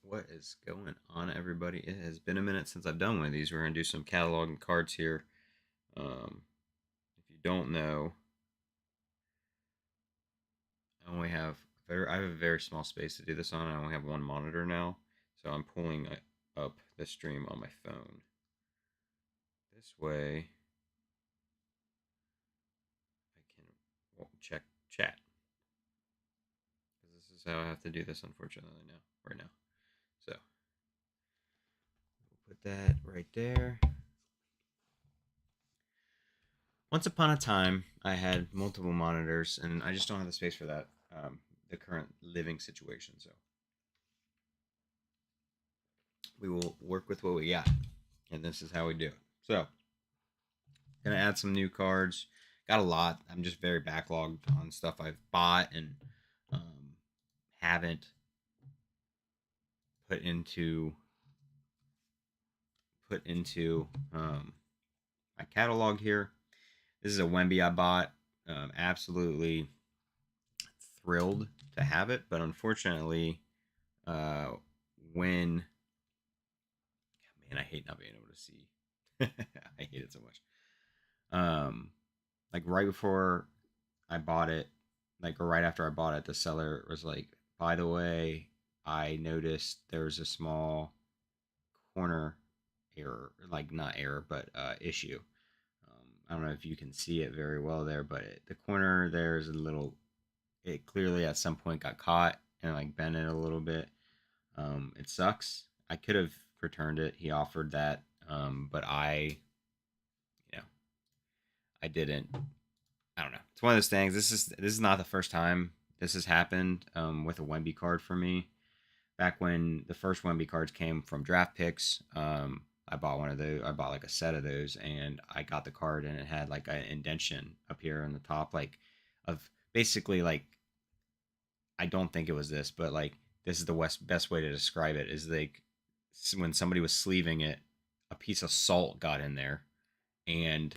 What is going on, everybody? It has been a minute since I've done one of these. We're going to do some cataloging cards here. If you don't know, I have a very small space to do this on. I only have one monitor now, so I'm pulling up the stream on my phone. This way, I can check chat. This is how I have to do this, unfortunately, right now. So we'll put that right there. Once upon a time, I had multiple monitors, and I just don't have the space for that. The current living situation. So we will work with what we got, and this is how we do it. So, gonna add some new cards. Got a lot. I'm just very backlogged on stuff I've bought and um, haven't put into my catalog here. This is a Wemby I bought. Absolutely thrilled to have it, but unfortunately, uh, when man, I hate not being able to see. I hate it so much. Um, like right before I bought it, like or right after I bought it, the seller was like, "By the way, I noticed there's a small corner error, like not error, but issue. I don't know if you can see it very well there, but the corner there is a little. It clearly at some point got caught and like bent it a little bit. It sucks. I could have returned it. He offered that, but you know, I didn't. I don't know. It's one of those things. This is not the first time this has happened with a Wemby card for me. Back when the first Wemby cards came from draft picks, I bought one of those. I bought like a set of those, and I got the card, and it had like an indentation up here on the top, like of basically like I don't think it was this, but like this is the best way to describe it is like when somebody was sleeving it, a piece of salt got in there, and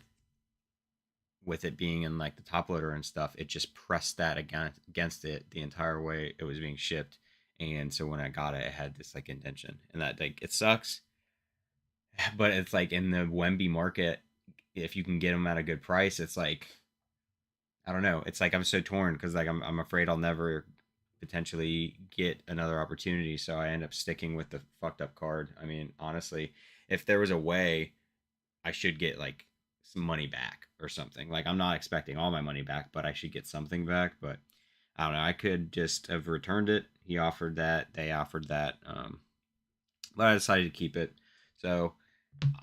with it being in like the top loader and stuff, it just pressed that against it the entire way it was being shipped. And so when I got it, it had this like indentation, and that like it sucks, but it's like in the Wemby market, if you can get them at a good price, it's like I don't know. It's like I'm so torn because like I'm afraid I'll never potentially get another opportunity, so I end up sticking with the fucked up card. I mean, honestly, if there was a way I should get like some money back or something. Like I'm not expecting all my money back, but I should get something back. But I don't know. I could just have returned it. He offered that. They offered that. But I decided to keep it. So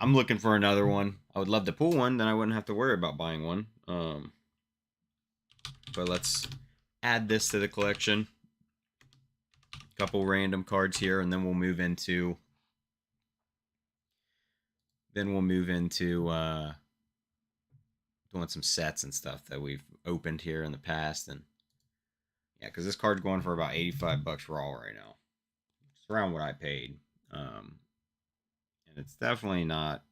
I'm looking for another one. I would love to pull one, then I wouldn't have to worry about buying one. But let's add this to the collection. A couple random cards here, and then we'll move into doing some sets and stuff that we've opened here in the past. And yeah, because this card's going for about 85 bucks raw right now. It's around what I paid. And it's definitely not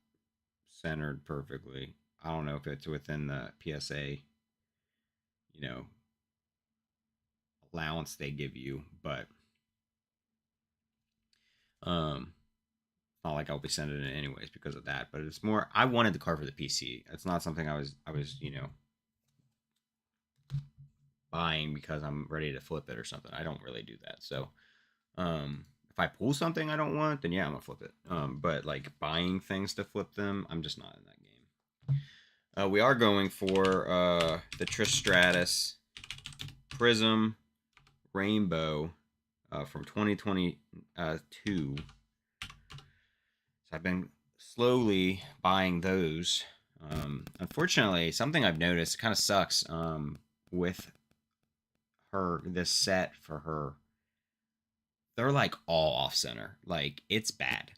centered perfectly. I don't know if it's within the PSA, you know, allowance they give you, but um not like I'll be sending it anyways because of that. But it's more I wanted the card for the PC. It's not something I was buying because I'm ready to flip it or something. I don't really do that. So if I pull something I don't want, then yeah, I'm gonna flip it. But like buying things to flip them, I'm just not in that game. We are going for the Trish Stratus Prizm Rainbow from 2022. So I've been slowly buying those. Unfortunately, something I've noticed kind of sucks with this set for her. They're like all off center. Like it's bad.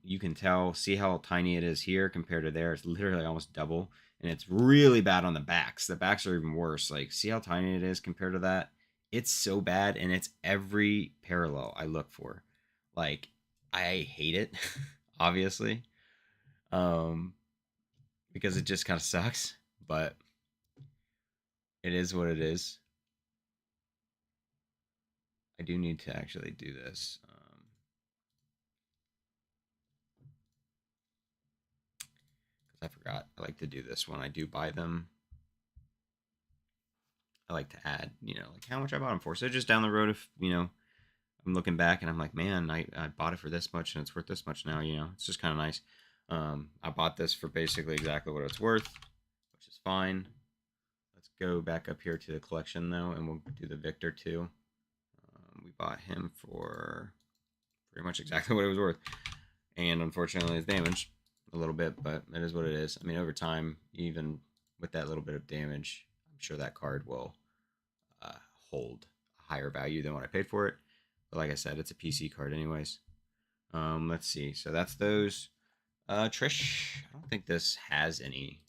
You can see how tiny it is here compared to there. It's literally almost double, and it's really bad on the backs. The backs are even worse. Like see how tiny it is compared to that. It's so bad, and it's every parallel I look for. Like I hate it, obviously, um, because it just kind of sucks. But it is what it is. I do need to actually do this. I forgot. I like to do this when I do buy them. I like to add, like how much I bought them for. So just down the road, if, I'm looking back and I'm like, man, I bought it for this much and it's worth this much now, it's just kind of nice. I bought this for basically exactly what it's worth, which is fine. Let's go back up here to the collection though, and we'll do the Victor too. We bought him for pretty much exactly what it was worth. And unfortunately, it's damaged a little bit, but it is what it is. I mean, over time, even with that little bit of damage, I'm sure that card will uh, hold a higher value than what I paid for it. But like I said, it's a PC card anyways. Let's see. So that's those. Trish, I don't think this has any.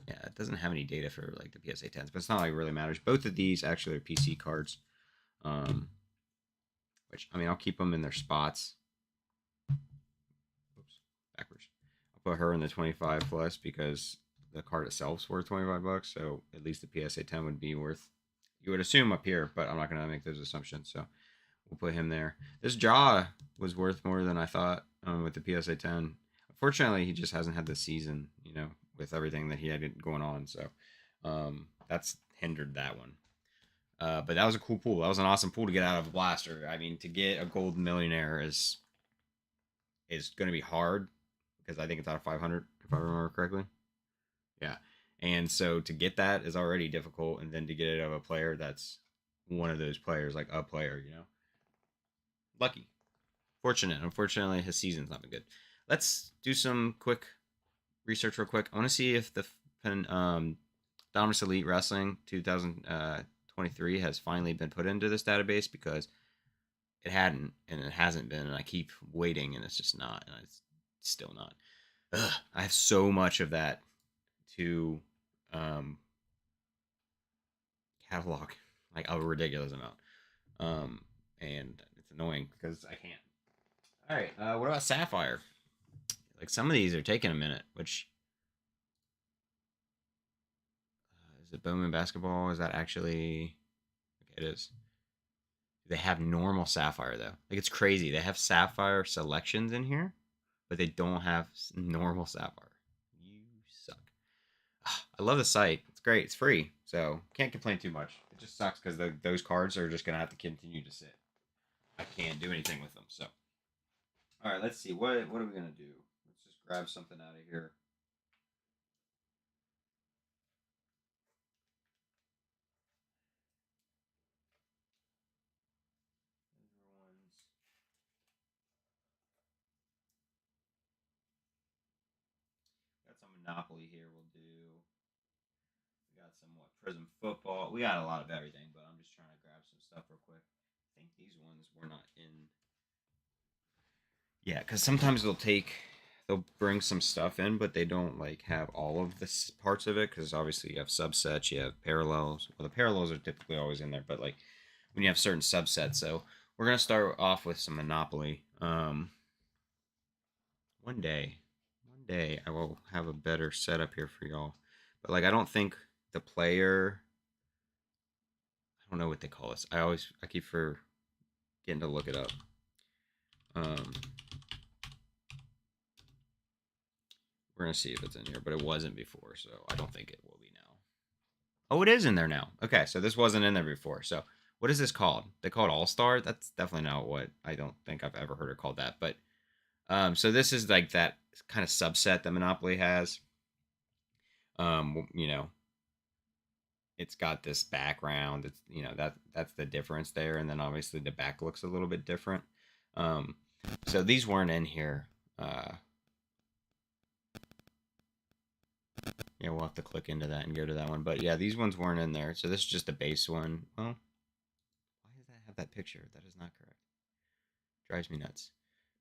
Yeah, it doesn't have any data for like the PSA 10s, but it's not like it really matters. Both of these actually are PC cards. Which, I mean, I'll keep them in their spots. Oops, backwards. I'll put her in the 25 plus because the card itself is worth $25, so at least the PSA 10 would be worth, you would assume, up here, but I'm not going to make those assumptions, so we'll put him there. This Jaw was worth more than I thought with the PSA 10. Unfortunately, he just hasn't had the season, with everything that he had going on, so that's hindered that one. But that was a cool pool. That was an awesome pool to get out of a blaster. I mean, to get a gold millionaire is going to be hard because I think it's out of 500 if I remember correctly. Yeah, and so to get that is already difficult, and then to get it out of a player that's one of those players, like a player, lucky, fortunate. Unfortunately, his season's not been good. Let's do some quick research real quick. I want to see if the Dominus Elite Wrestling 2023 has finally been put into this database, because it hadn't, and it hasn't been, and I keep waiting, and it's just not, and it's still not. Ugh, I have so much of that to catalog, like a ridiculous amount, and it's annoying because I can't. All right, what about Sapphire? Like, some of these are taking a minute, which is it Bowman Basketball? Is that actually? Okay, it is. They have normal Sapphire though. Like, it's crazy. They have Sapphire selections in here, but they don't have normal Sapphire. You suck. I love the site. It's great. It's free, so can't complain too much. It just sucks because those cards are just gonna have to continue to sit. I can't do anything with them. So, all right, let's see. What are we gonna do? Let's just grab something out of here. Got some Monopoly here. We'll do. We got some Prizm football. We got a lot of everything, but I'm just trying to grab some stuff real quick. I think these ones were not in. Yeah, because sometimes they'll bring some stuff in, but they don't like have all of the parts of it. Because obviously you have subsets, you have parallels. Well, the parallels are typically always in there, but like when you have certain subsets. So we're gonna start off with some Monopoly. One day I will have a better setup here for y'all. But like, I don't think the player. I don't know what they call this. I keep forgetting to look it up. Um, We're gonna see if it's in here, but it wasn't before, so I don't think it will be now. Oh, it is in there now. Okay, so this wasn't in there before. So what is this called? They call it All Star. That's definitely not what, I don't think I've ever heard it called that. But so this is like that kind of subset that Monopoly has. You know, it's got this background. It's, that's the difference there, and then obviously the back looks a little bit different. So these weren't in here. Yeah, we'll have to click into that and go to that one. But yeah, these ones weren't in there. So this is just the base one. Well, why does that have that picture? That is not correct. Drives me nuts.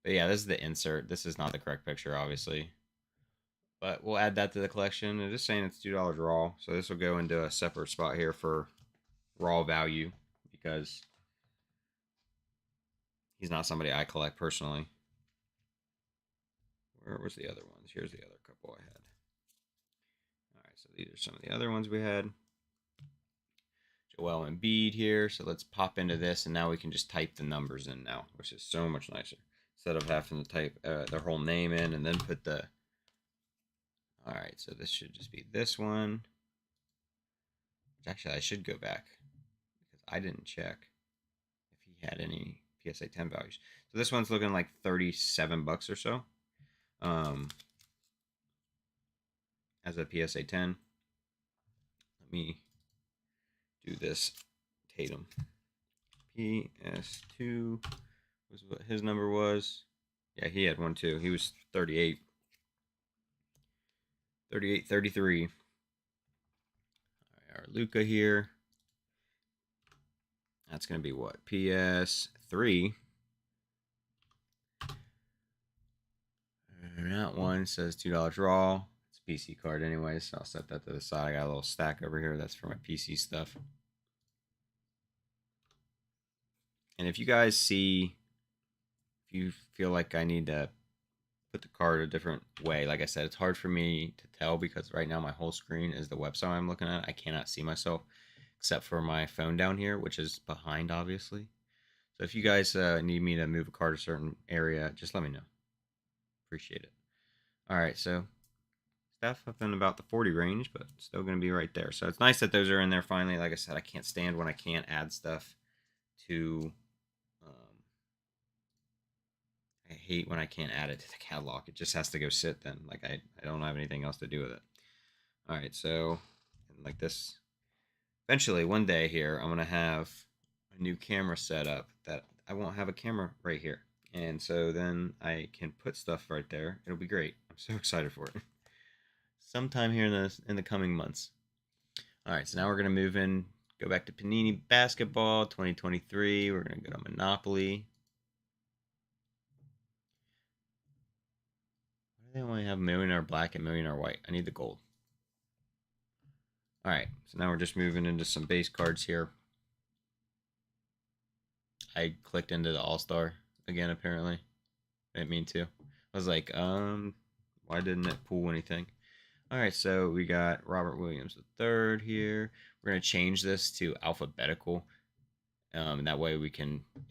But yeah, this is the insert. This is not the correct picture, obviously. But we'll add that to the collection. It's just saying it's $2 raw. So this will go into a separate spot here for raw value, because he's not somebody I collect personally. Where was the other ones? Here's the other couple I had. All right, so these are some of the other ones we had. Joel Embiid here. So let's pop into this, and now we can just type the numbers in now, which is so much nicer. Instead of having to type their whole name in and then put the All right, so this should just be this one. Actually, I should go back because I didn't check if he had any PSA 10 values. So this one's looking like 37 bucks or so. As a PSA 10. Let me do this Tatum. PS2 was what his number was. Yeah, he had one too. He was 38. 38, 33. All right, our Luca here. That's going to be what? PS3. That one says $2 raw. It's a PC card anyway, so I'll set that to the side. I got a little stack over here. That's for my PC stuff. And if you guys see, if you feel like I need to put the card a different way, like I said, it's hard for me to tell because right now my whole screen is the website I'm looking at. I cannot see myself except for my phone down here, which is behind, obviously. So if you guys need me to move a card to a certain area, just let me know. Appreciate it. All right, so stuff up in about the 40 range, but still going to be right there. So it's nice that those are in there finally. Like I said, I can't stand when I can't add stuff to. I hate when I can't add it to the catalog. It just has to go sit then. Like I don't have anything else to do with it. All right, so like this. Eventually, one day here, I'm going to have a new camera set up that I won't have a camera right here. And so then I can put stuff right there. It'll be great. I'm so excited for it. Sometime here in the coming months. All right, so now we're going to move in, go back to Panini Basketball 2023. We're going to go to Monopoly. Why do they only have Millionaire Black and Millionaire White? I need the gold. All right, so now we're just moving into some base cards here. I clicked into the All-Star again, apparently. I didn't mean to. I was like, why didn't it pull anything? All right, so we got Robert Williams III here. We're going to change this to alphabetical. And that way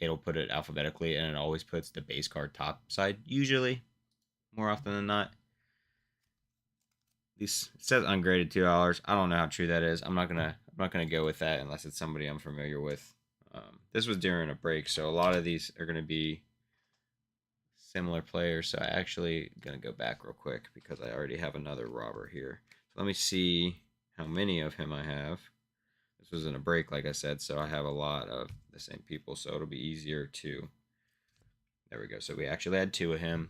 it'll put it alphabetically, and it always puts the base card top side, usually, more often than not. It says ungraded $2. I don't know how true that is. I'm not gonna go with that unless it's somebody I'm familiar with. This was during a break, so a lot of these are gonna be similar players. So I actually gonna go back real quick because I already have another Robert here. So let me see how many of him I have. This was in a break, like I said, so I have a lot of the same people, so it'll be easier to. There we go. So we actually had two of him.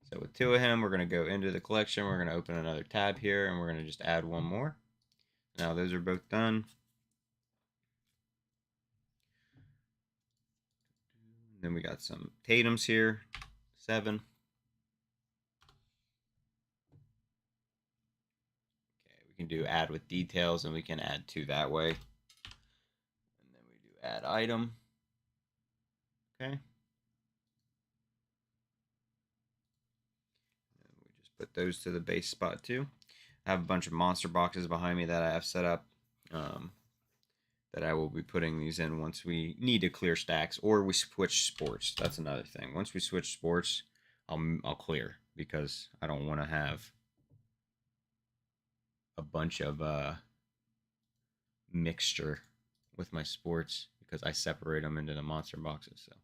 So with two of him, we're going to go into the collection. We're going to open another tab here, and we're going to just add one more. Now those are both done. Then we got some Tatums here, 7. Okay, we can do add with details, and we can add 2 that way. And then we do add item. Okay. And we just put those to the base spot too. I have a bunch of monster boxes behind me that I have set up. That I will be putting these in once we need to clear stacks or we switch sports. That's another thing. Once we switch sports, I'll clear because I don't want to have a bunch of mixture with my sports because I separate them into the monster boxes. So,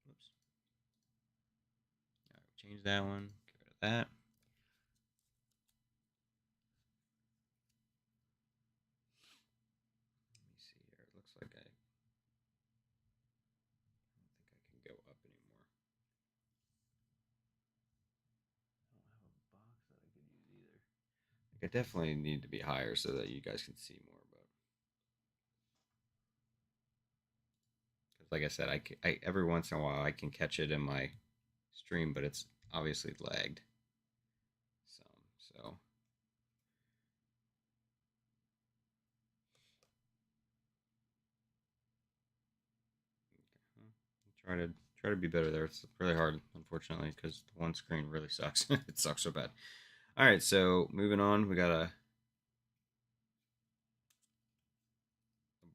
oops. All right, change that one. Get rid of that. Let me see here. It looks like I don't think I can go up anymore. I don't have a box that I could use either. I definitely need to be higher so that you guys can see more. But because, like I said, I every once in a while I can catch it in my stream, but it's obviously lagged some. So try to be better there. It's really hard, unfortunately, because one screen really sucks. It sucks so bad. All right, so moving on, we got a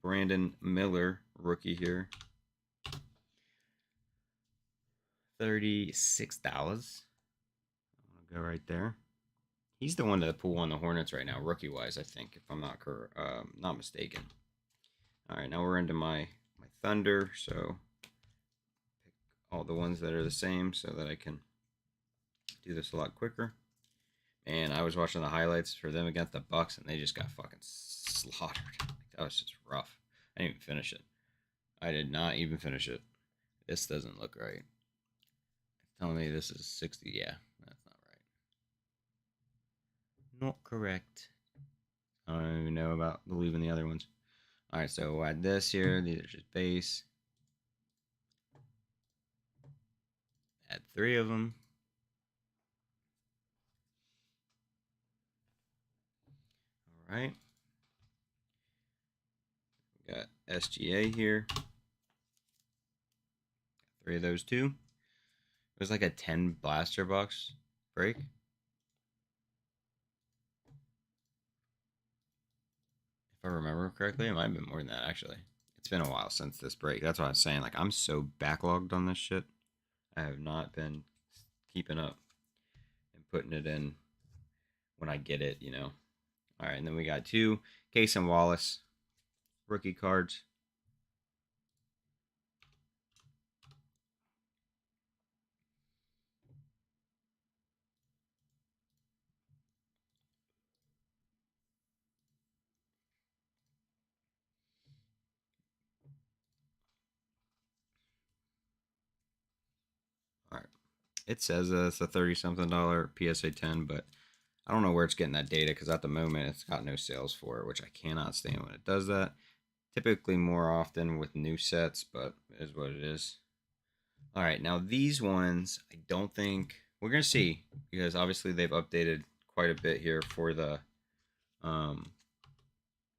Brandon Miller rookie here. $36. Go right there. He's the one to pull on the Hornets right now, rookie wise, I think, if I'm not mistaken. All right, now we're into my Thunder, so pick all the ones that are the same so that I can do this a lot quicker. And I was watching the highlights for them against the Bucks, and they just got fucking slaughtered. Like, that was just rough. I didn't even finish it. I did not even finish it. This doesn't look right. It's telling me this is 60. Yeah, that's not right. Not correct. I don't even know about leaving the other ones. All right, so we'll add this here. These are just base. Add 3 of them. All right. We got SGA here. 3 of those too. It was like a 10 blaster box break. If I remember correctly, it might have been more than that actually. It's been a while since this break. That's what I was saying. Like, I'm so backlogged on this shit. I have not been keeping up and putting it in when I get it, you know. All right, and then we got 2 Case and Wallace rookie cards. All right. It says it's a 30 something dollar PSA 10, but I don't know where it's getting that data because at the moment it's got no sales for it, which I cannot stand when it does that. Typically more often with new sets, but it is what it is. All right, now these ones, I don't think we're gonna see because obviously they've updated quite a bit here for um,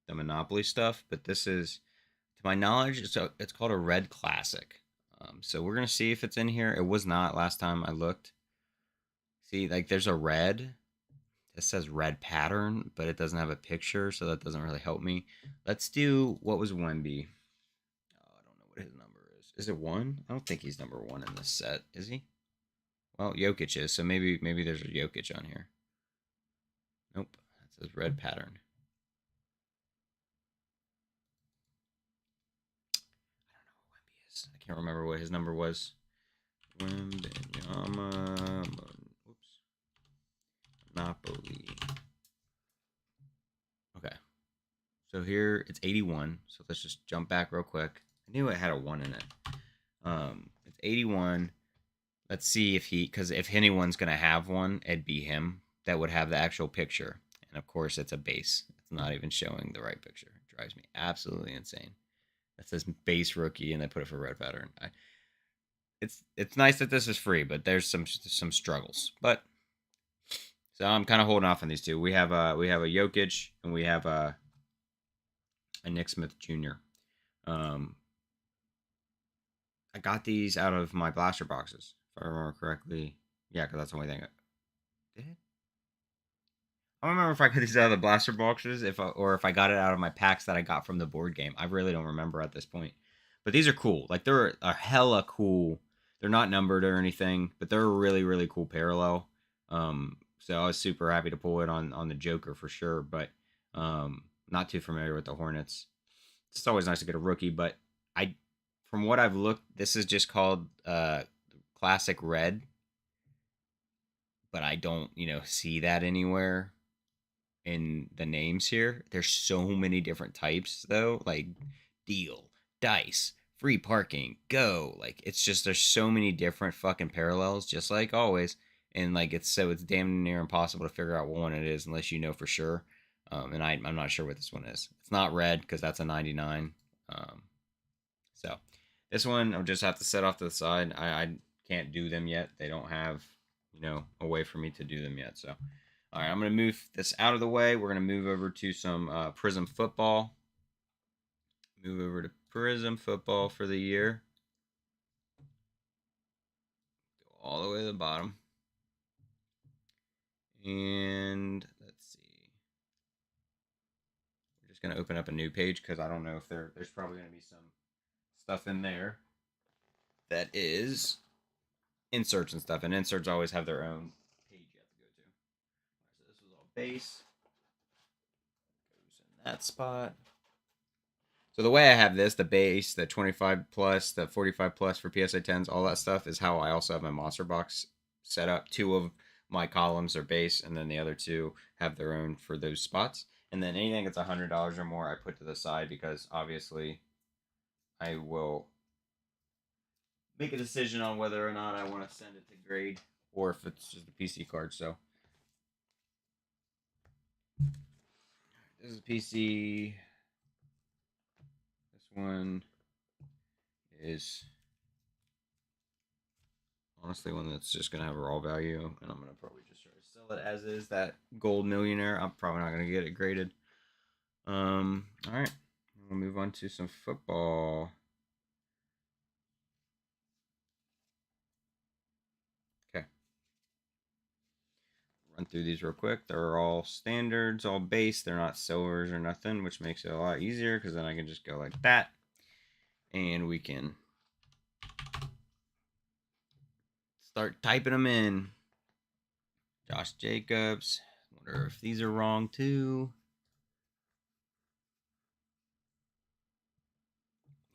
the Monopoly stuff. But this is, to my knowledge, it's called a Red Classic. So we're gonna see if it's in here. It was not last time I looked. See, like there's a red. It says red pattern, but it doesn't have a picture, so that doesn't really help me. Let's do what was Wemby. Oh, I don't know what his number is. Is it 1? I don't think he's number 1 in this set, is he? Well, Jokic is, so maybe there's a Jokic on here. Nope, that says red pattern. I don't know what Wemby is. I can't remember what his number was. Wembenyama. Oops. Napoli. Okay. So here it's 81. So let's just jump back real quick. I knew it had a 1 in it. It's 81. Let's see if because if anyone's gonna have one, it'd be him that would have the actual picture. And of course, it's a base. It's not even showing the right picture. It drives me absolutely insane. It says base rookie, and they put it for red pattern. It's nice that this is free, but there's some struggles. But so I'm kind of holding off on these two. We have a Jokic and we have a Nick Smith Jr. Um, I got these out of my blaster boxes, if I remember correctly. Yeah, because that's the only thing. Did it? I don't remember if I got these out of the blaster boxes, or if I got it out of my packs that I got from the board game. I really don't remember at this point. But these are cool. Like they're a hella cool. They're not numbered or anything, but they're a really really cool parallel. So I was super happy to pull it on the Joker for sure. But not too familiar with the Hornets. It's always nice to get a rookie, but I, from what I've looked, this is just called Classic Red. But I don't, see that anywhere in the names here. There's so many different types though, like deal, dice, free parking, go. Like it's just there's so many different fucking parallels, just like always. And like it's damn near impossible to figure out what one it is unless you know for sure. And I'm not sure what this one is. It's not red because that's a 99. So this one I'll just have to set off to the side. I can't do them yet. They don't have a way for me to do them yet. So all right, I'm going to move this out of the way. We're going to move over to some Prizm football. Move over to Prizm football for the year. Go all the way to the bottom. And let's see. We're just going to open up a new page because I don't know if there's probably going to be some stuff in there that is inserts and stuff. And inserts always have their own page you have to go base goes in that spot. So the way I have this, the base, the 25 plus, the 45 plus for PSA 10s, all that stuff is how I also have my monster box set up. Two of my columns are base, and then the other two have their own for those spots. And then anything that's $100 or more, I put to the side because obviously I will make a decision on whether or not I want to send it to grade or if it's just a PC card. So this is PC. This one is honestly one that's just gonna have a raw value, and I'm gonna probably just try to sell it as is. That gold millionaire, I'm probably not gonna get it graded. All right, we'll move on to some football. Okay, run through these real quick. They're all standards, all base. They're not silvers or nothing, which makes it a lot easier because then I can just go like that, and we can start typing them in. Josh Jacobs. Wonder if these are wrong too.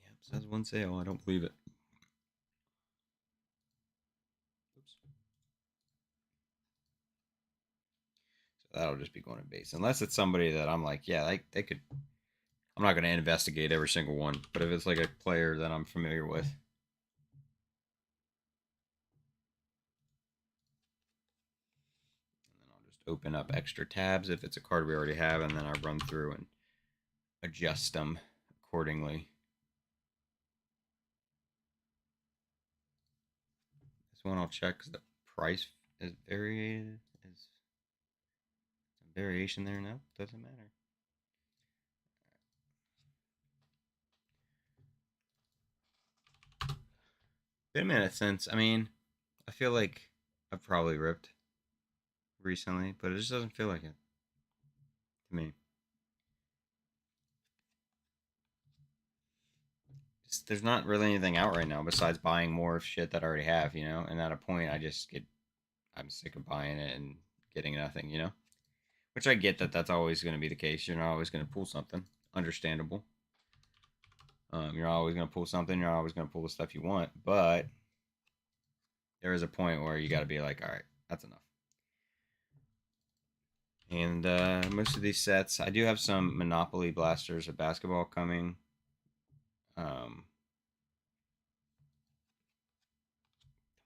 Yep, says one sale. I don't believe it. Oops. So that'll just be going to base. Unless it's somebody that I'm like, yeah, like they could. I'm not going to investigate every single one. But if it's like a player that I'm familiar with. And then I'll just open up extra tabs if it's a card we already have. And then I run through and adjust them accordingly. This one I'll check because the price is variated. Is some variation there? No, doesn't matter. Been a minute since. I mean, I feel like I've probably ripped recently, but it just doesn't feel like it to me. There's not really anything out right now besides buying more of shit that I already have, you know. And at a point, I'm sick of buying it and getting nothing, you know. Which I get that that's always going to be the case. You're not always going to pull something. Understandable. You're always going to pull something. You're always going to pull the stuff you want, but there is a point where you got to be like, all right, that's enough. And most of these sets, I do have some Monopoly Blasters of basketball coming.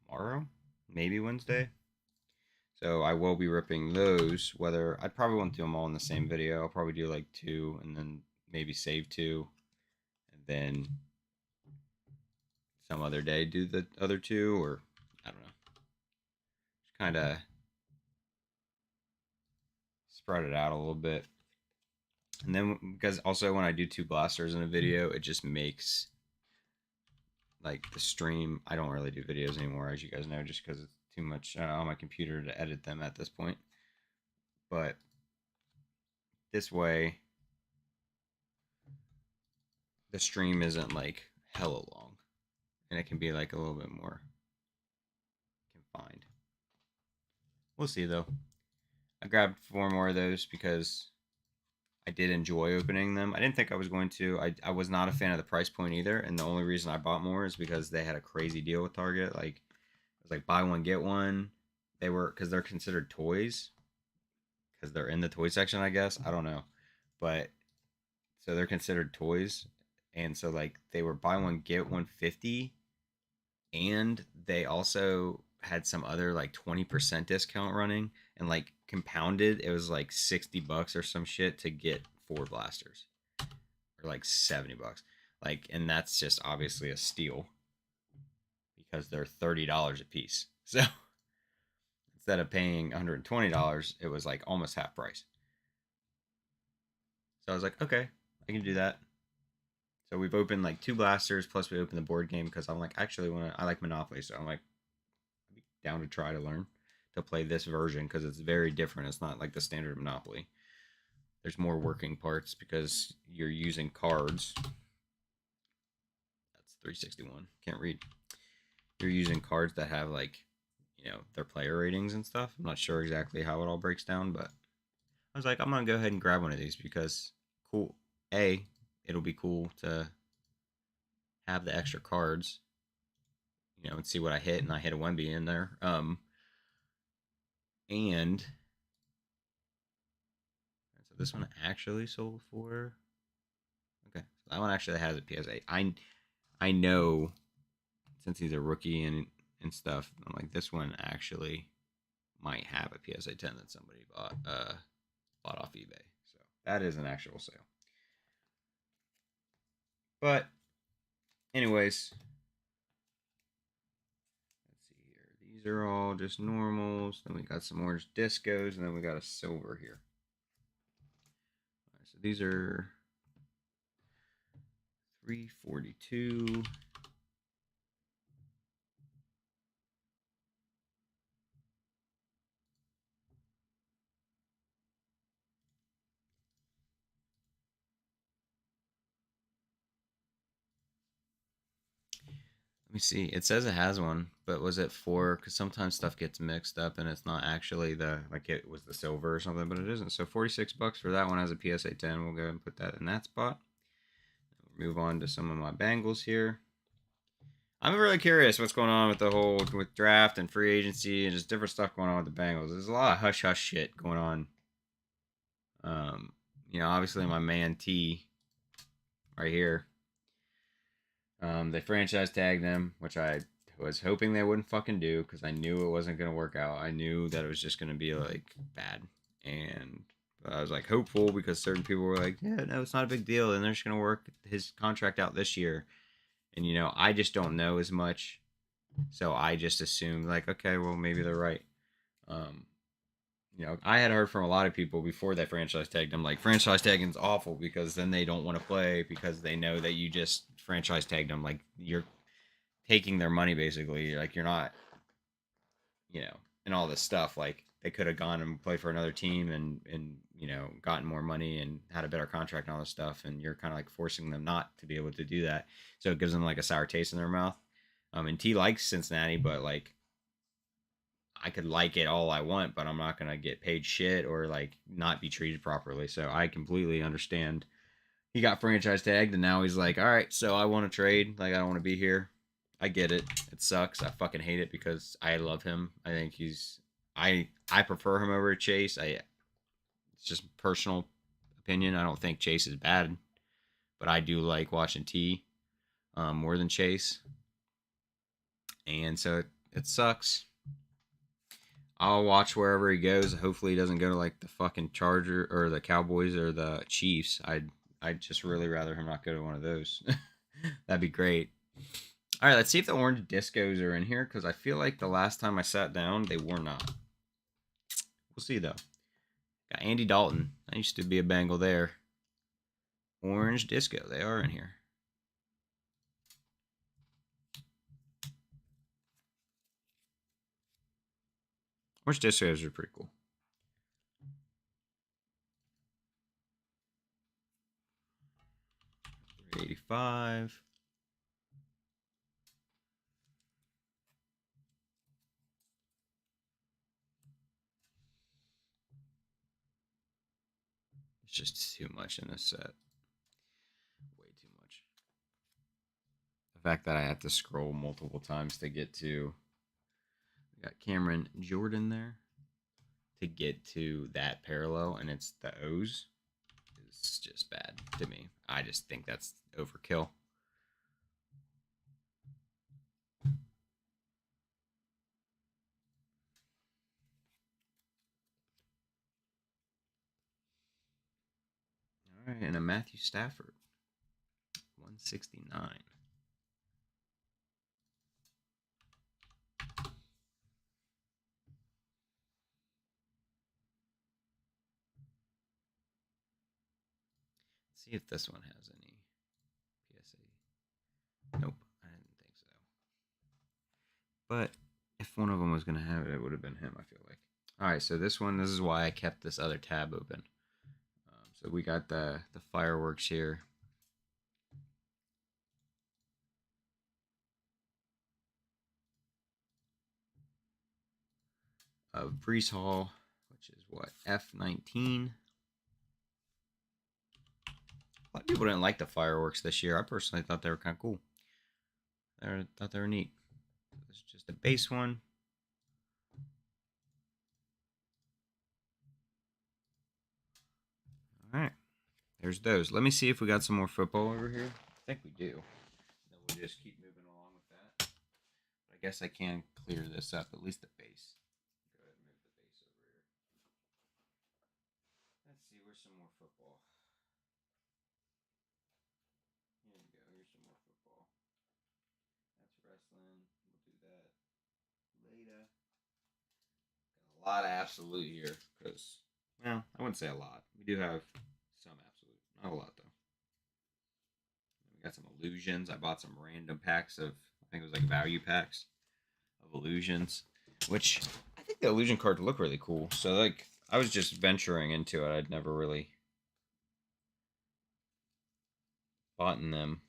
Tomorrow, maybe Wednesday. So I will be ripping those. Whether I probably won't do them all in the same video. I'll probably do like two, and then maybe save two, and then some other day do the other two, or I don't know. Just kind of spread it out a little bit. And then because also when I do two blasters in a video, it just makes like the stream. I don't really do videos anymore, as you guys know, just because it's too much on my computer to edit them at this point. But this way, the stream isn't like hella long, and it can be like a little bit more confined. We'll see though. I grabbed four more of those because I did enjoy opening them. I didn't think I was going to. I was not a fan of the price point either, and the only reason I bought more is because they had a crazy deal with Target. Like it was like buy one get one. They were because they're considered toys because they're in the toy section, I guess. I don't know, but so they're considered toys, and so like they were buy one get 150, and they also had some other like 20% discount running, and like compounded it was like $60 or some shit to get four blasters, or like $70, like, and that's just obviously a steal because they're $30 a piece. So instead of paying $120, it was like almost half price. So I was like, okay, I can do that. So we've opened like two blasters, plus we opened the board game because I'm like, actually, I like Monopoly, so I'm like, I'd be down to try to learn to play this version because it's very different. It's not like the standard Monopoly. There's more working parts because you're using cards. That's 361. Can't read. You're using cards that have like, you know, their player ratings and stuff. I'm not sure exactly how it all breaks down, but I was like, I'm gonna go ahead and grab one of these because cool. A, it'll be cool to have the extra cards, and see what I hit, and I hit a Wemby in there. And so this one actually sold for okay. So that one actually has a PSA. I know since he's a rookie and stuff. I'm like this one actually might have a PSA 10 that somebody bought off eBay. So that is an actual sale. But anyways, let's see here. These are all just normals. Then we got some orange discos, and then we got a silver here. All right, so these are 342. Let me see. It says it has one, but was it four? Because sometimes stuff gets mixed up and it's not actually like it was the silver or something, but it isn't. So $46 for that one has a PSA 10. We'll go ahead and put that in that spot. Move on to some of my Bengals here. I'm really curious what's going on with the whole with draft and free agency and just different stuff going on with the Bengals. There's a lot of hush hush shit going on. Obviously my man T right here. They franchise tagged him, which I was hoping they wouldn't fucking do because I knew it wasn't gonna work out. I knew that it was just gonna be like bad, and I was like hopeful because certain people were like, "Yeah, no, it's not a big deal," and they're just gonna work his contract out this year. And I just don't know as much, so I just assumed like, okay, well maybe they're right. Um, I had heard from a lot of people before they franchise tagged them, like franchise tagging is awful because then they don't want to play because they know that you just franchise tagged them. Like you're taking their money basically. Like you're not, and all this stuff. Like they could have gone and played for another team and gotten more money and had a better contract and all this stuff. And you're kind of like forcing them not to be able to do that. So it gives them like a sour taste in their mouth. And T likes Cincinnati, but like I could like it all I want, but I'm not gonna get paid shit or like not be treated properly. So I completely understand. He got franchise tagged, and now he's like, all right, so I want to trade. Like I don't want to be here. I get it. It sucks. I fucking hate it because I love him. I think I prefer him over Chase. It's just personal opinion. I don't think Chase is bad, but I do like watching T more than Chase, and so it sucks. I'll watch wherever he goes. Hopefully, he doesn't go to like the fucking Charger or the Cowboys or the Chiefs. I'd just really rather him not go to one of those. That'd be great. All right, let's see if the orange discos are in here because I feel like the last time I sat down, they were not. We'll see though. Got Andy Dalton. I used to be a Bengal there. Orange disco. They are in here. Orange discos are pretty cool. 385. It's just too much in this set. Way too much. The fact that I have to scroll multiple times to get to. We got Cameron Jordan there. To get to that parallel, and it's the O's. Is just bad to me. I just think that's overkill. All right, and a Matthew Stafford, 169. Let's see if this one has any PSA. Nope, I didn't think so. But if one of them was going to have it, it would have been him, I feel like. All right, so this is why I kept this other tab open. So we got the fireworks here. Of Brees Hall, which is what, F19. A lot of people didn't like the fireworks this year. I personally thought they were kind of cool. I thought they were neat. This is just a base one. All right, there's those. Let me see if we got some more football over here. I think we do. Then we'll just keep moving along with that. I guess I can clear this up, at least the base. Go ahead and move the base over here. Let's see, where's some more football? Here we go. Here's some more football. That's wrestling. We'll do that later. Got a lot of absolute here because, well, I wouldn't say a lot. We do have some absolute. Not a lot, though. We got some illusions. I bought some random packs of, I think it was like value packs of illusions, which I think the illusion cards look really cool. So, like, I was just venturing into it. I'd never really bought in them.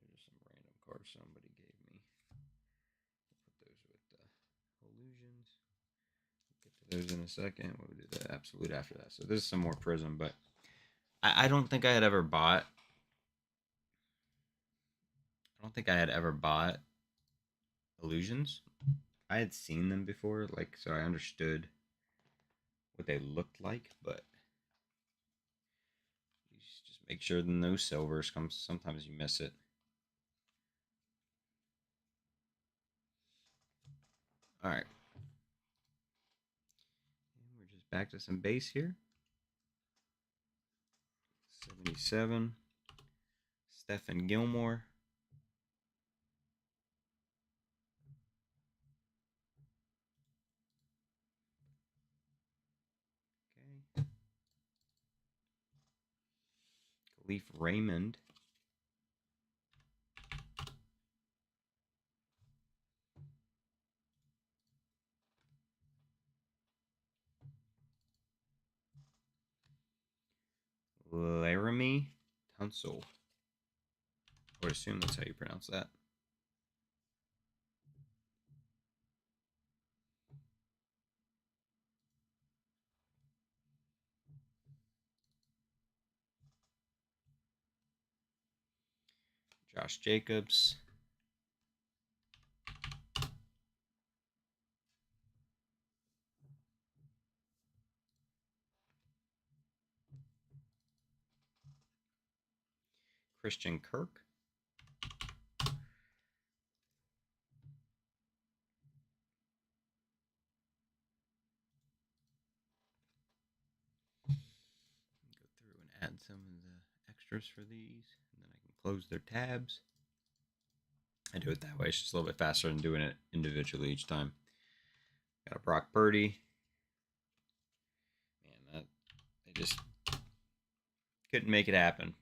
There's some random cards somebody gave me. Put those with the illusions. We'll get to those in a second. We'll do the absolute after that. So this is some more Prizm, but I don't think I had ever bought. I don't think I had ever bought illusions. I had seen them before, like, so I understood what they looked like, but you just make sure that no silvers comes. Sometimes you miss it. All right. And we're just back to some base here. 77. Stephen Gilmore. Okay. Khalif Raymond. Laramie Tunsil. I would assume that's how you pronounce that. Josh Jacobs. Christian Kirk. Go through and add some of the extras for these, and then I can close their tabs. I do it that way. It's just a little bit faster than doing it individually each time. Got a Brock Purdy. Man, that they just couldn't make it happen.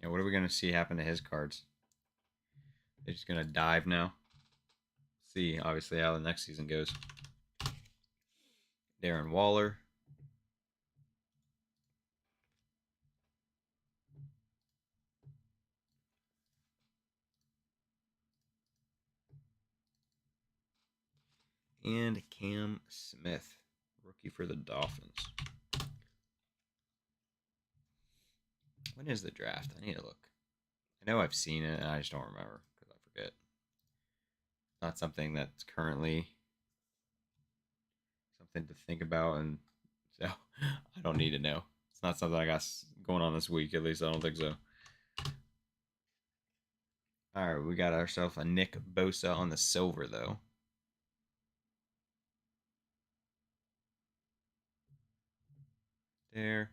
Yeah, what are we gonna see happen to his cards? They're just gonna dive now. See, obviously, how the next season goes. Darren Waller. And Cam Smith, rookie for the Dolphins. When is the draft? I need to look. I know I've seen it, and I just don't remember because I forget. Not something that's currently something to think about, and so I don't need to know. It's not something I got going on this week, at least I don't think so. All right, we got ourselves a Nick Bosa on the silver, though. There.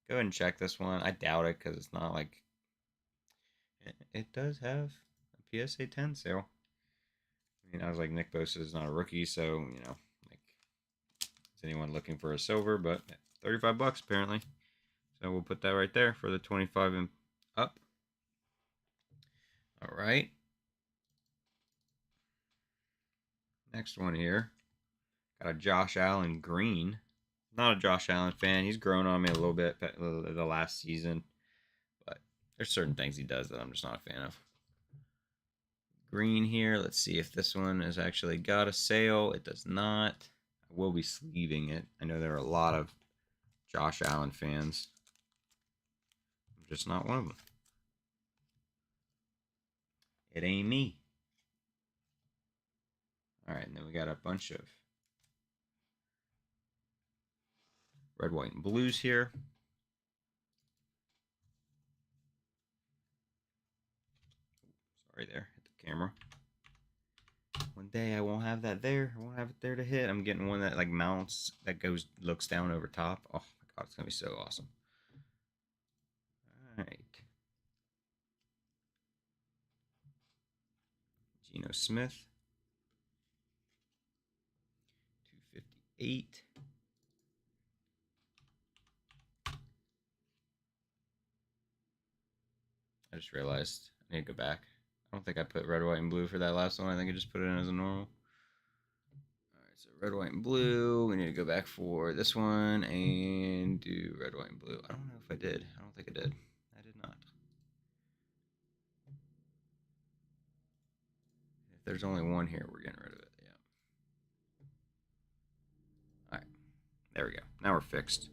Go ahead and check this one. I doubt it because it's not like it does have a PSA 10 sale. I mean, I was like, Nick Bosa is not a rookie, so like, is anyone looking for a silver? But $35 apparently. So we'll put that right there for the 25 and up. All right. Next one here. Got a Josh Allen green. Not a Josh Allen fan. He's grown on me a little bit the last season. But there's certain things he does that I'm just not a fan of. Green here. Let's see if this one has actually got a sale. It does not. I will be sleeving it. I know there are a lot of Josh Allen fans. I'm just not one of them. It ain't me. All right, and then we got a bunch of red, white, and blues here. Sorry there, hit the camera. One day I won't have that there. I won't have it there to hit. I'm getting one that like mounts, that looks down over top. Oh my god, it's gonna be so awesome. All right. Geno Smith. 258. I just realized I need to go back. I don't think I put red, white, and blue for that last one. I think I just put it in as a normal. Alright, so red, white, and blue. We need to go back for this one and do red, white, and blue. I don't know if I did. I don't think I did. I did not. If there's only one here, we're getting rid of it. Yeah. Alright. There we go. Now we're fixed.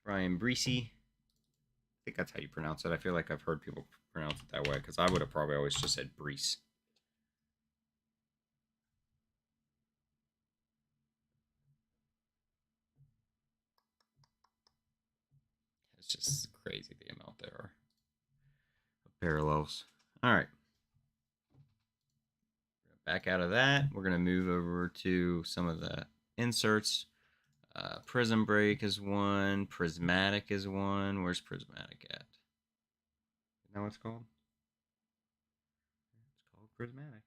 Brian Breesy. I think that's how you pronounce it. I feel like I've heard people pronounce it that way because I would have probably always just said Brees. It's just crazy the amount there are of parallels. All right. Back out of that, we're going to move over to some of the inserts. Prizm break is one. Prismatic is one. Where's Prismatic at? You know what it's called? It's called Prismatic.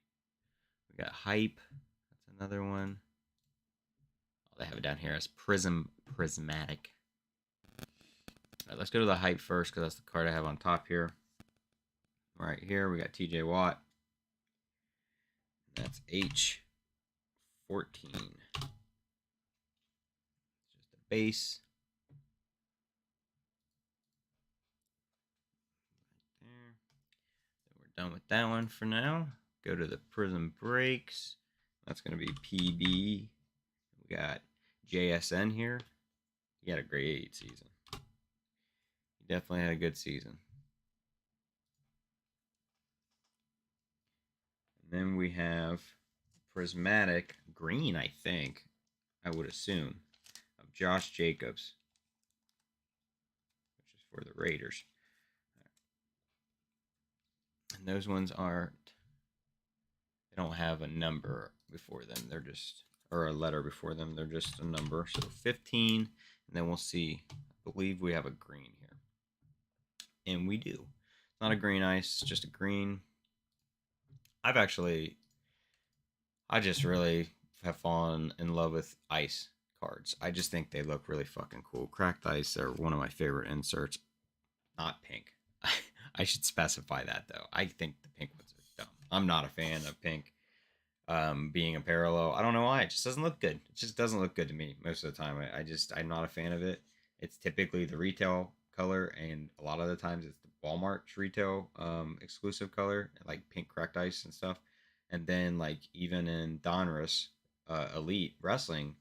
We got Hype. That's another one. Oh, they have it down here as Prismatic. All right, let's go to the Hype first because that's the card I have on top here. Right here, we got TJ Watt. That's H14. It's just a base. Right there. So we're done with that one for now. Go to the Prizm breaks. That's going to be PB. We got JSN here. He had a great 8 season. He definitely had a good season. And then we have Prismatic green, I think, I would assume, of Josh Jacobs, which is for the Raiders. And those ones aren't, they don't have a number before them. They're just, or a letter before them. They're just a number. So 15, and then we'll see. I believe we have a green here. And we do. It's not a green ice, it's just a green. I just really have fallen in love with ice cards. I just think they look really fucking cool. Cracked ice are one of my favorite inserts. Not pink. I should specify that though. I think the pink ones are dumb. I'm not a fan of pink being a parallel. I don't know why. It just doesn't look good. It just doesn't look good to me most of the time. I'm not a fan of it. It's typically the retail color, and a lot of the times it's the Walmart's retail exclusive color, like pink cracked ice and stuff. And then like even in Donruss Elite Wrestling,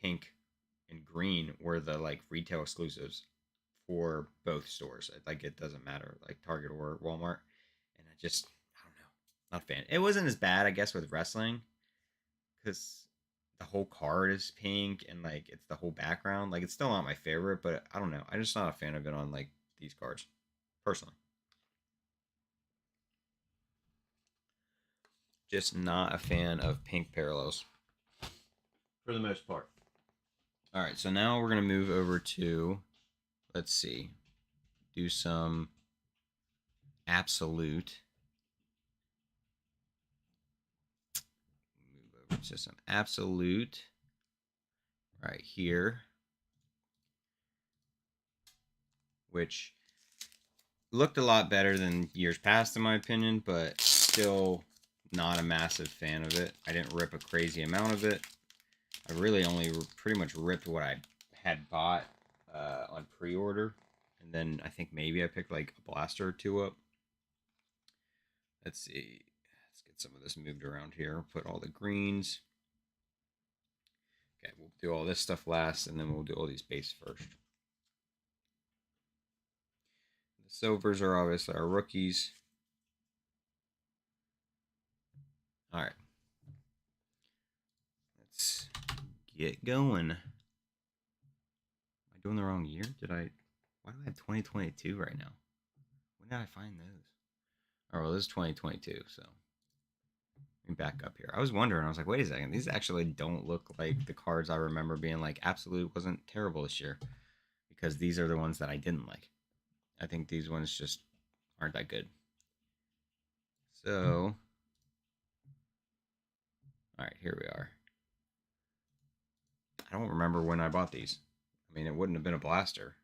pink and green were the like retail exclusives for both stores. Like it doesn't matter, like Target or Walmart. And I don't know, not a fan. It wasn't as bad, I guess, with wrestling because the whole card is pink and like it's the whole background. Like it's still not my favorite, but I don't know. I'm just not a fan of it on like these cards, personally. Just not a fan of pink parallels for the most part. All right, so now we're gonna move over to, let's see, do some absolute. Move over to some absolute right here, which looked a lot better than years past in my opinion, but still not a massive fan of it. I didn't rip a crazy amount of it. I really only pretty much ripped what I had bought on pre-order, and then I think maybe I picked like a blaster or two up. Let's see. Let's get get some of this moved around here. Put all the greens. Okay, we'll do all this stuff last, and then we'll do all these base first. The silvers are obviously our rookies. All right. Let's get going. Am I doing the wrong year? Why do I have 2022 right now? When did I find those? Oh, well, this is 2022, so let me back up here. I was wondering, I was like, wait a second, these actually don't look like the cards I remember being like absolute wasn't terrible this year, because these are the ones that I didn't like. I think these ones just aren't that good. So, all right, here we are. I don't remember when I bought these. I mean, it wouldn't have been a blaster.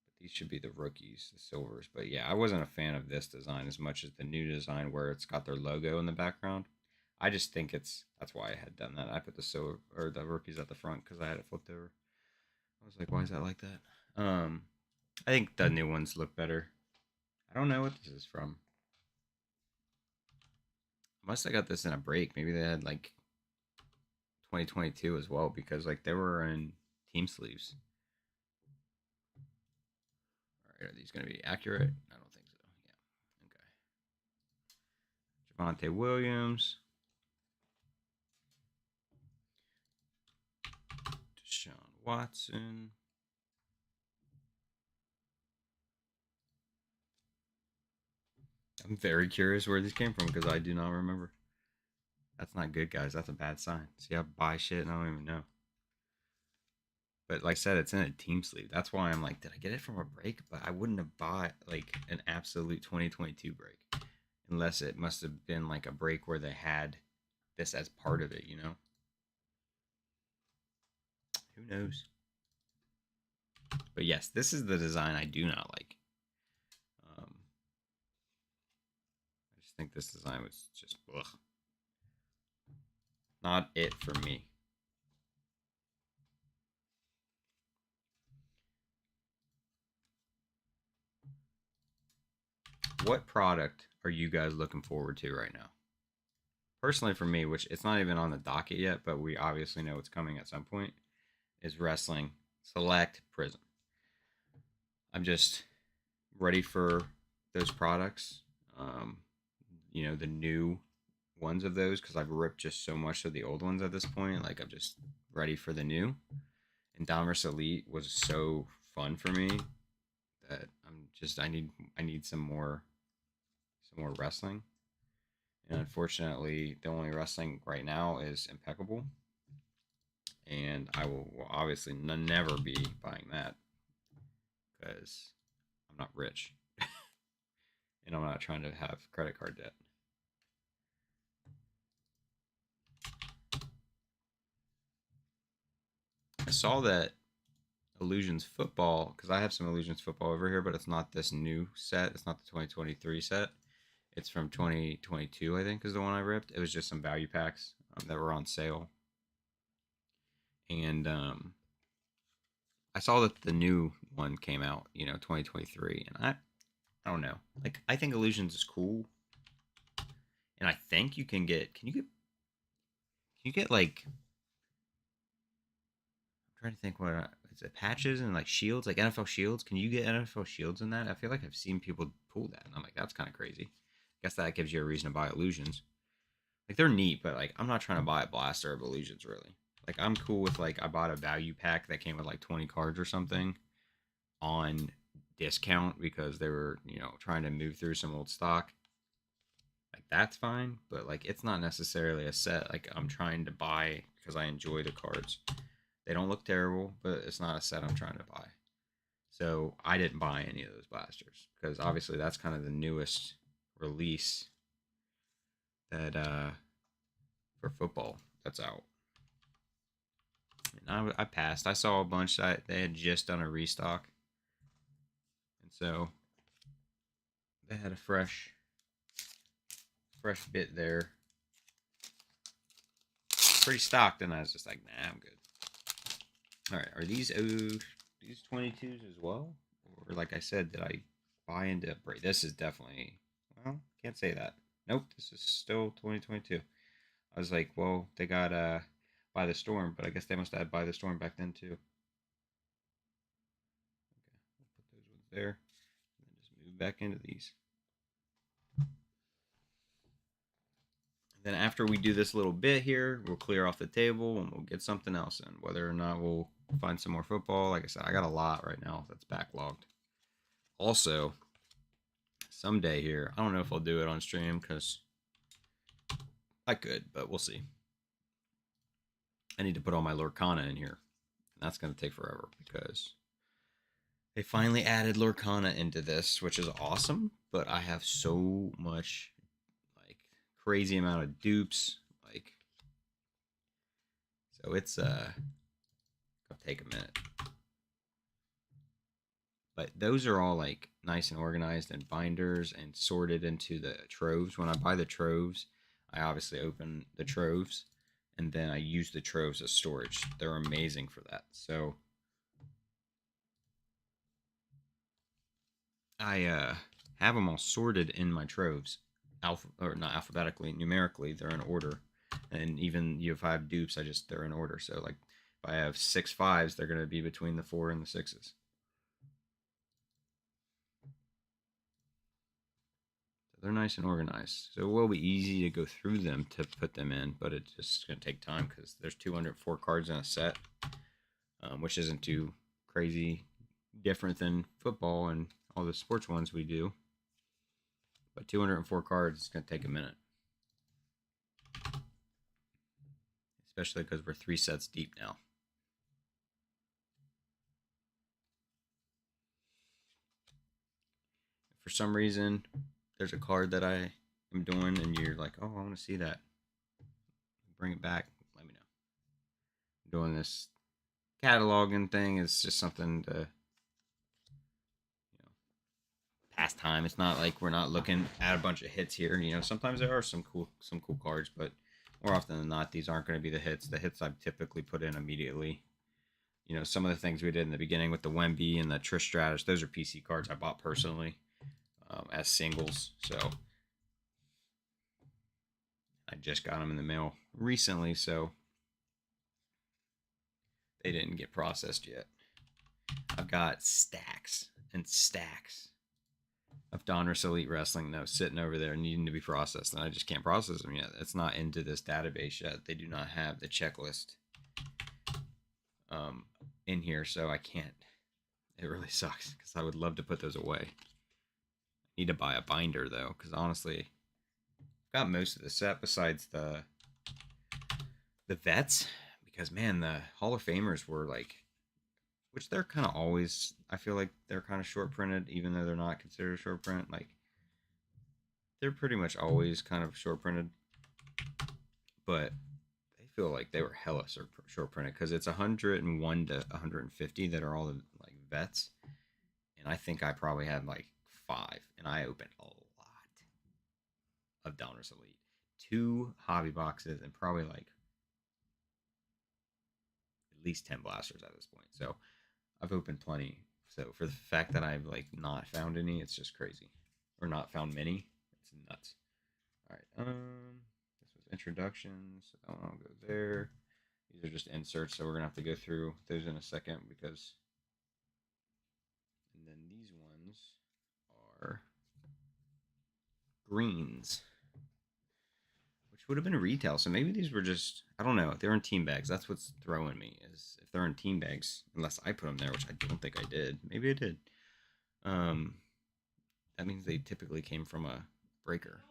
But these should be the rookies, the silvers. But yeah, I wasn't a fan of this design as much as the new design where it's got their logo in the background. I just think that's why I had done that. I put the silver or the rookies at the front because I had it flipped over. I was like, why is that like that? I think the new ones look better. I don't know what this is from. I must have got this in a break. Maybe they had like 2022 as well because like they were in team sleeves. All right, are these going to be accurate? I don't think so. Yeah. Okay. Javonte Williams. Deshaun Watson. I'm very curious where these came from because I do not remember. That's not good, guys. That's a bad sign. See, I buy shit and I don't even know. But like I said, it's in a team sleeve. That's why I'm like, did I get it from a break? But I wouldn't have bought like an absolute 2022 break unless it must have been like a break where they had this as part of it, you know? Who knows? But yes, this is the design I do not like. I just think this design was just ugh. Not it for me. What product are you guys looking forward to right now? Personally, for me, which it's not even on the docket yet, but we obviously know it's coming at some point, is Wrestling Select Prizm. I'm just ready for those products. The new ones of those because I've ripped just so much of the old ones at this point. Like I'm just ready for the new. And Dominus Elite was so fun for me that I need some more wrestling. And unfortunately, the only wrestling right now is Impeccable, and I will obviously never be buying that because I'm not rich and I'm not trying to have credit card debt. I saw that Illusions Football, because I have some Illusions Football over here, but it's not this new set. It's not the 2023 set. It's from 2022, I think, is the one I ripped. It was just some value packs that were on sale. And I saw that the new one came out, 2023, and I don't know. Like I think Illusions is cool, and I think you can get. Can you get like? I'm trying to think what is it? Patches and like shields, like NFL shields. Can you get NFL shields in that? I feel like I've seen people pull that, and I'm like, that's kind of crazy. I guess that gives you a reason to buy Illusions. Like they're neat, but like I'm not trying to buy a blaster of Illusions really. Like I'm cool with like I bought a value pack that came with like 20 cards or something on discount because they were, trying to move through some old stock. Like that's fine, but like it's not necessarily a set like I'm trying to buy because I enjoy the cards. They don't look terrible, but it's not a set I'm trying to buy. So I didn't buy any of those blasters because obviously that's kind of the newest release that for football that's out. And I passed. I saw a bunch that they had just done a restock, and so they had a fresh bit there, pretty stocked, and I was just like, nah, I'm good. All right, are these 22s as well, or like I said, did I buy into break? This is definitely, well, can't say that. Nope, this is still 2022. I was like, well, they got By the Storm, but I guess they must have had By the Storm back then too. Okay, we'll put those ones there, and then just move back into these. Then after we do this little bit here, we'll clear off the table and we'll get something else in. Whether or not we'll find some more football. Like I said, I got a lot right now that's backlogged. Also, someday here, I don't know if I'll do it on stream because I could, but we'll see. I need to put all my Lorcana in here. And that's going to take forever because they finally added Lorcana into this, which is awesome. But I have so much, like, crazy amount of dupes. Like, so it's, it'll take a minute. But those are all like nice and organized in binders and sorted into the troves. When I buy the troves, I obviously open the troves and then I use the troves as storage. They're amazing for that. So I have them all sorted in my troves, or not alphabetically, numerically. They're in order, and even if I have dupes, they're in order. So like if I have 6 5s, they're going to be between the 4 and the 6s. They're nice and organized. So it will be easy to go through them to put them in, but it's just going to take time because there's 204 cards in a set, which isn't too crazy different than football and all the sports ones we do. But 204 cards is going to take a minute, especially because we're 3 sets deep now. If for some reason there's a card that I am doing and you're like, oh, I want to see that, bring it back, let me know. I'm doing this cataloging thing is just something to pass time. It's not like we're not looking at a bunch of hits here. Sometimes there are some cool cards, but more often than not, these aren't going to be the hits. The hits I've typically put in immediately. Some of the things we did in the beginning with the Wemby and the Trish Stratus, those are PC cards I bought personally as singles. So I just got them in the mail recently, so they didn't get processed yet. I've got stacks and stacks of Donruss Elite Wrestling though sitting over there needing to be processed, and I just can't process them yet. It's not into this database yet. They do not have the checklist in here, so I can't. It really sucks because I would love to put those away. I need to buy a binder though, because honestly, I've got most of the set besides the vets. Because man, the Hall of Famers were like, which they're kind of always. I feel like they're kind of short printed, even though they're not considered short print. Like they're pretty much always kind of short printed, but they feel like they were hella short printed because it's 101 to 150 that are all the like vets, and I think I probably had like 5, and I opened a lot of Donruss Elite, 2 hobby boxes, and probably like at least 10 blasters at this point. So I've opened plenty. So for the fact that I've like not found any, it's just crazy, or not found many. It's nuts. All right. This was introductions. So I'll go there. These are just inserts, so we're gonna have to go through those in a second because. And then these ones are greens, which would have been retail. So maybe these were just, I don't know. They're in team bags. That's what's throwing me is if they're in team bags, unless I put them there, which I don't think I did. Maybe I did. That means they typically came from a breaker.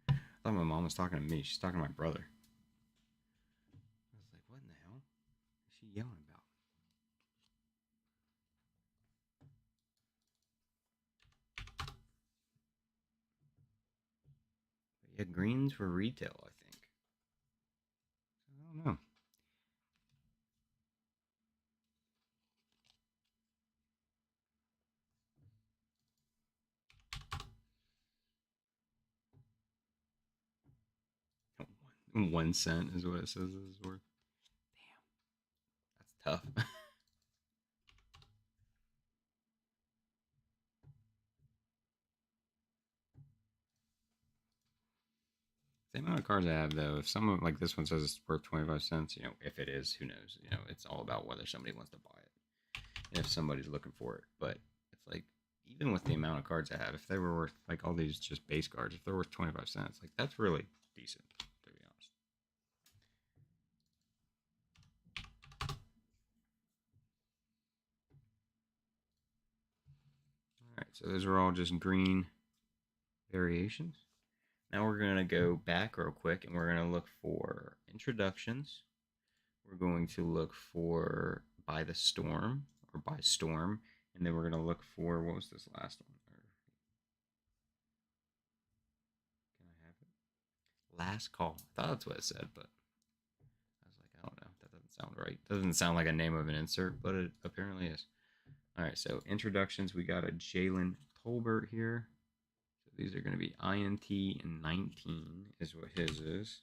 I thought my mom was talking to me. She's talking to my brother. I was like, what in the hell is she yelling about? But yeah, greens were retail, I think. I don't know. One cent is what it says it's worth. Damn, that's tough. The amount of cards I have, though, if someone like this one says it's worth 25 cents, you know, if it is, who knows? You know, it's all about whether somebody wants to buy it and if somebody's looking for it. But it's like, even with the amount of cards I have, if they were worth like all these just base cards, if they're worth 25 cents, like that's really decent, to be honest. All right, so those are all just green variations. Now we're going to go back real quick and we're going to look for introductions. We're going to look for By the Storm or By Storm. And then we're going to look for, what was this last one? Can I have it? Last Call. I thought that's what it said, but I was like, I don't know. That doesn't sound right. Doesn't sound like a name of an insert, but it apparently is. All right, so introductions. We got a Jalen Tolbert here. So these are going to be INT and 19 is what his is.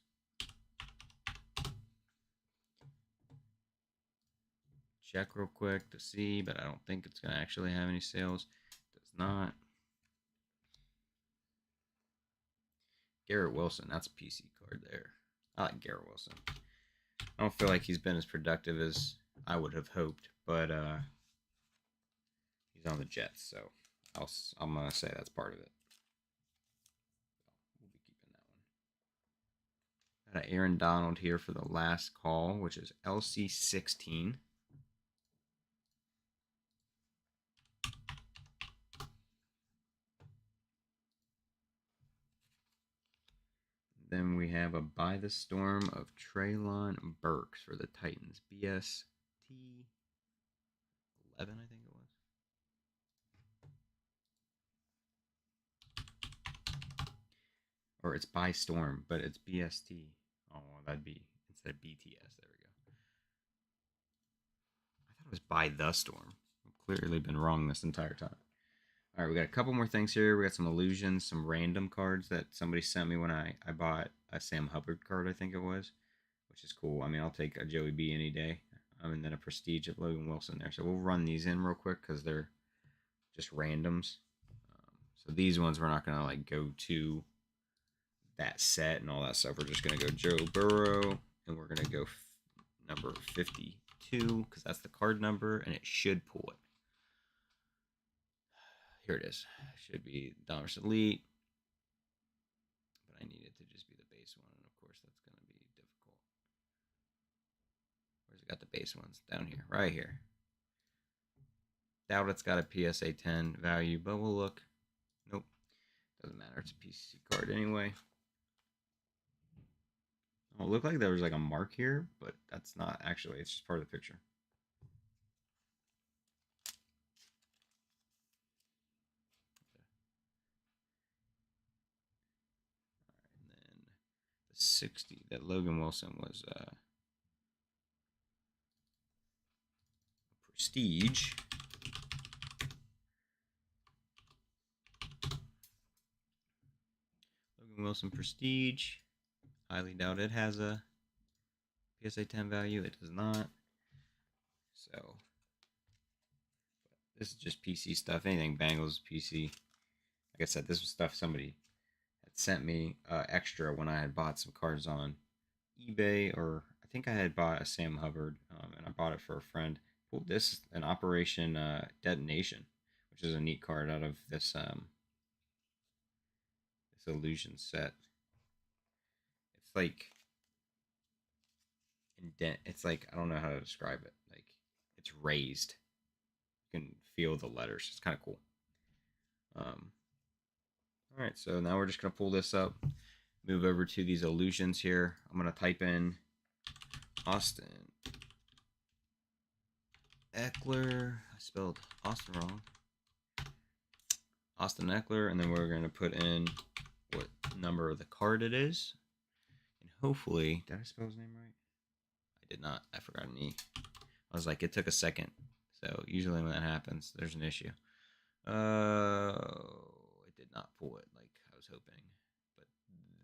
Check real quick to see, but I don't think it's going to actually have any sales. It does not. Garrett Wilson, that's a PC card there. I like Garrett Wilson. I don't feel like he's been as productive as I would have hoped, but he's on the Jets, so I'm going to say that's part of it. We'll be keeping that one. Got an Aaron Donald here for the Last Call, which is LC16. Then we have a By the Storm of Treylon Burks for the Titans. BST 11, I think it was. Or it's By Storm, but it's BST. Oh, well, that'd be instead of BTS. There we go. I thought it was By the Storm. I've clearly been wrong this entire time. All right, we got a couple more things here. We got some illusions, some random cards that somebody sent me when I bought a Sam Hubbard card, I think it was, which is cool. I mean, I'll take a Joey B any day. And then a Prestige of Logan Wilson there. So we'll run these in real quick because they're just randoms. So these ones we're not going to like go to that set and all that stuff. We're just going to go Joe Burrow, and we're going to go number 52 because that's the card number, and it should pull it. Here it is. Should be Donruss Elite. But I need it to just be the base one. And of course, that's going to be difficult. Where's it got the base ones? Down here. Right here. Doubt it's got a PSA 10 value, but we'll look. Nope. Doesn't matter. It's a PC card anyway. Oh, it looked like there was like a mark here, but that's not actually. It's just part of the picture. And then the 60 that Logan Wilson was Prestige. Logan Wilson Prestige. Highly doubt it has a PSA 10 value. It does not. So this is just PC stuff. Anything Bengals PC. Like I said, this was stuff somebody had sent me extra when I had bought some cards on eBay, or I think I had bought a Sam Hubbard, and I bought it for a friend. Pulled this an Operation Detonation, which is a neat card out of this this illusion set. It's like it's like, I don't know how to describe it. Like it's raised. You can feel the letters. It's kind of cool. All right, so now we're just gonna pull this up, move over to these illusions here. I'm gonna type in Austin Eckler. I spelled Austin wrong. Austin Eckler, and then we're gonna put in what number of the card it is, and hopefully, did I spell his name right? I did not. I forgot an E. I was like, it took a second. So usually when that happens, there's an issue. It did not pull it like I was hoping. But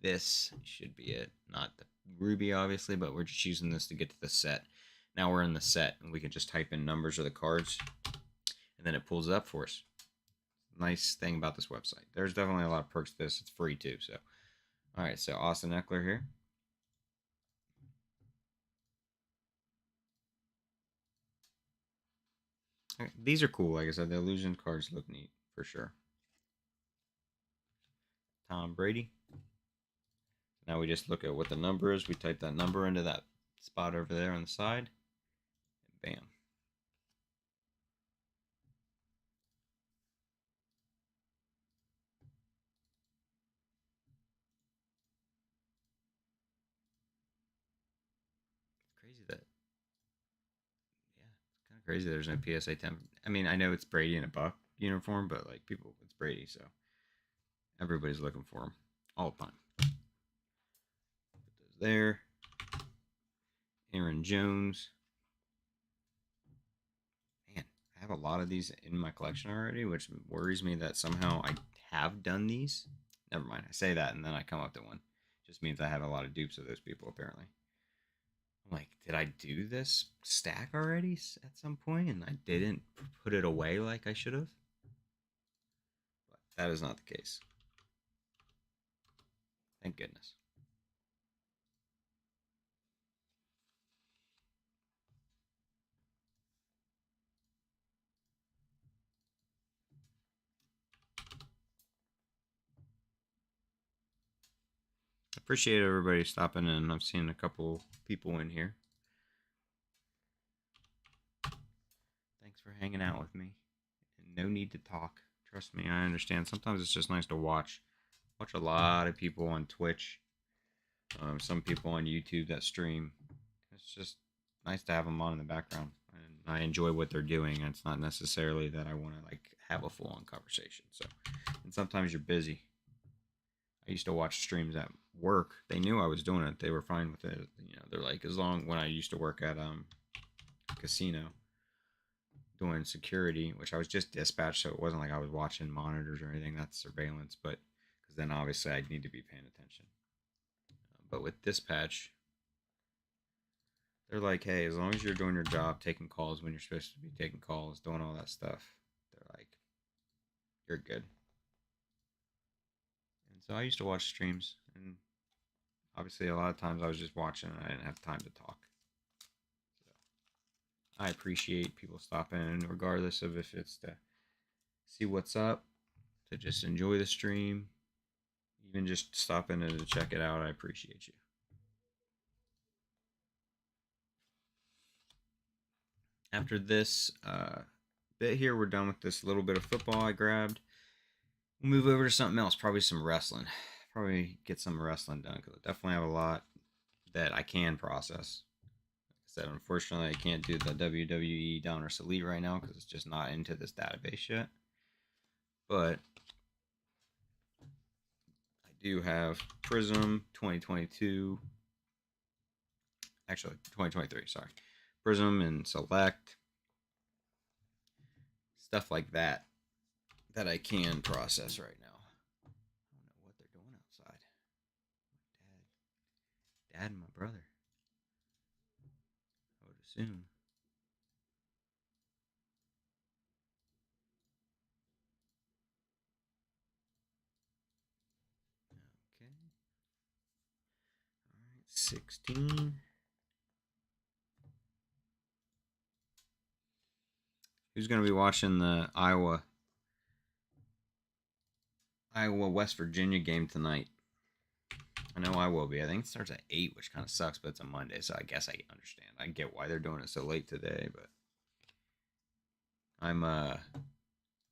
this should be it. Not the Ruby, obviously, but we're just using this to get to the set. Now we're in the set, and we can just type in numbers of the cards, and then it pulls it up for us. Nice thing about this website. There's definitely a lot of perks to this. It's free, too, so All right, so Austin Eckler here. These are cool. Like I said, the illusion cards look neat for sure. Tom Brady. Now we just look at what the number is. We type that number into that spot over there on the side. And bam. Crazy that, yeah, it's kind of crazy there's no PSA 10. I mean, I know it's Brady in a Buck uniform, but like people, it's Brady, so everybody's looking for him all the time. Put those there. Aaron Jones. Man, I have a lot of these in my collection already, which worries me that somehow I have done these. Never mind. I say that and then I come up to one. Just means I have a lot of dupes of those people apparently. I'm like, did I do this stack already at some point and I didn't put it away like I should have? But that is not the case. Thank goodness. Appreciate everybody stopping in. I've seen a couple people in here. Thanks for hanging out with me. And no need to talk. Trust me, I understand. Sometimes it's just nice to watch. Watch a lot of people on Twitch. Some people on YouTube that stream. It's just nice to have them on in the background, and I enjoy what they're doing. It's not necessarily that I want to like have a full-on conversation. So, and sometimes you're busy. I used to watch streams at work. They knew I was doing it. They were fine with it. You know, they're like, as long when I used to work at casino doing security, which I was just dispatched, so it wasn't like I was watching monitors or anything. That's surveillance, but because then obviously I'd need to be paying attention. But with dispatch, they're like, hey, as long as you're doing your job, taking calls when you're supposed to be taking calls, doing all that stuff, they're like, you're good. And so I used to watch streams, and obviously a lot of times I was just watching and I didn't have time to talk. So I appreciate people stopping in, regardless of if it's to see what's up, to just enjoy the stream, even just stopping in to check it out. I appreciate you. After this bit here, we're done with this little bit of football I grabbed. We'll move over to something else, probably some wrestling. Probably get some wrestling done because I definitely have a lot that I can process. Like I said, unfortunately, I can't do the WWE Downers Elite right now because it's just not into this database yet. But I do have Prizm 2022. Actually, 2023, sorry. Prizm and Select. Stuff like that I can process right now. I don't know what they're doing outside. Dad and my brother. I would assume. Okay. All right. 16. Who's going to be watching the Iowa West Virginia game tonight? I know I will be. I think it starts at 8, which kind of sucks, but it's a Monday, so I guess I understand. I get why they're doing it so late today, but I'm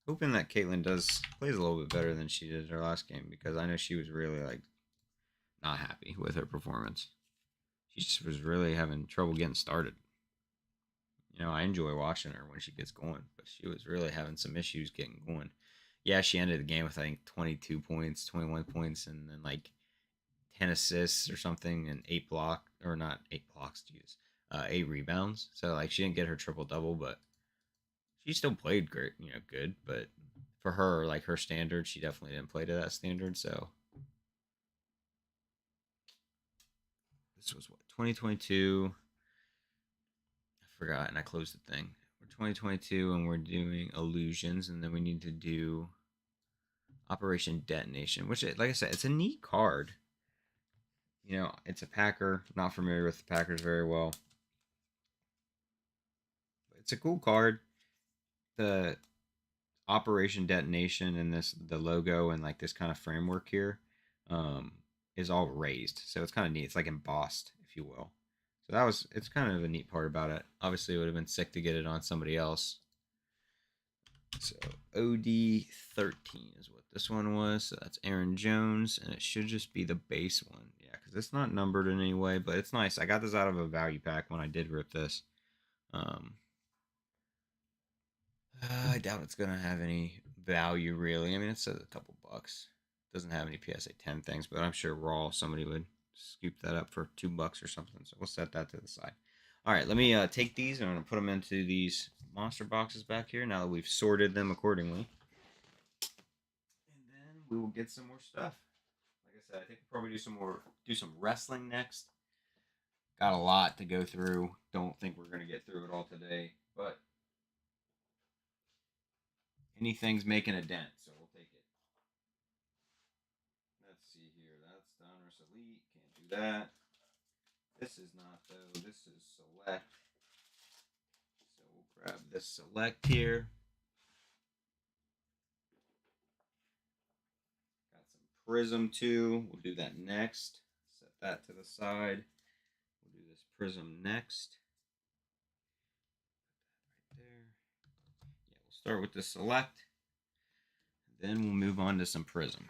hoping that Caitlin plays a little bit better than she did her last game because I know she was really like not happy with her performance. She just was really having trouble getting started. You know, I enjoy watching her when she gets going, but she was really having some issues getting going. Yeah, she ended the game with I think 22 points, 21 points, and then like 10 assists or something, and 8 block or not 8 blocks, geez, 8 rebounds. So like she didn't get her triple double, but she still played great, you know, good. But for her, like her standard, she definitely didn't play to that standard. So this was what 2022. I forgot, and I closed the thing. We're 2022, and we're doing illusions, and then we need to do Operation Detonation, which, like I said, it's a neat card. You know, it's a Packer. Not familiar with the Packers very well. It's a cool card. The Operation Detonation and the logo and like this kind of framework here um, is all raised, so it's kind of neat. It's like embossed, if you will. So it's kind of a neat part about it. Obviously, it would have been sick to get it on somebody else. So OD13 is what this one was. So that's Aaron Jones, and it should just be the base one. Yeah, because it's not numbered in any way, but it's nice. I got this out of a value pack when I did rip this. Um, I doubt it's gonna have any value really. I mean, it says a couple bucks. It doesn't have any PSA 10 things, but I'm sure raw somebody would scoop that up for $2 or something. So we'll set that to the side. All right, let me take these and I'm gonna put them into these monster boxes back here. Now that we've sorted them accordingly, and then we will get some more stuff. Like I said, I think we'll probably do some wrestling next. Got a lot to go through. Don't think we're gonna get through it all today, but anything's making a dent, so we'll take it. Let's see here. That's Donruss Elite. Can't do that. This is not though. This is Select. So we'll grab this Select here. Got some Prizm too. We'll do that next. Set that to the side. We'll do this Prizm next. Right there. Yeah, we'll start with the Select. Then we'll move on to some Prizm.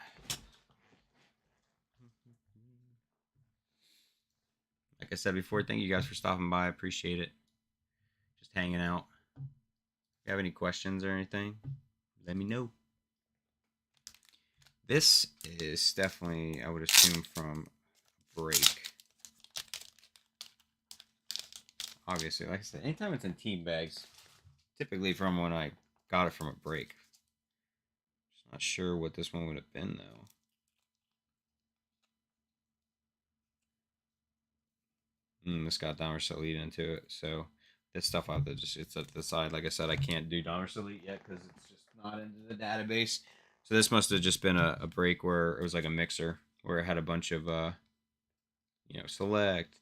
Like I said before, thank you guys for stopping by. I appreciate it. Just hanging out. If you have any questions or anything, let me know. This is definitely, I would assume, from Break. Obviously, like I said, anytime it's in team bags, typically from when I got it from a Break. Just not sure what this one would have been, though. This got Donruss Elite into it, so this stuff I have to just, it's at the side. Like I said, I can't do Donruss Elite yet because it's just not into the database. So this must have just been a break where it was like a mixer where it had a bunch of Select,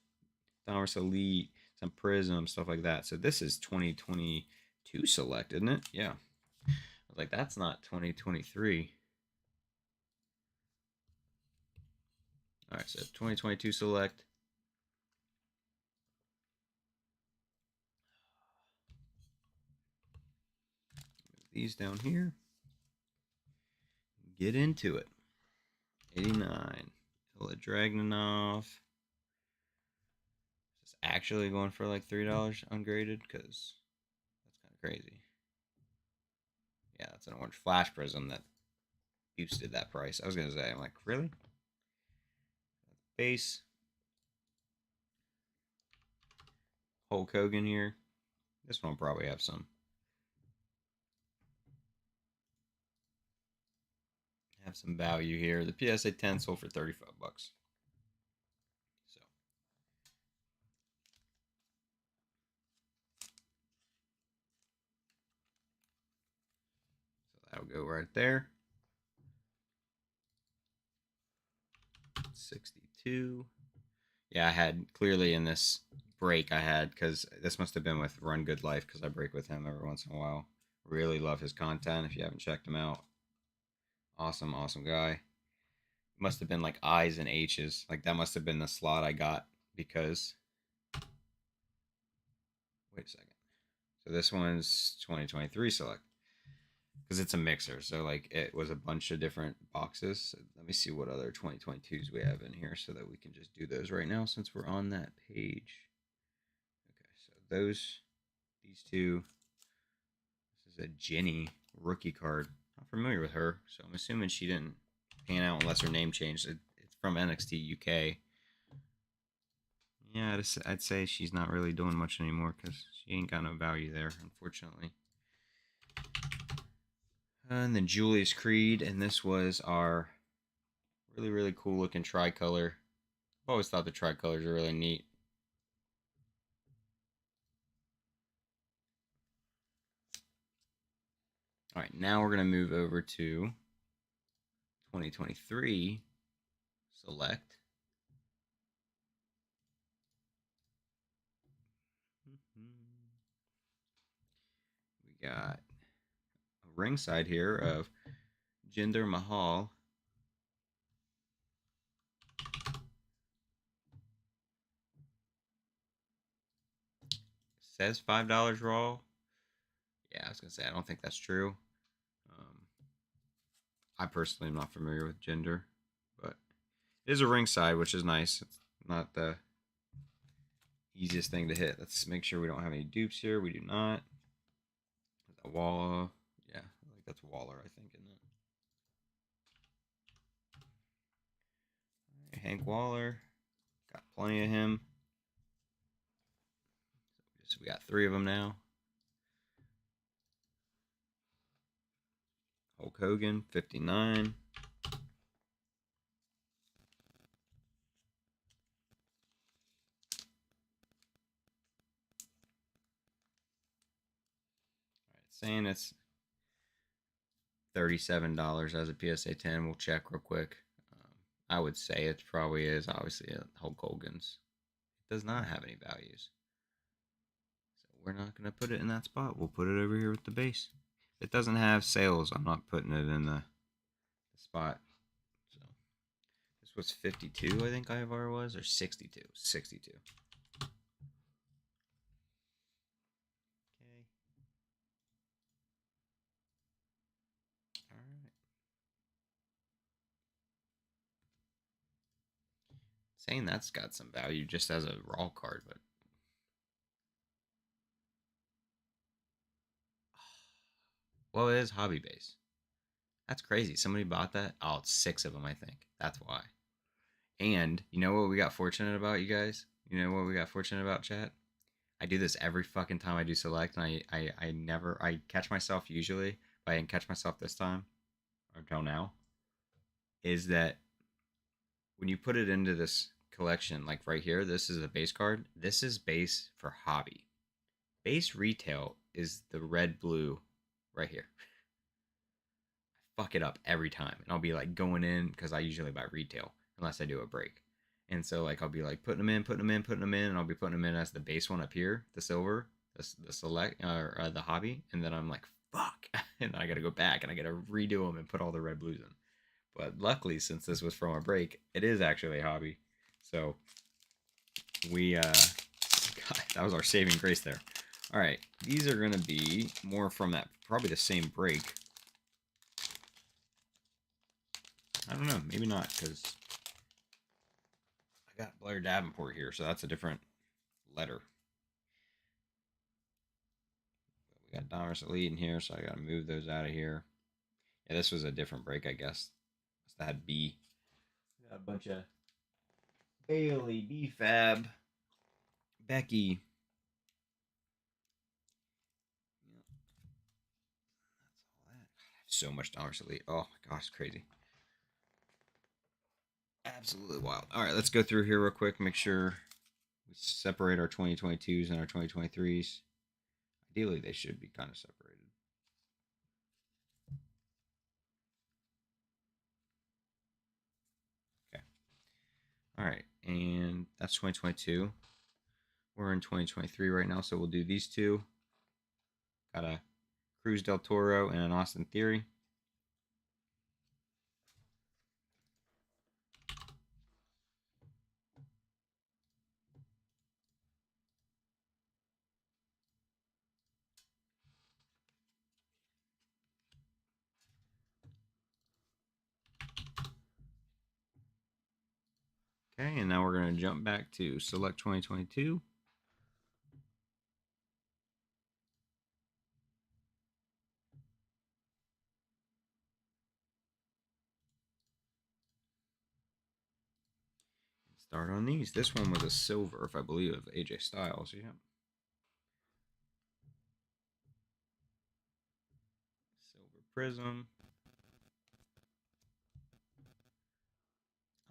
Donruss Elite, some Prizm, stuff like that. So this is 2022 Select, isn't it? Yeah. I was like, that's not 2023. All right, so 2022 Select. Move these down here. Get into it. 89. Ilya Dragunov. Is this actually going for like $3 ungraded? Because that's kind of crazy. Yeah, that's an orange flash prism that boosted that price. I was going to say, I'm like, really? Base. Hulk Hogan here. This one will probably have some. Have some value here. The PSA 10 sold for $35. So that'll go right there. 62. Yeah, I had clearly in this break I had because this must have been with Run Good Life because I break with him every once in a while. Really love his content. If you haven't checked him out, awesome, awesome guy. Must have been like I's and H's. Like that must have been the slot I got because. Wait a second. So this one's 2023 Select because it's a mixer. So like it was a bunch of different boxes. So let me see what other 2022s we have in here so that we can just do those right now since we're on that page. Okay, so these two. This is a Jenny rookie card. Not familiar with her, so I'm assuming she didn't pan out unless her name changed. It's from NXT UK. Yeah, I'd say she's not really doing much anymore because she ain't got no value there, unfortunately. And then Julius Creed, and this was our really, really cool looking tricolor. I've always thought the tricolors are really neat. All right, now we're going to move over to 2023 Select. got a ringside here of Jinder Mahal. Says $5 Raw. Yeah, I was gonna say I don't think that's true. Um, I personally am not familiar with Jinder, but it is a ringside, which is nice. It's not the easiest thing to hit. Let's make sure we don't have any dupes here. We do not. Waller. Yeah, I think that's Waller, I think, isn't it? Right, Hank Waller. Got plenty of him. So we got 3 of them now. Hulk Hogan, 59. Saying it's $37 as a PSA 10. We'll check real quick. I would say it probably is. Obviously, Hulk Hogan's. It does not have any values. So we're not going to put it in that spot. We'll put it over here with the base. If it doesn't have sales, I'm not putting it in the spot. So this was 52, I think IVR was, or 62. 62. Okay. All right. Saying that's got some value just as a raw card, but well, it is hobby base. That's crazy. Somebody bought that. Oh, it's 6 of them, I think. That's why. And you know what we got fortunate about, you guys? You know what we got fortunate about, chat? I do this every fucking time I do select, and I never I catch myself usually, but I didn't catch myself this time or until now. Is that when you put it into this collection, like right here, this is a base card. This is base for hobby. Base retail is the red blue right here. I fuck it up every time, and I'll be like going in because I usually buy retail unless I do a break. And so like I'll be like putting them in, putting them in, putting them in, and I'll be putting them in as the base one up here, the silver, the select or the hobby, and then I'm like fuck, and I got to go back and I got to redo them and put all the red blues in. But luckily, since this was from a break, it is actually a hobby. So we God, that was our saving grace there. All right, these are gonna be more from that, probably the same break. I don't know, maybe not, because I got Blair Davenport here, so that's a different letter. We got Dominus Elite in here, so I got to move those out of here. Yeah, this was a different break, I guess. That had B. We got a bunch of Bailey, B-Fab, Becky. That's all that. So much Dominus Elite. Oh my gosh, crazy. Absolutely wild. All right, let's go through here real quick. Make sure we separate our 2022s and our 2023s. Ideally, they should be kind of separated. Okay. All right, and that's 2022. We're in 2023 right now, so we'll do these two. Got a Cruz del Toro and an Austin Theory. Okay, and now we're going to jump back to Select 2022. Start on these. This one was a silver, if I believe, of AJ Styles. Yeah. Silver Prizm.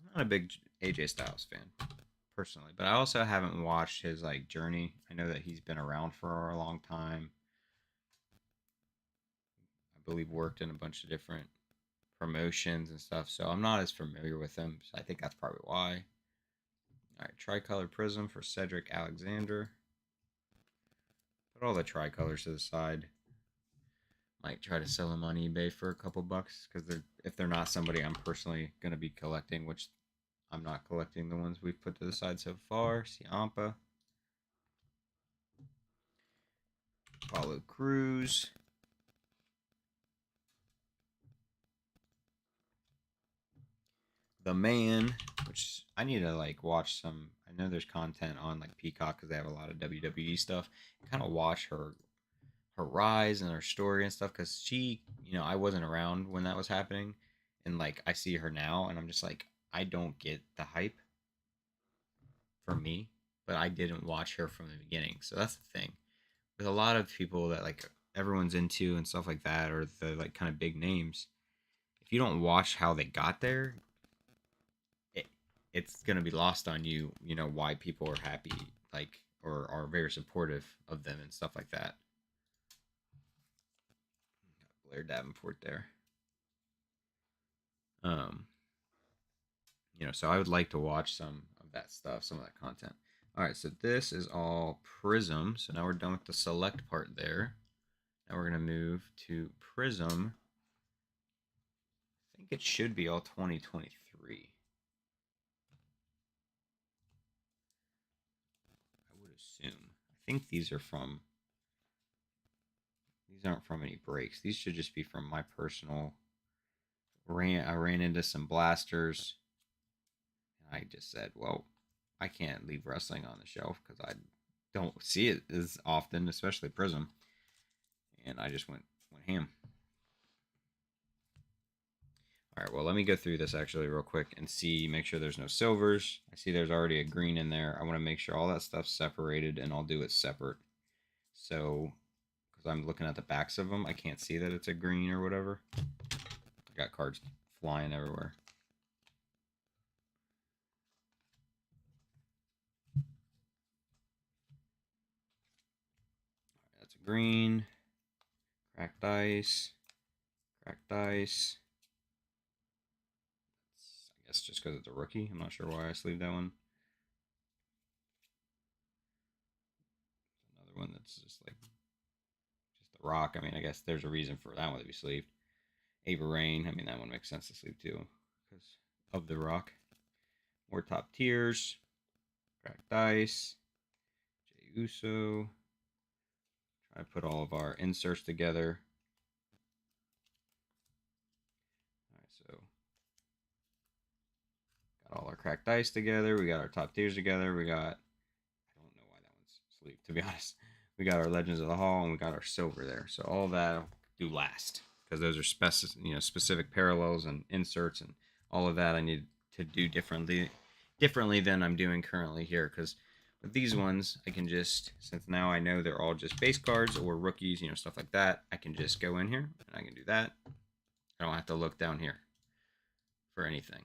I'm not a big AJ Styles fan, personally, but I also haven't watched his like journey. I know that he's been around for a long time. I believe worked in a bunch of different promotions and stuff, so I'm not as familiar with him. So I think that's probably why. All right, tricolor Prizm for Cedric Alexander. Put all the tricolors to the side. Might try to sell them on eBay for a couple bucks because if they're not somebody I'm personally gonna be collecting, which I'm not collecting the ones we've put to the side so far. Ciampa, Paulo Cruz, the man, which I need to like watch some. I know there's content on like Peacock because they have a lot of WWE stuff. Kind of watch her rise and her story and stuff because she, I wasn't around when that was happening, and like I see her now, and I'm just like, I don't get the hype for me, but I didn't watch her from the beginning, so that's the thing with a lot of people that like everyone's into and stuff like that, or the like kind of big names. If you don't watch how they got there, it, it's gonna be lost on you. You know why people are happy, like, or are very supportive of them and stuff like that. Blair Davenport there. Um, so I would like to watch some of that stuff, some of that content. All right, so this is all Prizm. So now we're done with the select part there. Now we're gonna move to Prizm. I think it should be all 2023. I would assume. I think these aren't from any breaks. These should just be from my personal I ran into some blasters, and I just said, well, I can't leave wrestling on the shelf because I don't see it as often, especially Prizm. And I just went ham. All right, well, let me go through this actually real quick and make sure there's no silvers. I see there's already a green in there. I want to make sure all that stuff's separated, and I'll do it separate. So, because I'm looking at the backs of them, I can't see that it's a green or whatever. I got cards flying everywhere. That's a green. Cracked dice. Cracked dice. I guess just because it's a rookie. I'm not sure why I sleeved that one. Another one that's just like just the rock. I mean, I guess there's a reason for that one to be sleeved. Ava Rain. I mean, that one makes sense to sleeve too because of the rock. More top tiers. Cracked dice. Jey Uso. Try to put all of our inserts together. All right, so got all our cracked dice together. We got our top tiers together. We got, I don't know why that one's sleeved, to be honest. We got our Legends of the Hall, and we got our silver there. So all of that I'll do last because those are specific parallels and inserts, and all of that I need to do differently than I'm doing currently here. Because with these ones, I can just, since now I know they're all just base cards or rookies, stuff like that, I can just go in here and I can do that. I don't have to look down here for anything.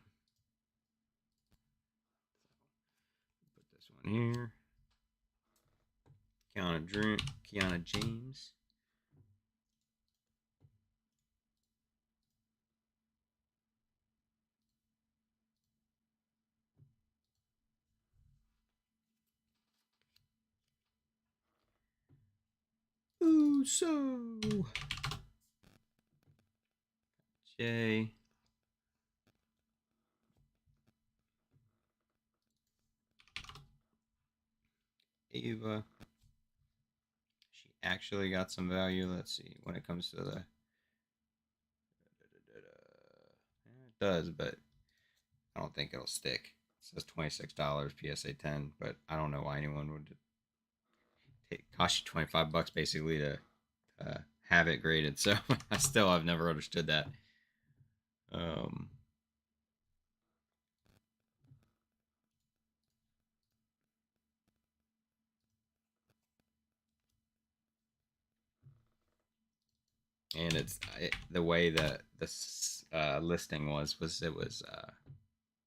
Put this one here. Kiana James. Uso. Jay. Ava. She actually got some value. Let's see. When it comes to the. It does, but I don't think it'll stick. It says $26 PSA 10, but I don't know why anyone would cost you $25 basically to have it graded. So I've never understood that. Um, and the way that this listing was it was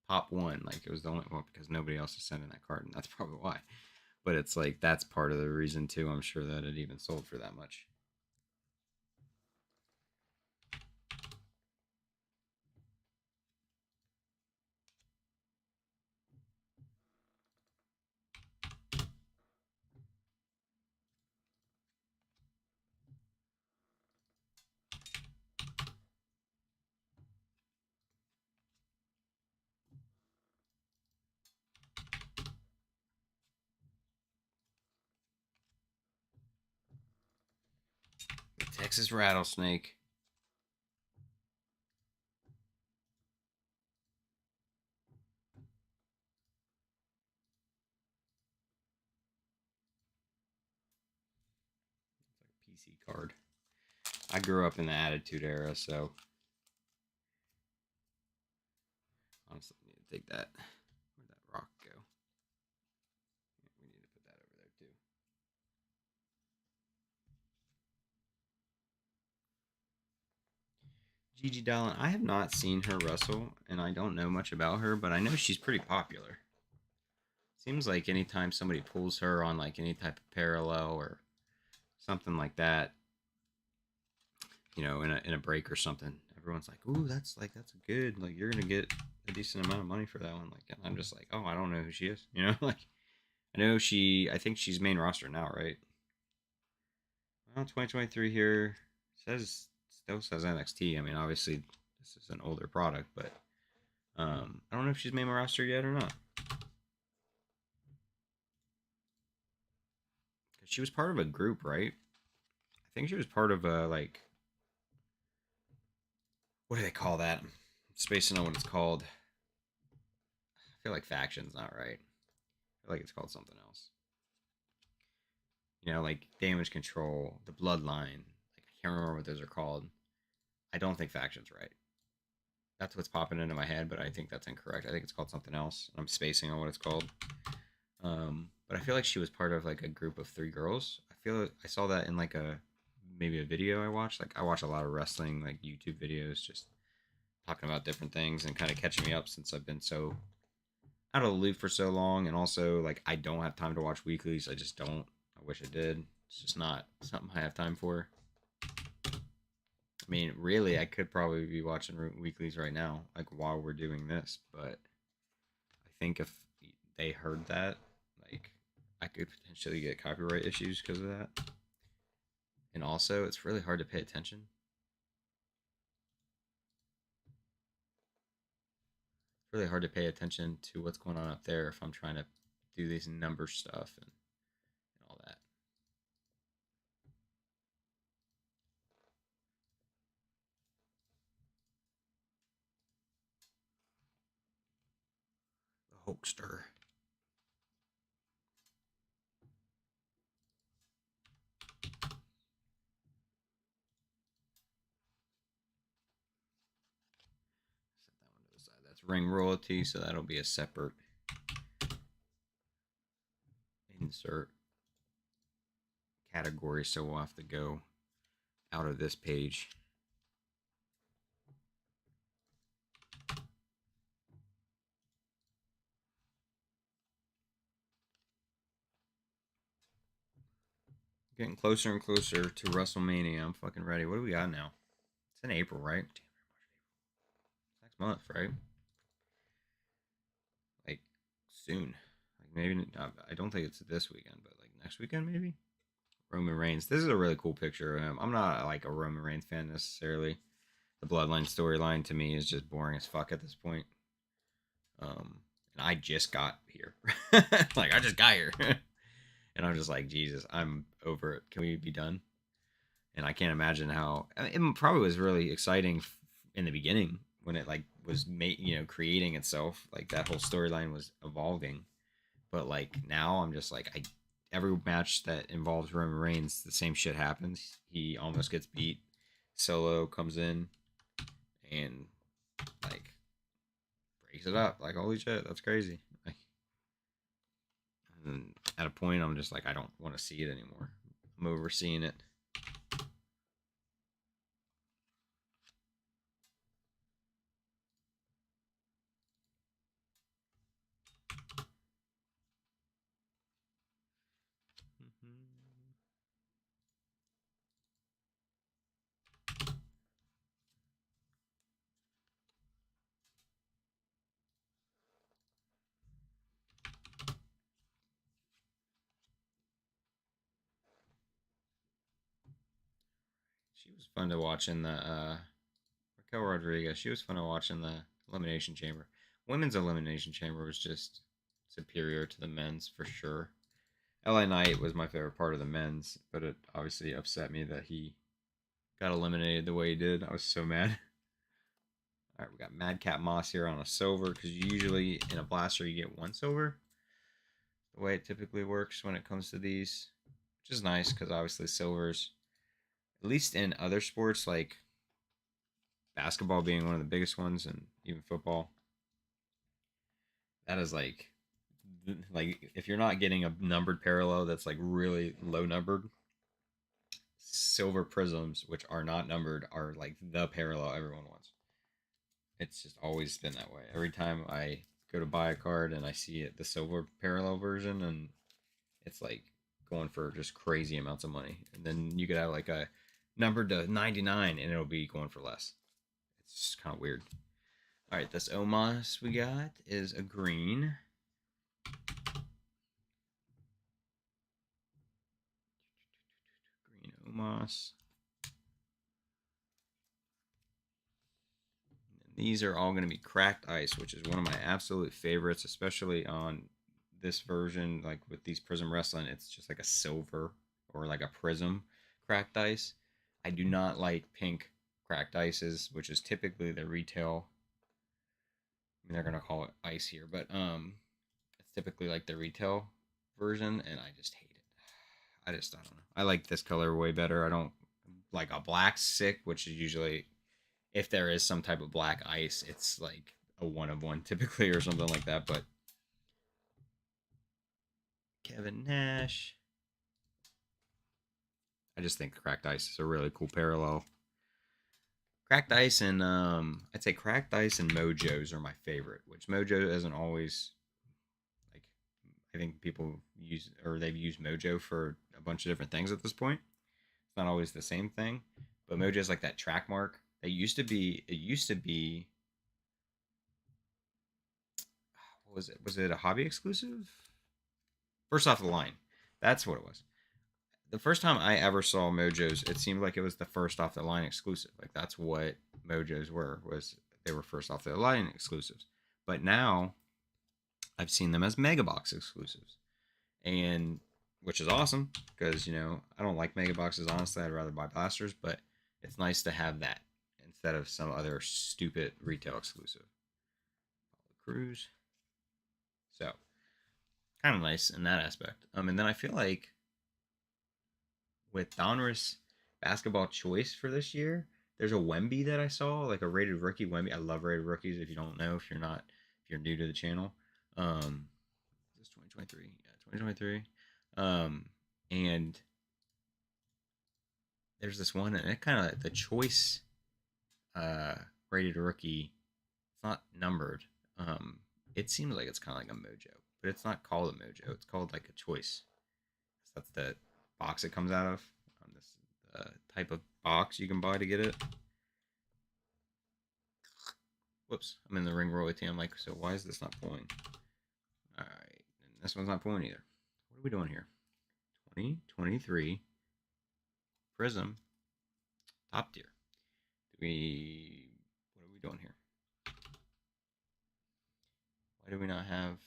pop one, like it was the only one because nobody else is sending that card, and that's probably why. But it's like that's part of the reason too. I'm sure that it even sold for that much. Texas rattlesnake. It's like a PC card. I grew up in the Attitude Era, so honestly, I need to take that. Where'd that rock go? Yeah, we need to put that over there too. Gigi Dolan, I have not seen her wrestle, and I don't know much about her, but I know she's pretty popular. Seems like anytime somebody pulls her on like any type of parallel or something like that, in a break or something, everyone's like, "Ooh, that's good. Like you're gonna get a decent amount of money for that one." Like, and I'm just like, "Oh, I don't know who she is." Like I know she. I think she's main roster now, right? Well, 2023 here says still says NXT. I mean, obviously this is an older product, but I don't know if she's main roster yet or not. She was part of a group, right? I think she was part of a like what do they call that? I'm spacing on what it's called. I feel like faction's not right. I feel like it's called something else. Like damage control, the bloodline. Like I can't remember what those are called. I don't think faction's right. That's what's popping into my head, but I think that's incorrect. I think it's called something else. I'm spacing on what it's called. But I feel like she was part of like a group of three girls. I feel like I saw that in like maybe a video I watched. Like I watch a lot of wrestling like YouTube videos, just talking about different things and kind of catching me up since I've been so out of the loop for so long, and also like I don't have time to watch weeklies. I just don't. I wish I did. It's just not something I have time for. I mean, really, I could probably be watching weeklies right now, like while we're doing this. But I think if they heard that, like, I could potentially get copyright issues because of that. And also, it's really hard to pay attention. It's really hard to pay attention to what's going on up there if I'm trying to do these number stuff and all that. The Hulkster. Set that one to the side. That's ring royalty, so that'll be a separate insert category. So we'll have to go out of this page. Getting closer and closer to WrestleMania. I'm fucking ready. What do we got now? It's in April, right? It's next month, right? Like soon. Like maybe I don't think it's this weekend, but like next weekend maybe. Roman Reigns. This is a really cool picture of him. I'm not like a Roman Reigns fan necessarily. The Bloodline storyline to me is just boring as fuck at this point. And I just got here. Like I just got here. And I'm just like, Jesus, I'm over it. Can we be done? And I can't imagine how it probably was really exciting in the beginning when it like was creating itself. Like that whole storyline was evolving. But like now, I'm just like every match that involves Roman Reigns, the same shit happens. He almost gets beat. Solo comes in and like breaks it up. Like holy shit, that's crazy. Like, and at a point, I'm just like I don't want to see it anymore. I'm overseeing it. She was fun to watch in the Raquel Rodriguez. She was fun to watch in the Elimination Chamber. Women's Elimination Chamber was just superior to the men's for sure. LA Knight was my favorite part of the men's, but it obviously upset me that he got eliminated the way he did. I was so mad. All right, we got Madcap Moss here on a silver because usually in a blaster you get one silver. The way it typically works when it comes to these, which is nice because obviously silvers, at least in other sports like basketball being one of the biggest ones and even football, that is like if you're not getting a numbered parallel that's like really low numbered, silver prisms which are not numbered are like the parallel everyone wants. It's just always been that way. Every time I go to buy a card and I see it, the silver parallel version, and it's like going for just crazy amounts of money. And then you could have like a number to 99 and it'll be going for less. It's kind of weird. All right, this Omos we got is a green. Green Omos. These are all going to be cracked ice, which is one of my absolute favorites, especially on this version. Like with these Prizm Wrestling, it's just like a silver or like a Prizm cracked ice. I do not like pink cracked ices, which is typically the retail. I mean, they're going to call it ice here, but it's typically like the retail version, and I just hate it. I don't know. I like this color way better. I don't like a black sick, which is usually if there is some type of black ice, it's like a one of one typically or something like that. But Kevin Nash, I just think cracked ice is a really cool parallel. Cracked ice and I'd say cracked ice and mojos are my favorite. Which mojo isn't always like I think people use or they've used mojo for a bunch of different things at this point. It's not always the same thing, but mojo is like that track mark. That used to be. It used to be what was it? Was it a hobby exclusive? First off the line. That's what it was. The first time I ever saw Mojos, it seemed like it was the first off the line exclusive. Like that's what Mojos were, was they were first off the line exclusives. But now I've seen them as mega box exclusives. And which is awesome because, I don't like mega boxes honestly. I'd rather buy blasters, but it's nice to have that instead of some other stupid retail exclusive. Cruz. So, kind of nice in that aspect. And then I feel like with Donruss basketball choice for this year, there's a Wemby that I saw, like a rated rookie Wemby. I love rated rookies. If you don't know, if you're new to the channel, this is 2023, yeah, 2023, and there's this one, and it kind of the choice, uh, rated rookie. It's not numbered. It seems like it's kind of like a mojo, but it's not called a mojo. It's called like a choice. So that's the box it comes out of. On this type of box you can buy to get it. Whoops, I'm in the ring royalty. I'm like, so why is this not pulling? All right, and this one's not pulling either. What are we doing here? 2023 Prizm top tier. What are we doing here? Why do we not have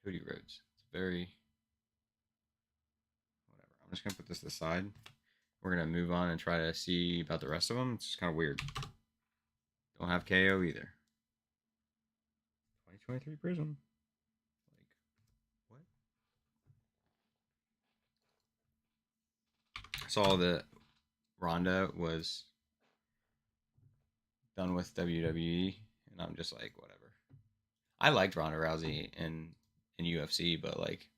Cody Rhodes? It's very whatever. I'm just gonna put this aside. We're gonna move on and try to see about the rest of them. It's just kind of weird. Don't have KO either. 2023 Prizm. Like, what? I saw that Ronda was done with WWE, and I'm just like, whatever. I liked Ronda Rousey in UFC, but like,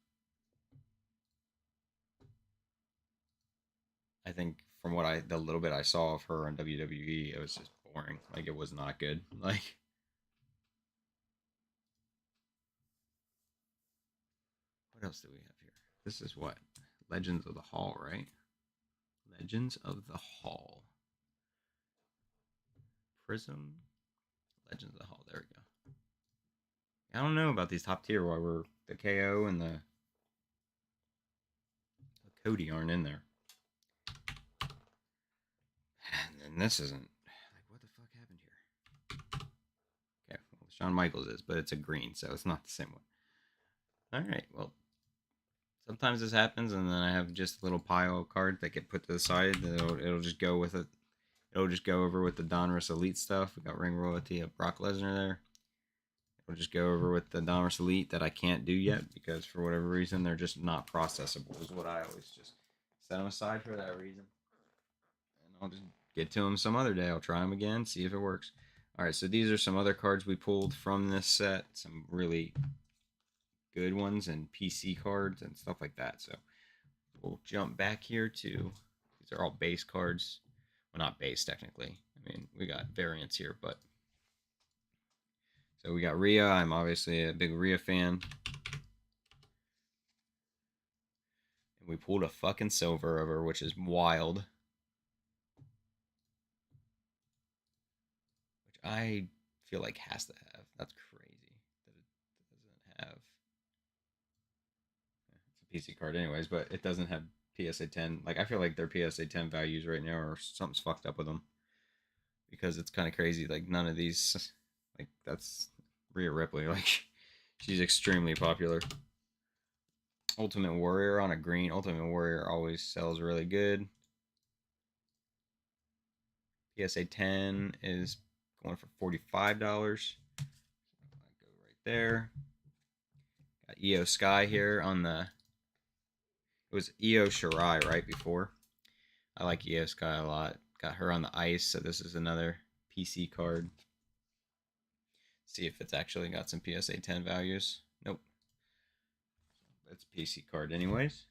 I think from the little bit I saw of her on WWE, it was just boring. Like, it was not good. Like, what else do we have here? This is what Legends of the Hall, right? Legends of the Hall. Prizm. Legends of the Hall. There we go. I don't know about these top tier why we're the KO and the Cody aren't in there. And this isn't like what the fuck happened here? Okay, well Shawn Michaels is, but it's a green, so it's not the same one. All right, well, Sometimes this happens, and then I have just a little pile of cards that get put to the side. It'll just go with it. It'll just go over with the Donruss Elite stuff. We got Ring Royalty of Brock Lesnar there. It'll just go over with the Donruss Elite that I can't do yet because for whatever reason they're just not processable. Is what I always just set them aside for that reason. And I'll just get to them some other day. I'll try them again, see if it works. All right, so these are some other cards we pulled from this set. Some really good ones and PC cards and stuff like that. So we'll jump back here to these are all base cards. Well, not base technically. I mean, we got variants here, but so we got Rhea. I'm obviously a big Rhea fan. And we pulled a fucking silver over, which is wild. Which I feel like has to have. That's crazy that it doesn't have. It's a PC card anyways, but it doesn't have PSA 10. Like, I feel like their PSA 10 values right now or something's fucked up with them. Because it's kind of crazy. Like, none of these, like, that's Rhea Ripley. Like, she's extremely popular. Ultimate Warrior on a green. Ultimate Warrior always sells really good. PSA 10 is going for $45. Go right there. Got Io Sky here on the. It was Io Shirai right before. I like Io Sky a lot. Got her on the ice, so this is another PC card. See if it's actually got some PSA 10 values. Nope. It's a PC card anyways.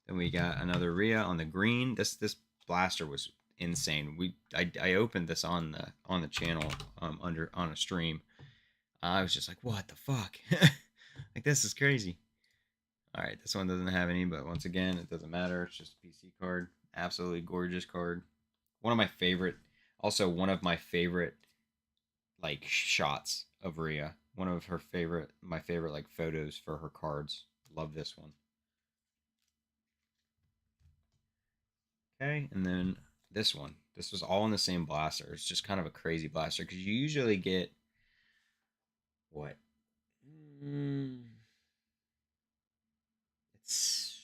Then we got another Rhea on the green. This blaster was insane. I opened this on the channel on a stream. I was just like, what the fuck? Like, this is crazy. All right, this one doesn't have any, but once again, it doesn't matter. It's just a PC card. Absolutely gorgeous card. One of my favorite, also one of my favorite, like, shots of Rhea. One of my favorite, like, photos for her cards. Love this one. Okay, and then this one. This was all in the same blaster. It's just kind of a crazy blaster because you usually get what? It's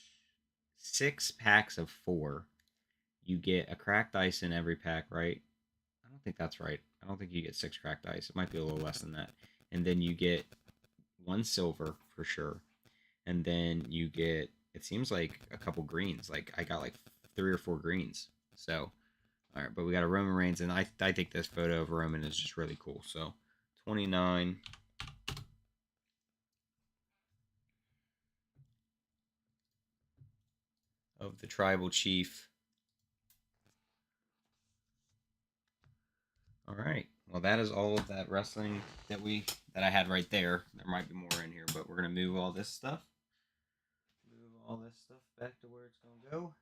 6 packs of 4. You get a cracked ice in every pack, right? I don't think that's right. I don't think you get 6 cracked ice. It might be a little less than that. And then you get 1 silver for sure. And then you get, it seems like a couple greens. Like, I got like 3 or 4 greens. So, all right, but we got a Roman Reigns, and I think this photo of Roman is just really cool. So, 29. Of the tribal chief. All right. Well, that is all of that wrestling that I had right there. There might be more in here, but we're gonna move all this stuff. Move all this stuff back to where it's gonna go.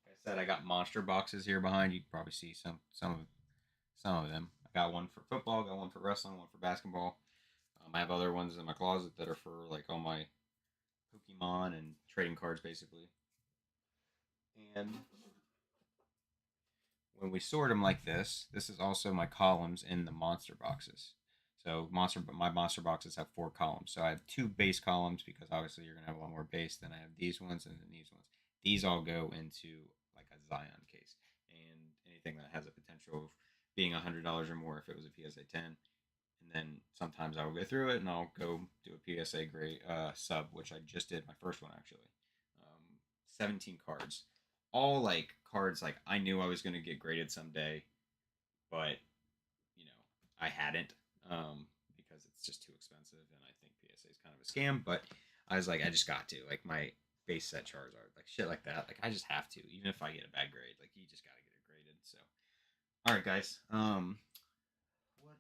Like I said, I got monster boxes here behind. You can probably see some of them. I got one for football, got one for wrestling, one for basketball. I have other ones in my closet that are for like all my Pokemon and trading cards, basically. And when we sort them like this is also my columns in the monster boxes. So my monster boxes have 4 columns. So I have 2 base columns because obviously you're gonna have a lot more base than I have these ones and then these ones. These all go into like a Zion case and anything that has a potential of being $100 or more if it was a PSA 10. And then sometimes I will go through it and I'll go do a PSA grade sub, which I just did my first one actually. 17 cards, all like cards like I knew I was going to get graded someday, but you know I hadn't because it's just too expensive, and I think PSA is kind of a scam. But I was like, I just got to like my base set Charizard, like shit like that. Like I just have to, even if I get a bad grade, like you just got to get it graded. So, all right, guys.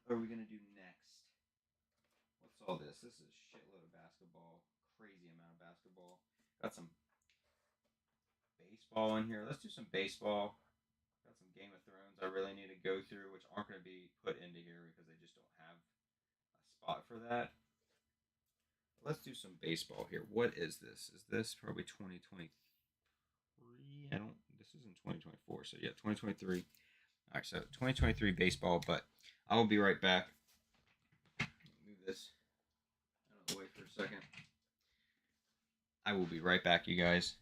What are we gonna do next? What's all this? This is a shitload of basketball, crazy amount of basketball. Got some baseball in here. Let's do some baseball. Got some Game of Thrones I really need to go through, which aren't going to be put into here because they just don't have a spot for that. Let's do some baseball here. What is this? Is this probably 2023? I don't. This isn't 2024. So yeah, 2023. All right, so 2023 baseball, but I will be right back. Move this out of the way for a second. I will be right back, you guys.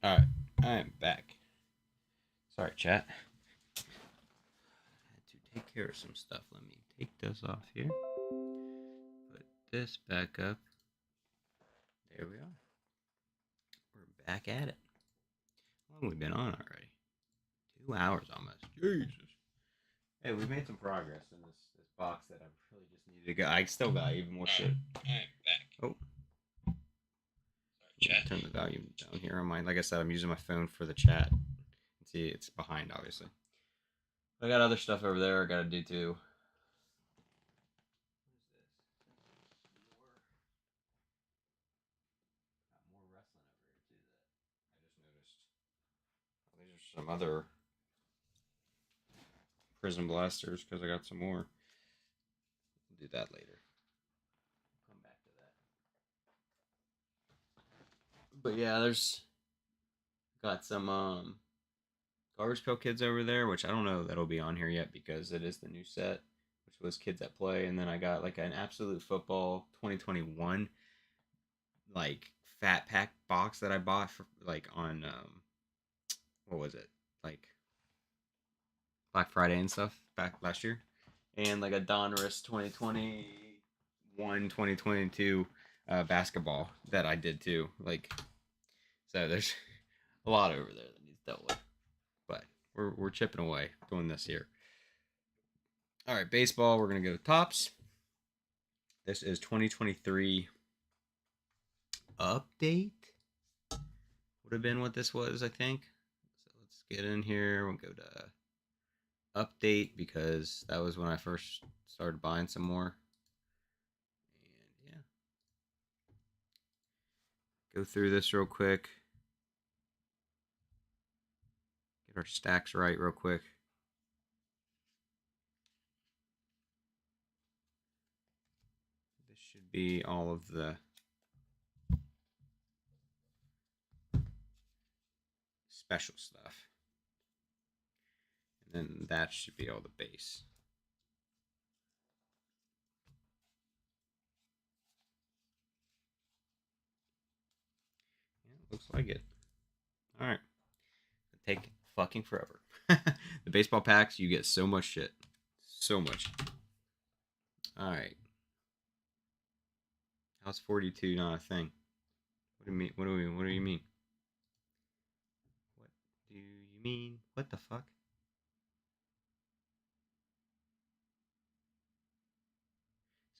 Alright, I am back. Sorry, chat. I had to take care of some stuff. Let me take this off here. Put this back up. There we are. We're back at it. How long have we been on already? 2 hours almost. Jesus. Hey, we've made some progress in this box that I really just needed to go. I still got even more shit. I am back. Oh. Sorry, chat. Turn the volume down here on mine. Like I said, I'm using my phone for the chat. See, it's behind, obviously. I got other stuff over there I gotta do too. More wrestling over here too that I just noticed. These are some other Prizm blasters because I got some more. We'll do that later. We'll come back to that. But yeah, there's got some Garbage Pail Kids over there, which I don't know that'll be on here yet because it is the new set, which was Kids at Play, and then I got like an Absolute Football 2021 like fat pack box that I bought for like on what was it, like Black Friday and stuff back last year, and like a Donruss 2021 2022 basketball that I did too. Like, so there's a lot over there that needs dealt with, but we're chipping away doing this here. All right, baseball. We're gonna go Topps. This is 2023 update. Would have been what this was, I think. So let's get in here. We'll go to update because that was when I first started buying some more. And yeah, go through this real quick. Get our stacks right real quick. This should be all of the special stuff. And then that should be all the base. Yeah, looks like it. All right. Take fucking forever. The baseball packs, you get so much shit. So much. All right. How's 42 not a thing? What do you mean? What do you mean? What do you mean? What the fuck?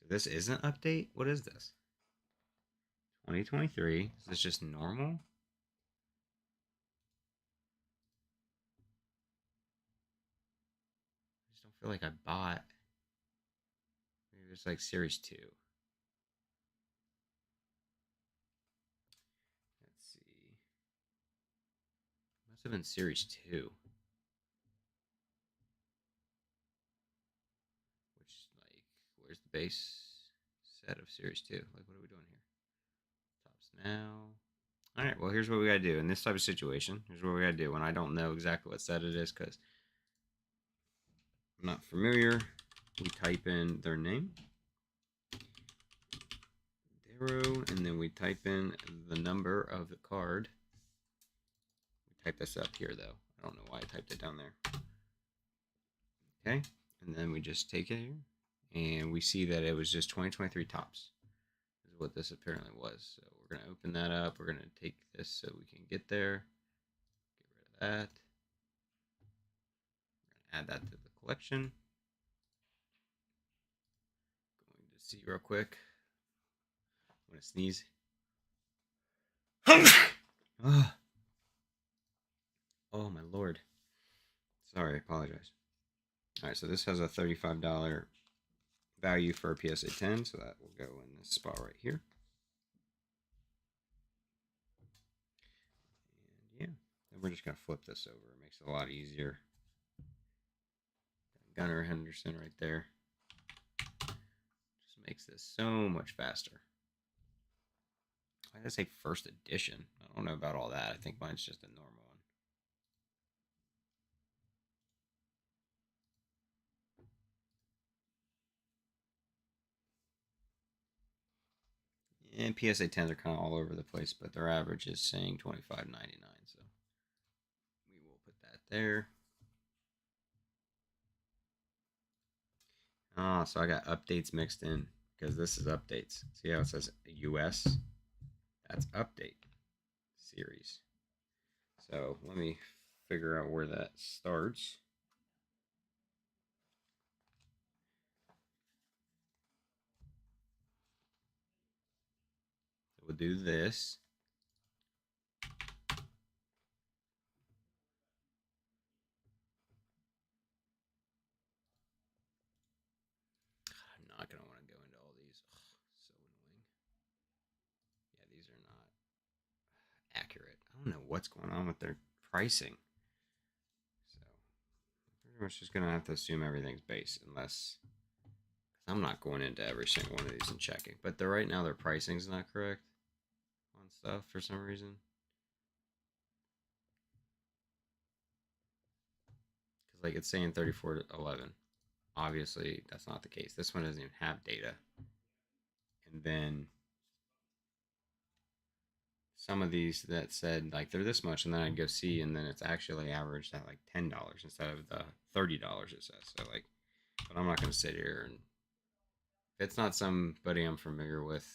So this isn't update? What is this? 2023. Is this just normal? I just don't feel like I bought. Maybe it's like Series 2. Let's see. Must have been Series 2. Which, like, where's the base set of Series 2? Like, what are we doing here? Topps now. All right, well, here's what we got to do. In this type of situation, here's what we got to do when I don't know exactly what set it is because I'm not familiar. We type in their name, Darrow, and then we type in the number of the card. We type this up here, though. I don't know why I typed it down there. Okay, and then we just take it here, and we see that it was just 2023 Topps. This is what this apparently was. So we're going to open that up. We're going to take this so we can get there. Get rid of that. We're going to add that to the collection. Going to see real quick. I'm going to sneeze. Oh. Oh, my lord. Sorry, I apologize. All right, so this has a $35 value for a PSA 10, so that will go in this spot right here. And yeah, then we're just going to flip this over. It makes it a lot easier. Gunnar Henderson right there. Just makes this so much faster. Why did I say first edition? I don't know about all that. I think mine's just a normal one. And PSA 10s are kind of all over the place, but their average is saying $25.99. So there. Oh, so I got updates mixed in because this is updates. See how it says US? That's update series. So let me figure out where that starts. So we'll do this. I'm not going to want to go into all these. Ugh, so annoying. Yeah, these are not accurate. I don't know what's going on with their pricing. So pretty much just going to have to assume everything's base unless I'm not going into every single one of these and checking. But right now their pricing's not correct on stuff for some reason. Because like it's saying 34.11. Obviously that's not the case. This one doesn't even have data. And then some of these that said like they're this much, and then I'd go see, and then it's actually averaged at like $10 instead of the $30 it says. So like, but I'm not gonna sit here and if it's not somebody I'm familiar with,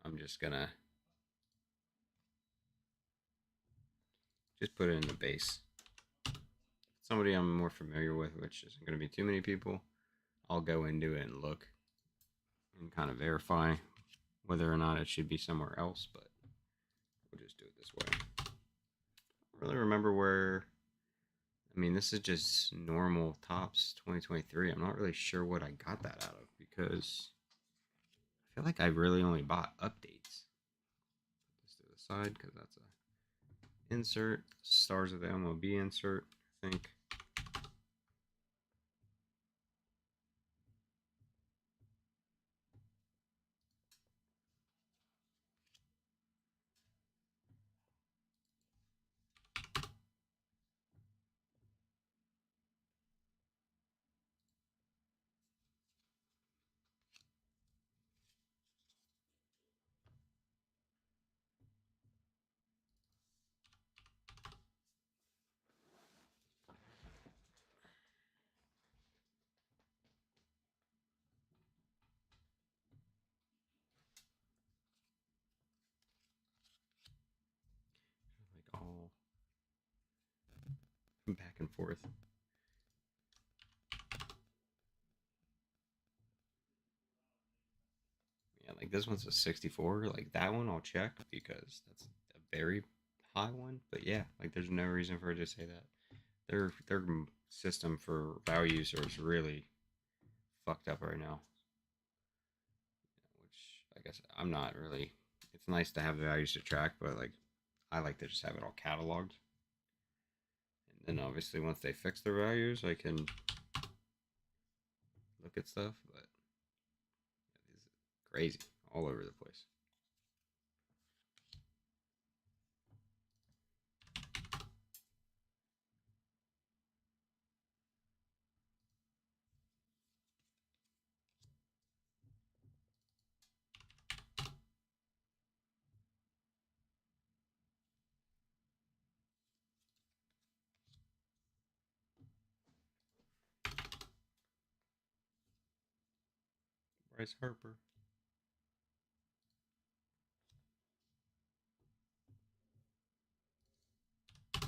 I'm just gonna just put it in the base. Somebody I'm more familiar with, which isn't gonna be too many people, I'll go into it and look and kind of verify whether or not it should be somewhere else, but we'll just do it this way. I don't really remember where. I mean, this is just normal tops 2023. I'm not really sure what I got that out of because I feel like I really only bought updates. Put this to the side because that's a insert. Stars of the MLB insert, I think. Like all back and forth. Yeah, like this one's a 64. Like that one, I'll check because that's a very high one. But yeah, like there's no reason for it to say that. Their system for values is really fucked up right now. Which I guess I'm not really. It's nice to have the values to track, but like I like to just have it all cataloged. And then obviously once they fix their values, I can look at stuff. But yeah, it's crazy all over the place. Bryce Harper. I'm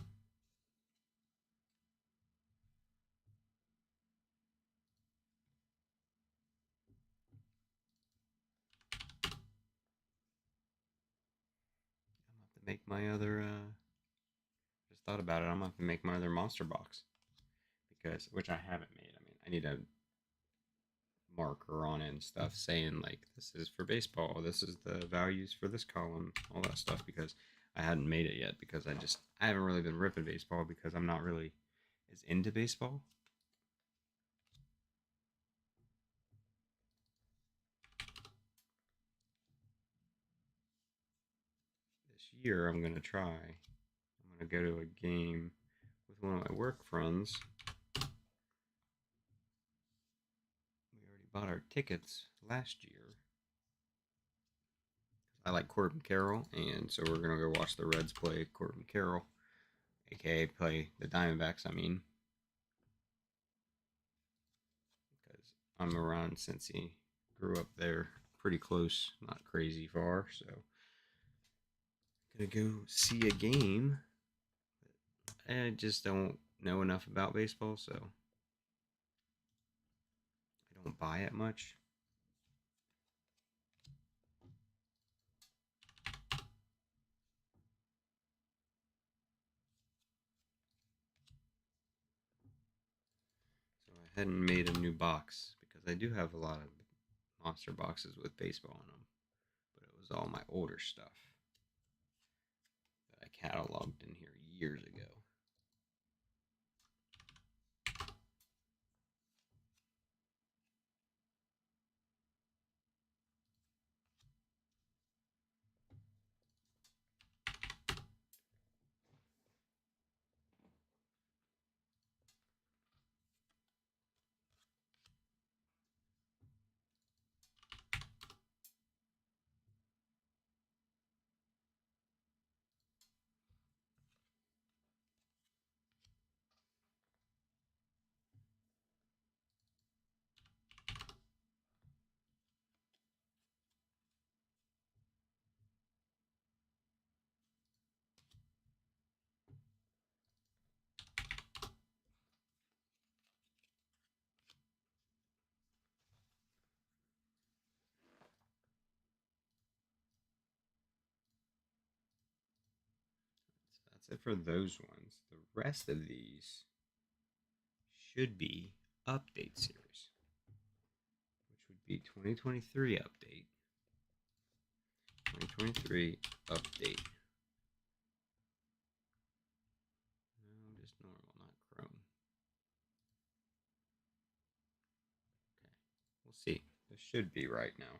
gonna have to make my other. Just thought about it. I'm gonna have to make my other monster box because which I haven't made. I mean, I need a marker on it and stuff saying like this is for baseball, this is the values for this column, all that stuff because I hadn't made it yet because I haven't really been ripping baseball because I'm not really as into baseball. This year I'm gonna try. I'm gonna go to a game with one of my work friends. We already bought our tickets last year. I like Corbin Carroll, and so we're gonna go watch the Reds play Corbin Carroll, aka play the Diamondbacks. I mean, because I'm around since he grew up there, pretty close, not crazy far. So gonna go see a game. I just don't know enough about baseball, so I don't buy it much. So I hadn't made a new box because I do have a lot of monster boxes with baseball in them, but it was all my older stuff that I cataloged in here years ago. So that's it for those ones. The rest of these should be update series, which would be 2023 update, 2023 update. No, just normal, not Chrome. Okay, we'll see. This should be right now.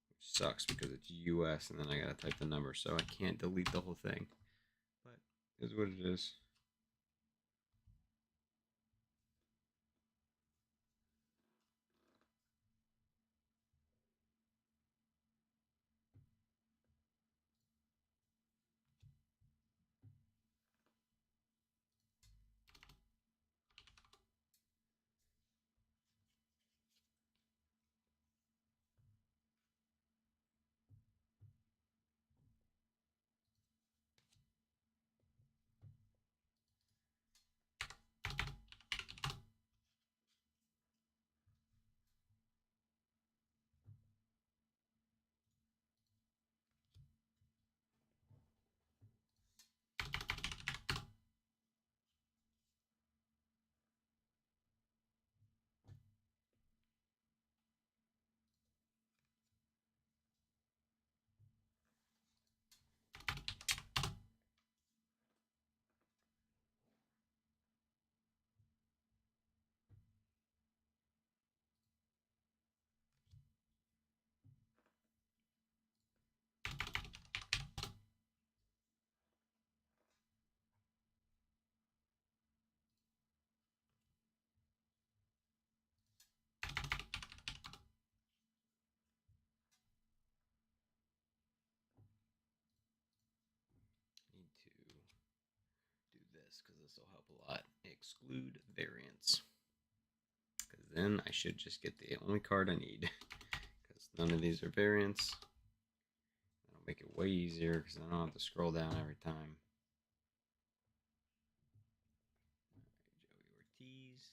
Which sucks because it's US and then I gotta type the number, so I can't delete the whole thing. But it is what it is. Need to do this because this will help a lot. Exclude variants. Because then I should just get the only card I need. Because none of these are variants. That'll make it way easier because I don't have to scroll down every time. Joey Ortiz.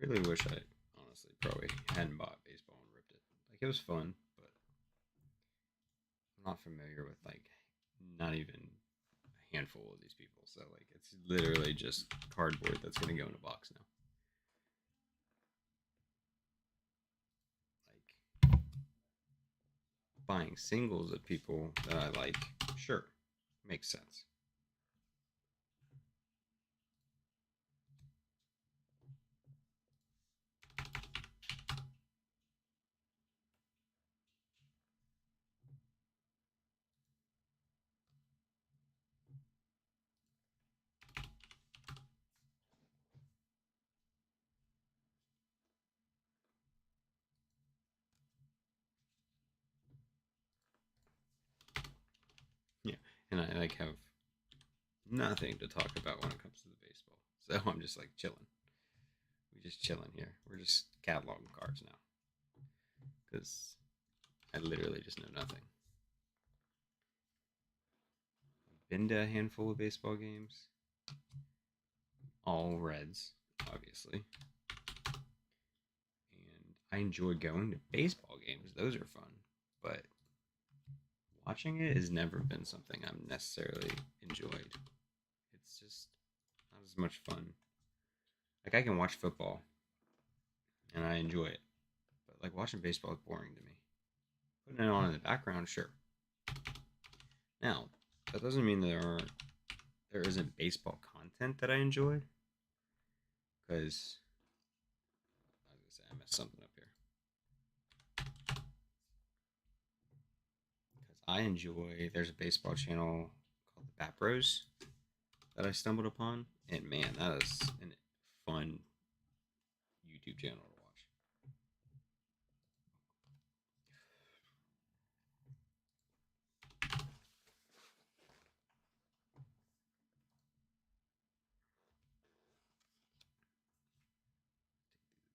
Really wish I honestly probably hadn't bought baseball and ripped it. Like it was fun, but I'm not familiar with like not even a handful of these people. So like it's literally just cardboard that's gonna go in a box now. Like buying singles of people that I like, sure, makes sense. Yeah, and I like have nothing to talk about when it comes to the baseball, so I'm just like chilling. We just chilling here. We're just cataloging cards now because I literally just know nothing. Been to a handful of baseball games, all Reds, obviously, and I enjoy going to baseball games. Those are fun, but watching it has never been something I've necessarily enjoyed. It's just not as much fun. Like I can watch football and I enjoy it, but like watching baseball is boring to me. Putting it on in the background, sure. Now, that doesn't mean there isn't baseball content that I enjoy, because I was gonna say I messed something up here. Because I enjoy there's a baseball channel called the Bat Bros that I stumbled upon, and man, that is a fun YouTube channel to watch.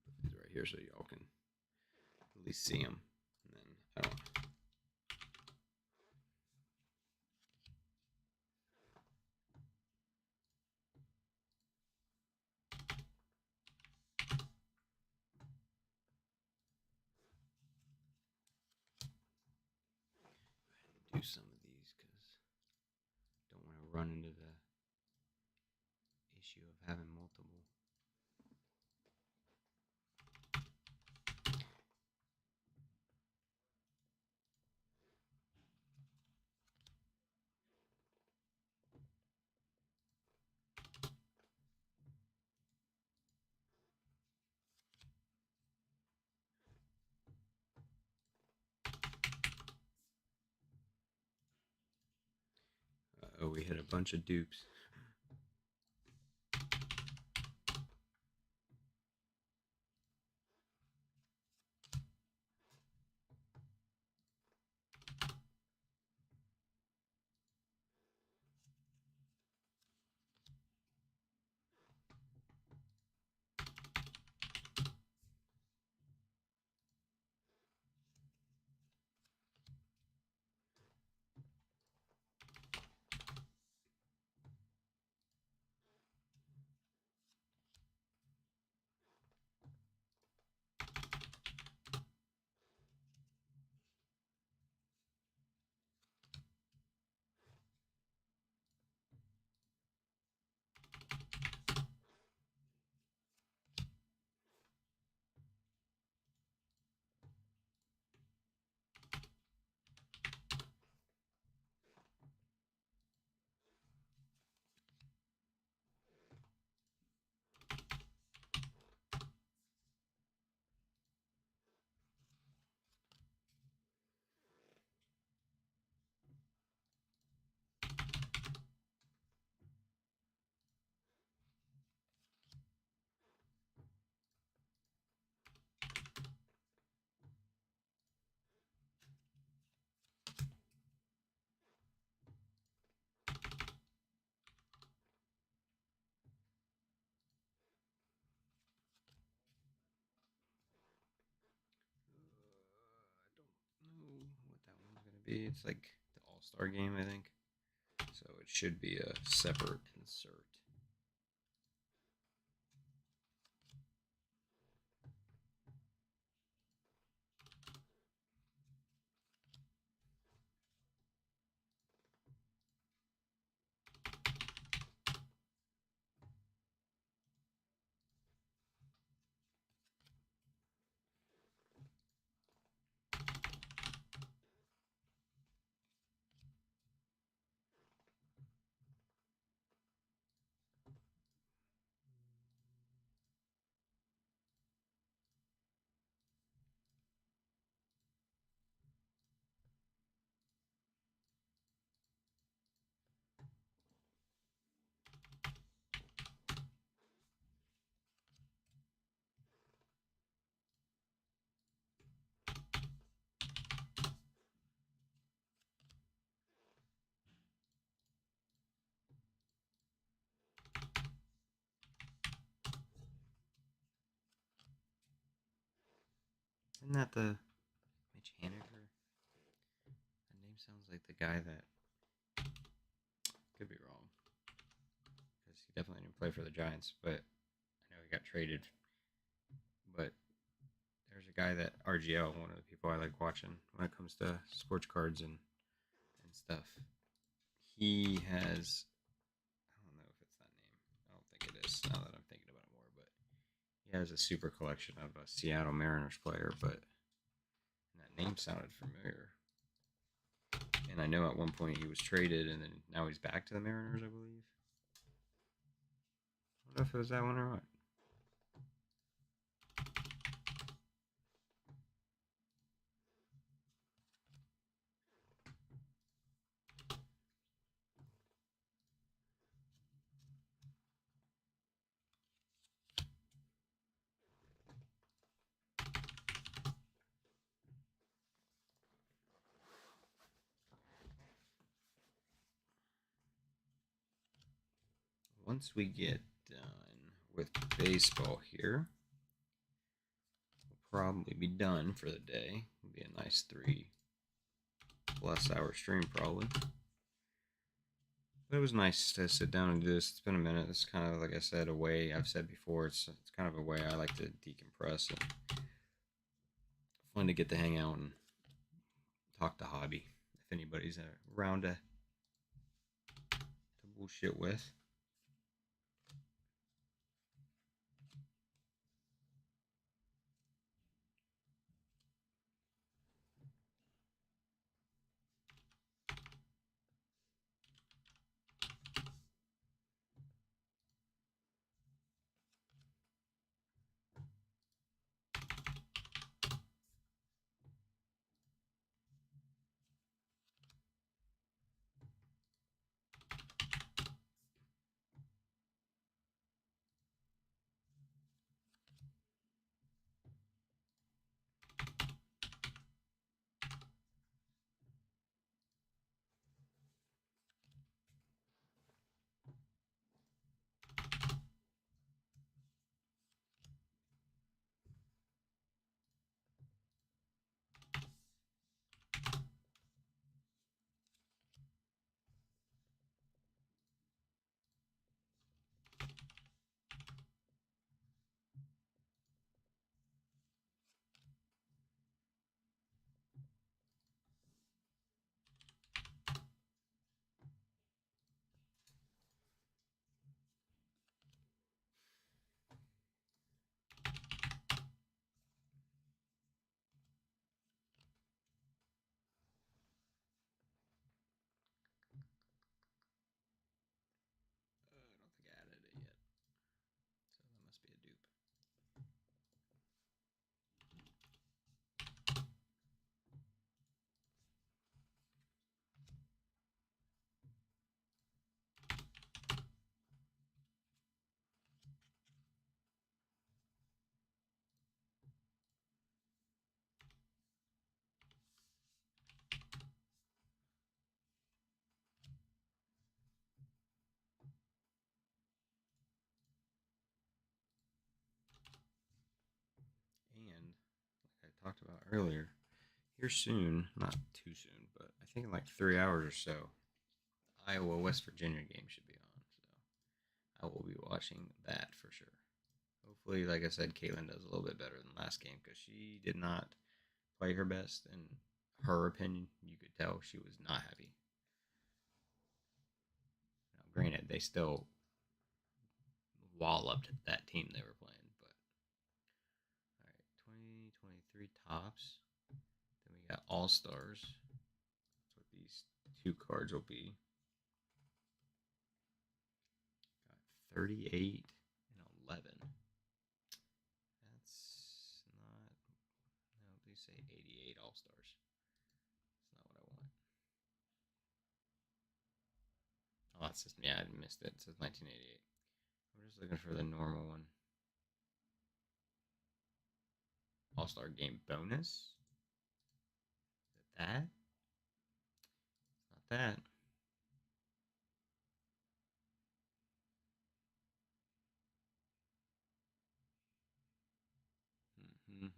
Put these right here so y'all can at least see them. And then I don't do some of these because I don't want to run into the issue of having multiple. Oh, we hit a bunch of dupes. I don't know what that one's gonna be. It's like the All Star game, I think. So it should be a separate insert. Isn't that the Mitch Haniger? That name sounds like the guy that could be wrong because he definitely didn't play for the Giants, but I know he got traded. But there's a guy that RGL, one of the people I like watching when it comes to sports cards and stuff. He has, I don't know if it's that name. I don't think it is now that I'm thinking about it more, but he has a super collection of a Seattle Mariners player, but that name sounded familiar. And I know at one point he was traded, and then now he's back to the Mariners, I believe. I don't know if it was that one or what. Once we get done with baseball here, we'll probably be done for the day. It'll be a nice 3+ hour stream, probably. But it was nice to sit down and do this. It's been a minute. It's kind of, like I said, a way, I've said before, it's kind of a way I like to decompress and fun to get to hang out and talk to hobby if anybody's around to bullshit with. I don't think I added it yet. So that must be a dupe. And like I talked about earlier, here soon, not too soon, but I think in like 3 hours or so, Iowa West Virginia game should be on. So I will be watching that for sure. Hopefully, like I said, Caitlin does a little bit better than last game because she did not play her best. In her opinion, you could tell she was not happy. Now, granted, they still walloped that team they were playing, but all right, 2023 tops. Then we got All Stars. That's what these two cards will be. Got 38 and 11. That's not. No, they say 88 All Stars. That's not what I want. Oh, that's just, yeah, I missed it. It says 1988. I'm just looking for the normal one. All Star Game bonus. Is it that? It's not that. These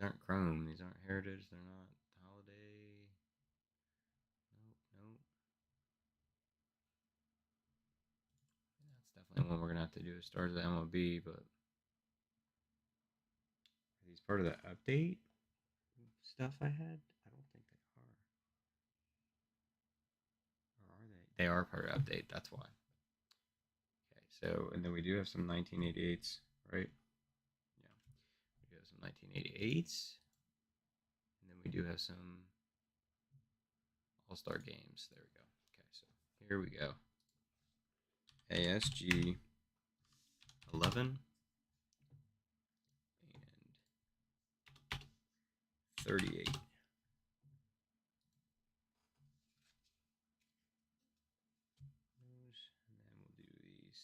aren't Chrome. These aren't Heritage. They're not Holiday. Nope, nope. That's definitely one we're going to have to do as stars of the MLB, but are these part of the update stuff I had? I don't think they are. Or are they? They are part of the update. That's why. Okay, so, and then we do have some 1988s, right? Yeah. We do have some 1988s. And then we do have some All-Star games. There we go. Okay, so here we go. ASG 11 and 38. And then we'll do these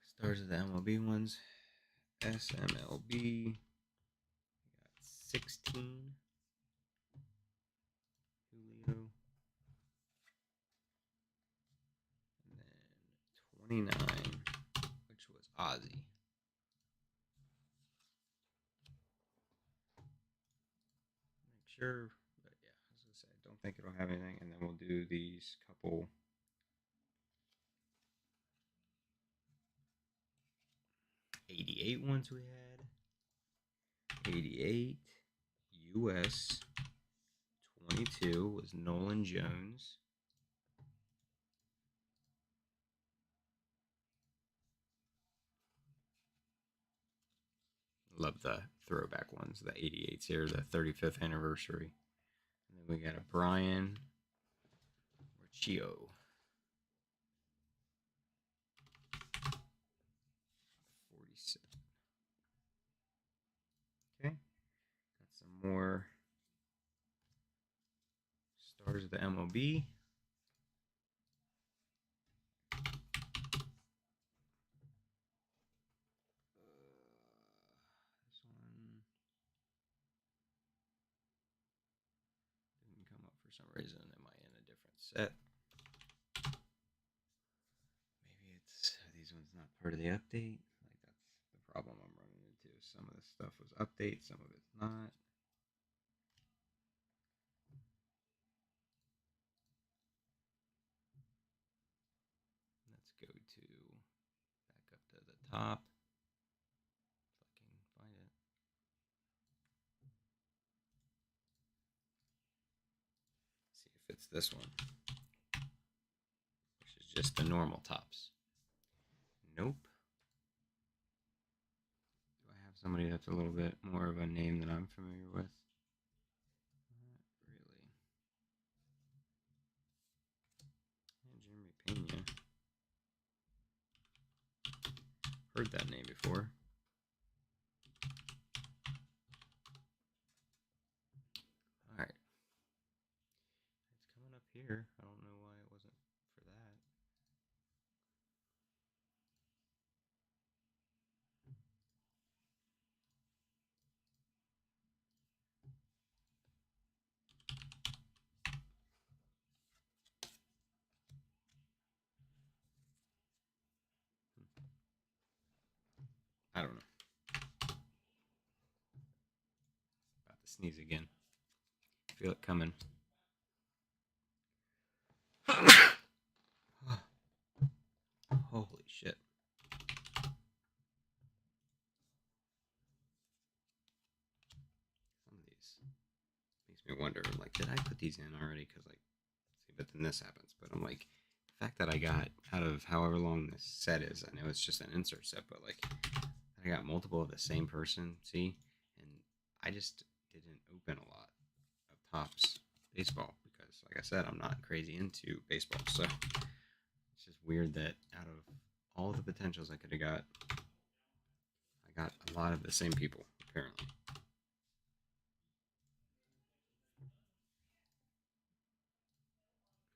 stars of the MLB ones. SMLB. We got 16. Julio. And then 29, which was Ozzy. Make sure, but yeah, as I said, I don't think it'll have anything. And then we'll do these couple 88 ones we had. 88 US 22 was Nolan Jones. Love the throwback ones, the 88s here, the 35th anniversary. And then we got a Brian Riccio. 47. Okay. Got some more stars of the MLB. This one didn't come up for some reason. Am I in a different set? Maybe it's these ones not part of the update. Like that's the problem I'm running into. Some of this stuff was update, some of it's not. Let's go to back up to the top. If I can find it. See if it's this one, which is just the normal tops. Nope. Do I have somebody that's a little bit more of a name that I'm familiar with? Not really. Jeremy Pena. Heard that name before. All right. It's coming up here. I don't know why it wasn't for that. I don't know. About to sneeze again. Feel it coming. Holy shit. Some of these makes me wonder, like, did I put these in already? Because, like, see, but then this happens. But I'm like, the fact that I got out of however long this set is, I know it's just an insert set, but, like, I got multiple of the same person, see? And I just didn't open a lot of Topps baseball because, like I said, I'm not crazy into baseball. So it's just weird that out of all the potentials I could have got, I got a lot of the same people, apparently.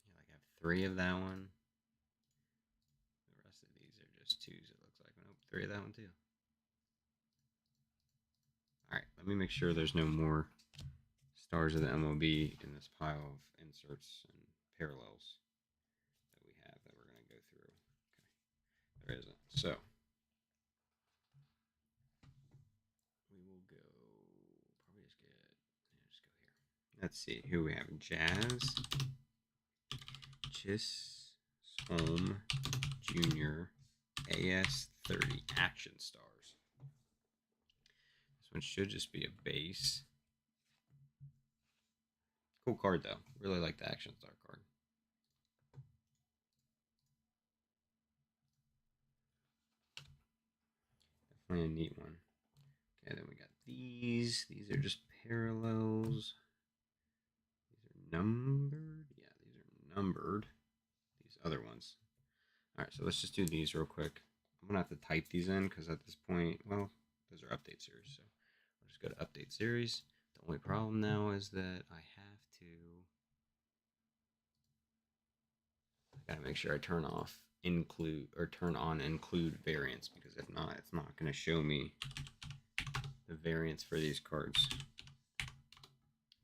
Yeah, like I have 3 of that one. The rest of these are just 2s, it looks like. Nope, 3 of that one too. Alright, let me make sure there's no more stars of the MLB in this pile of inserts and parallels that we have that we're going to go through. Okay. There isn't. So we will go. Probably just get. Yeah, just go here. Let's see. Who we have? Jazz, Chisholm Jr., AS30 Action Stars. This one should just be a base. Cool card though. Really like the Action Star card. Definitely a neat one. Okay, then we got these. These are just parallels. These are numbered. Yeah, these are numbered. These other ones. All right, so let's just do these real quick. I'm gonna have to type these in because at this point, well, those are update series. So I'll just go to update series. The only problem now is that I have to. I gotta make sure I turn off include or turn on include variants because if not, it's not gonna show me the variants for these cards.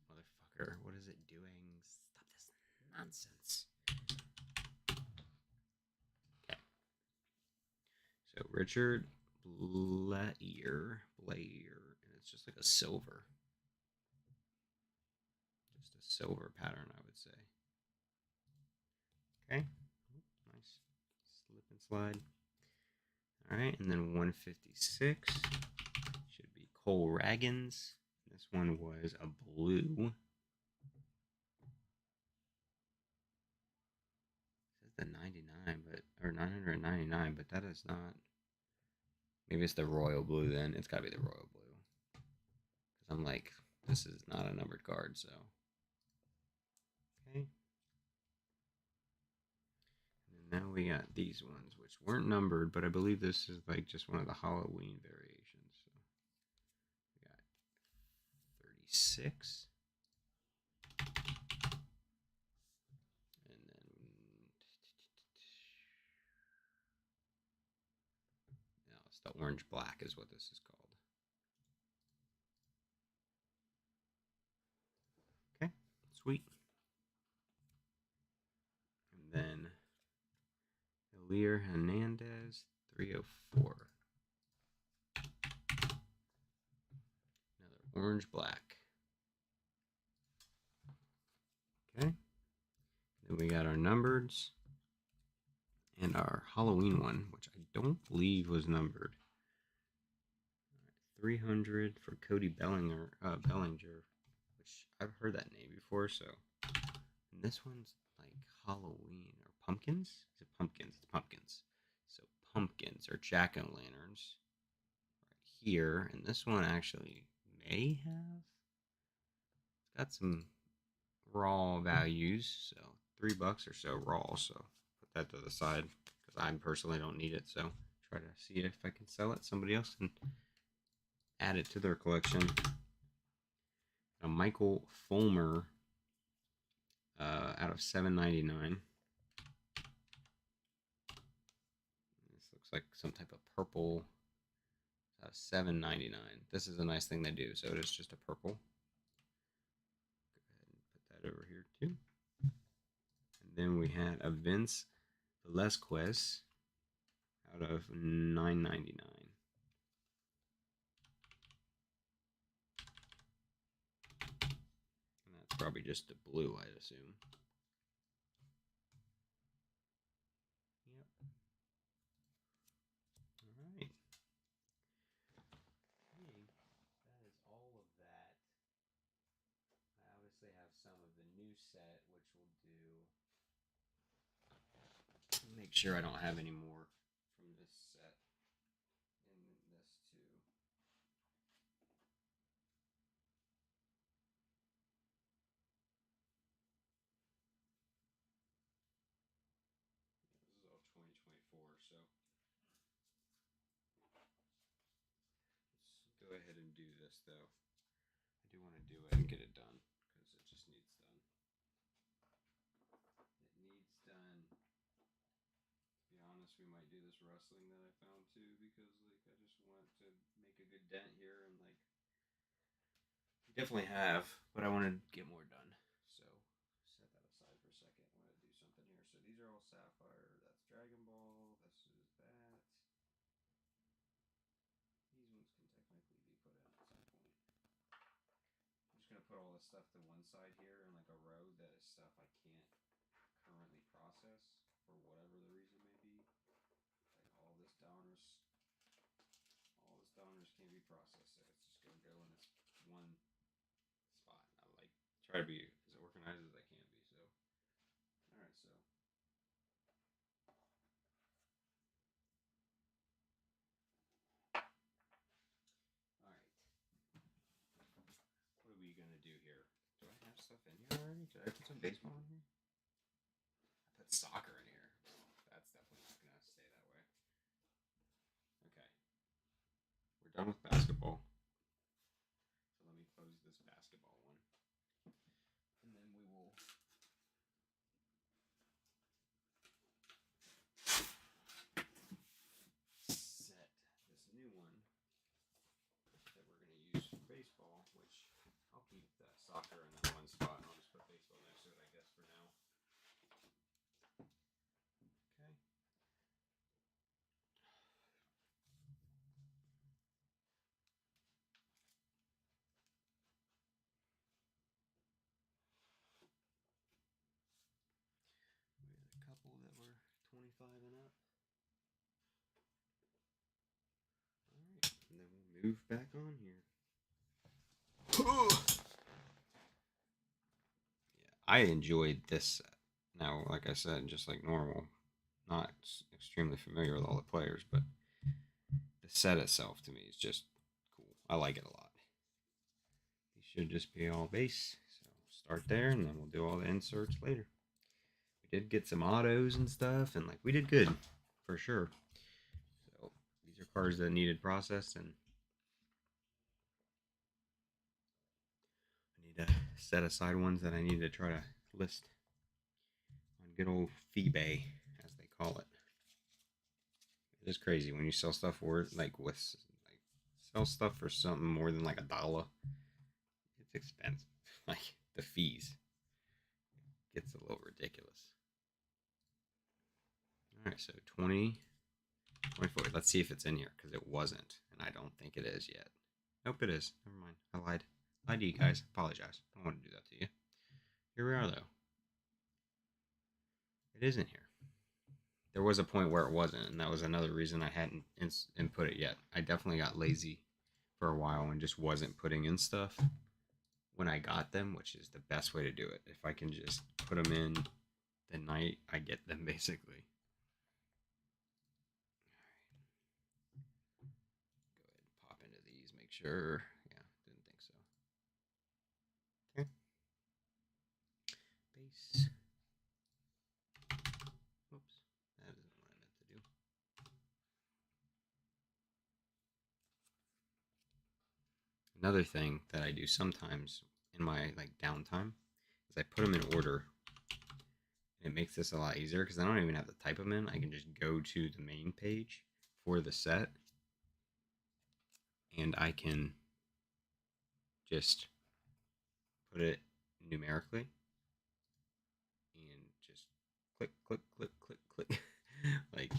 Motherfucker, what is it doing? Stop this nonsense. Okay. So Richard Blair, and it's just like a silver. Just a silver pattern, I would say. Okay. Nice. Slip and slide. All right, and then 156 should be Cole Raggins. This one was a blue. It says the 99, but or 999, but that is not. Maybe it's the royal blue then. It's gotta be the royal blue. Because I'm like, this is not a numbered card, so. Okay. And now we got these ones, which weren't numbered, but I believe this is like just one of the Halloween variations. So we got 36. And then no, it's the orange black is what this is called. Okay, sweet. And then Elir Hernandez, 304. Another orange black. Okay. Then we got our numbers and our Halloween one, which I don't believe was numbered. 300 for Cody Bellinger, which I've heard that name before. So, and this one's like Halloween or pumpkins. Is it pumpkins? It's pumpkins. So pumpkins or jack-o'-lanterns right here, and this one actually may have. It's got some raw values, so $3 or so raw. So put that to the side because I personally don't need it. So try to see if I can sell it. Somebody else can add it to their collection. A Michael Fulmer out of $7.99. This looks like some type of purple. $7.99. This is a nice thing they do. So it is just a purple. Go ahead and put that over here too. And then we had a Vince Velasquez out of $9.99. And that's probably just the blue, I'd assume. Yep. All right. Okay. That is all of that. I obviously have some of the new set, which will do. Make sure I don't have any more from this set in this too. This is all 2024, so let's go ahead and do this though. I do want to do it and get it done because it just needs done. It needs done. To be honest, we might do this wrestling that I found too because like I just want to make a good dent here and like we definitely have, but I want to get more done. So set that aside for a second. I want to do something here. So these are all sapphire. That's Dragon Ball. This is that. gonna put all this stuff to one side here in like a row that is stuff I can't currently process for whatever the reason may be. Like all this donors can't be processed, so it's just gonna go in this one spot. I like try to be as organized as I can be. So, all right, so all right, what are we gonna do here? Do I have stuff in here already? Did I put some baseball in here? I put soccer in here. That's definitely not gonna stay that way. Okay, we're done with basketball. So let me close this basketball one, and then we will set this new one that we're going to use for baseball, which I'll keep that soccer in that one spot, and I'll just put baseball next to it, I guess, for now. Okay. We had a couple that were 25 and up. All right, and then we'll move back on here. Yeah, I enjoyed this set. Now, like I said, just like normal, not extremely familiar with all the players, but the set itself to me is just cool. I like it a lot. These should just be all base. So start there, and then we'll do all the inserts later. We did get some autos and stuff, and like we did good for sure. So these are cards that needed processed, and I need to set aside ones that I need to try to list on good old eBay, as they call it. It is crazy when you sell stuff worth like sell stuff for something more than like $1. It's expensive. Like the fees gets a little ridiculous. All right, so 20, 24. Let's see if it's in here because it wasn't, and I don't think it is yet. Nope, it is. Never mind. I lied. Lied to you guys. Apologize. Don't want to do that to you. Here we are, though. It is in here. There was a point where it wasn't, and that was another reason I hadn't input it yet. I definitely got lazy for a while and just wasn't putting in stuff when I got them, which is the best way to do it. If I can just put them in the night I get them, basically. All right. Go ahead and pop into these, make sure. Yeah, didn't think so. Okay. Base. Oops, that isn't what I meant to do. Another thing that I do sometimes in my like downtime is I put them in order. And it makes this a lot easier because I don't even have to type them in. I can just go to the main page for the set, and I can just put it numerically and just click, click, click, click, click. Like,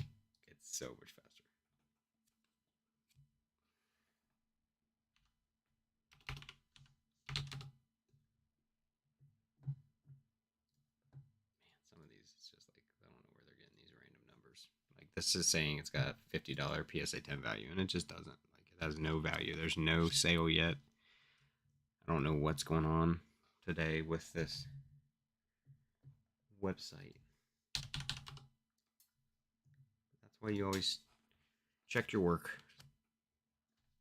it's so much faster. Man, some of these, it's just like, I don't know where they're getting these random numbers. Like, this is saying it's got a $50 PSA 10 value, and it just doesn't. Like, it has no value. There's no sale yet. I don't know what's going on today with this website. That's why you always check your work.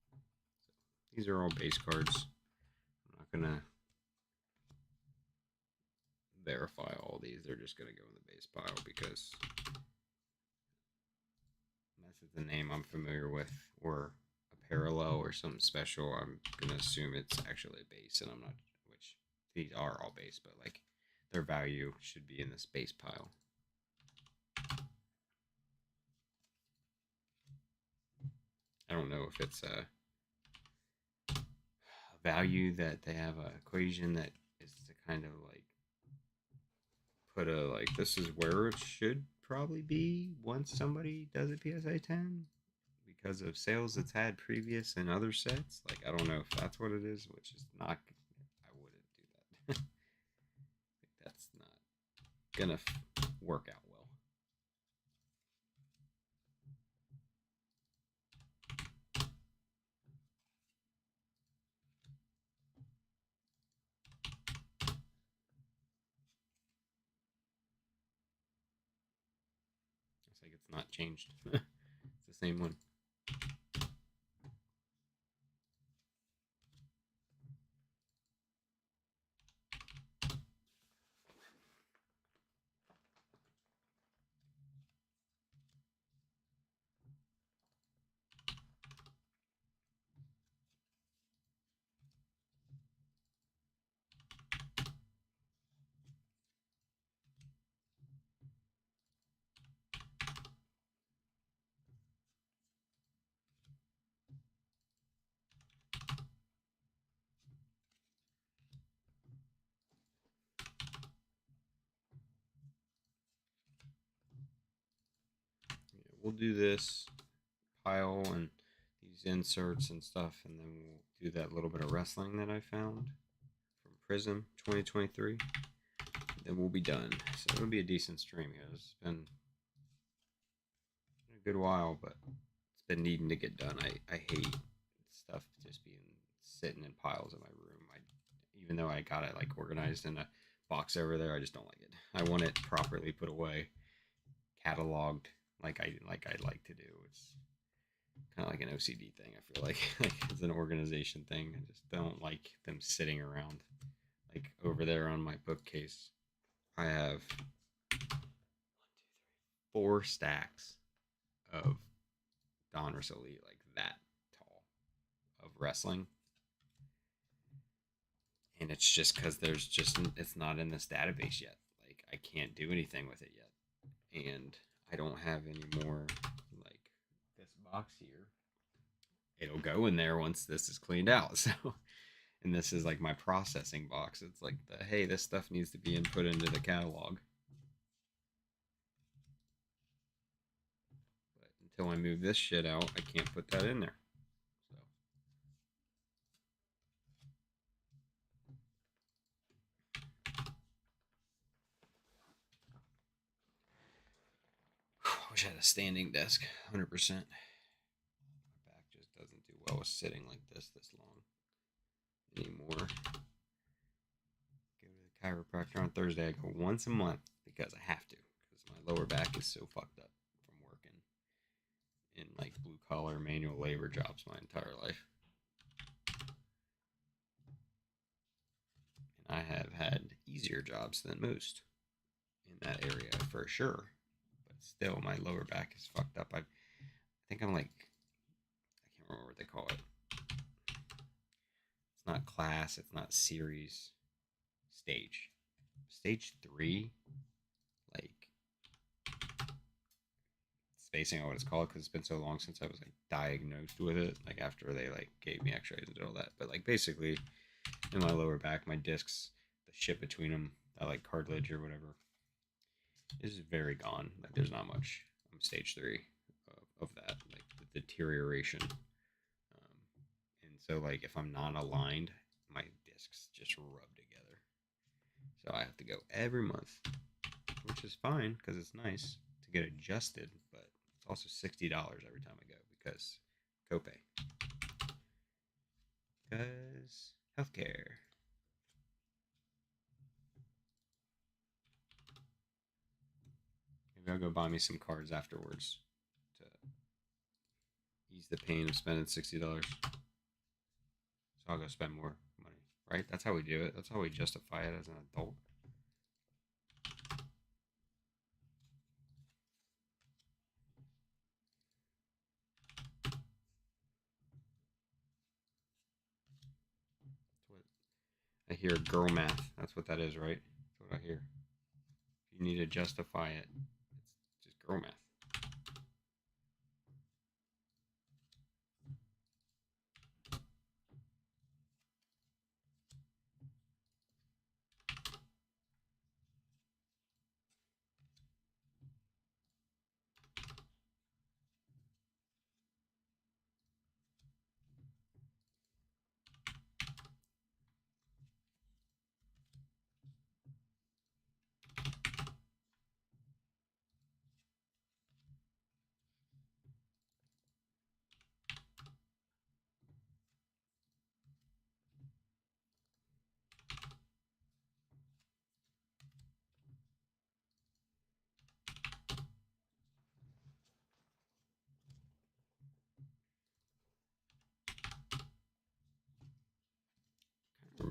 So these are all base cards. I'm not gonna verify all these. They're just gonna go in the base pile because unless it's a name I'm familiar with or a parallel or something special, I'm gonna assume it's actually a base, and I'm not. Which these are all base, but like their value should be in this base pile. I don't know if it's a value that they have an equation that is to kind of like put a like this is where it should probably be once somebody does a PSA 10 because of sales it's had previous in other sets. Like I don't know if that's what it is, which is not. I wouldn't That's not gonna work out well. Looks like it's not changed. It's the same one. Yeah, we'll do this pile and these inserts and stuff, and then we'll do that little bit of wrestling that I found from Prizm 2023. Then we'll be done. So it'll be a decent stream here. It's been a good while, but it's been needing to get done. I hate stuff just being sitting in piles in my room. Even though I got it like organized in a box over there, I just don't like it. I want it properly put away, cataloged like I like to do. It's kind of like an OCD thing. I feel like it's an organization thing. I just don't like them sitting around. Like over there on my bookcase, I have 4 stacks of Donruss Elite, like that tall, of wrestling, and it's just because it's not in this database yet. Like I can't do anything with it yet, and I don't have any more like this box here. It'll go in there once this is cleaned out. So, and this is like my processing box. It's like the hey, this stuff needs to be input into the catalog. But until I move this shit out, I can't put that in there. I wish I had a standing desk, 100%. My back just doesn't do well with sitting like this long anymore. Go to the chiropractor on Thursday. I go once a month because I have to, because my lower back is so fucked up from working in like blue collar manual labor jobs my entire life. And I have had easier jobs than most in that area for sure. But still, my lower back is fucked up. I think I'm like, I can't remember what they call it. It's not class, it's not series, stage. Stage 3, like, spacing on what it's called because it's been so long since I was like diagnosed with it. Like after they like gave me X-rays and did all that, but like basically in my lower back, my discs, the shit between them, that like cartilage or whatever, is very gone. Like there's not much. I'm stage 3 of that, like the deterioration. And so like if I'm not aligned, my discs just rub together. So I have to go every month, which is fine because it's nice to get adjusted, but it's also $60 every time I go because copay. Because healthcare. Maybe I'll go buy me some cards afterwards to ease the pain of spending $60. So I'll go spend more money, right? That's how we do it. That's how we justify it as an adult. That's what I hear. Girl math. That's what that is, right? That's what I hear. If you need to justify it, it's just girl math.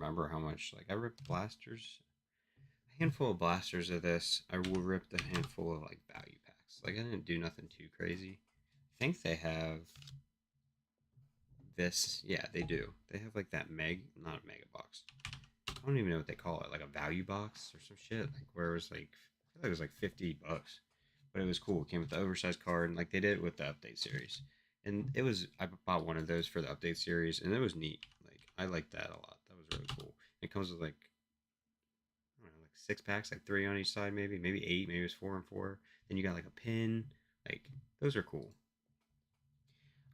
remember how much. Like I ripped blasters, a handful of blasters of this. I will rip a handful of like value packs. Like I didn't do nothing too crazy. I think they have this. Yeah, they do. They have like that not a mega box. I don't even know what they call it, like a value box or some shit. Like where it was like, I feel like it was like $50, but it was cool. It came with the oversized card, and like they did it with the update series. And it was, I bought one of those for the update series, and it was neat. Like I liked that a lot. That was really cool. It comes with like, I don't know, like 6 packs, like 3 on each side, maybe 8, maybe it's 4 and 4. Then you got like a pin. Like those are cool.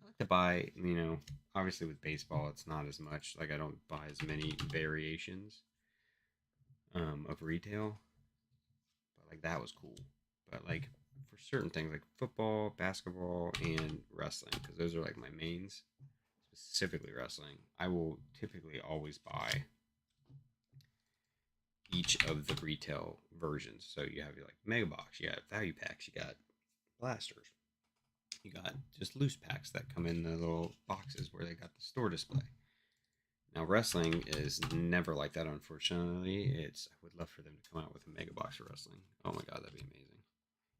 I like to buy, obviously with baseball, it's not as much. Like I don't buy as many variations of retail, but like that was cool. But like for certain things like football, basketball, and wrestling, because those are like my mains, specifically wrestling, I will typically always buy each of the retail versions. So you have your like mega box, you got value packs, you got blasters, you got just loose packs that come in the little boxes where they got the store display. Now wrestling is never like that, unfortunately. I would love for them to come out with a mega box for wrestling. Oh my god, that'd be amazing.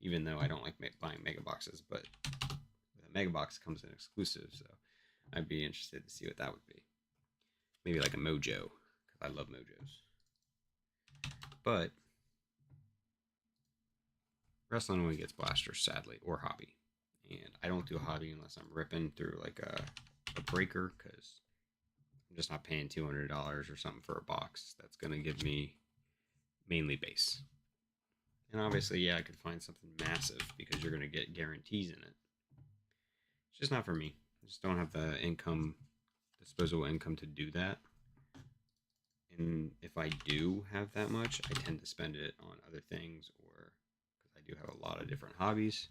Even though I don't like buying mega boxes, but with a mega box comes in exclusive, so I'd be interested to see what that would be. Maybe like a Mojo, because I love Mojos. But wrestling only gets blasters, sadly, or hobby. And I don't do hobby unless I'm ripping through like a breaker, because I'm just not paying $200 or something for a box that's going to give me mainly base. And obviously, yeah, I could find something massive because you're going to get guarantees in it. It's just not for me. I just don't have the disposable income to do that. And if I do have that much, I tend to spend it on other things, or because I do have a lot of different hobbies.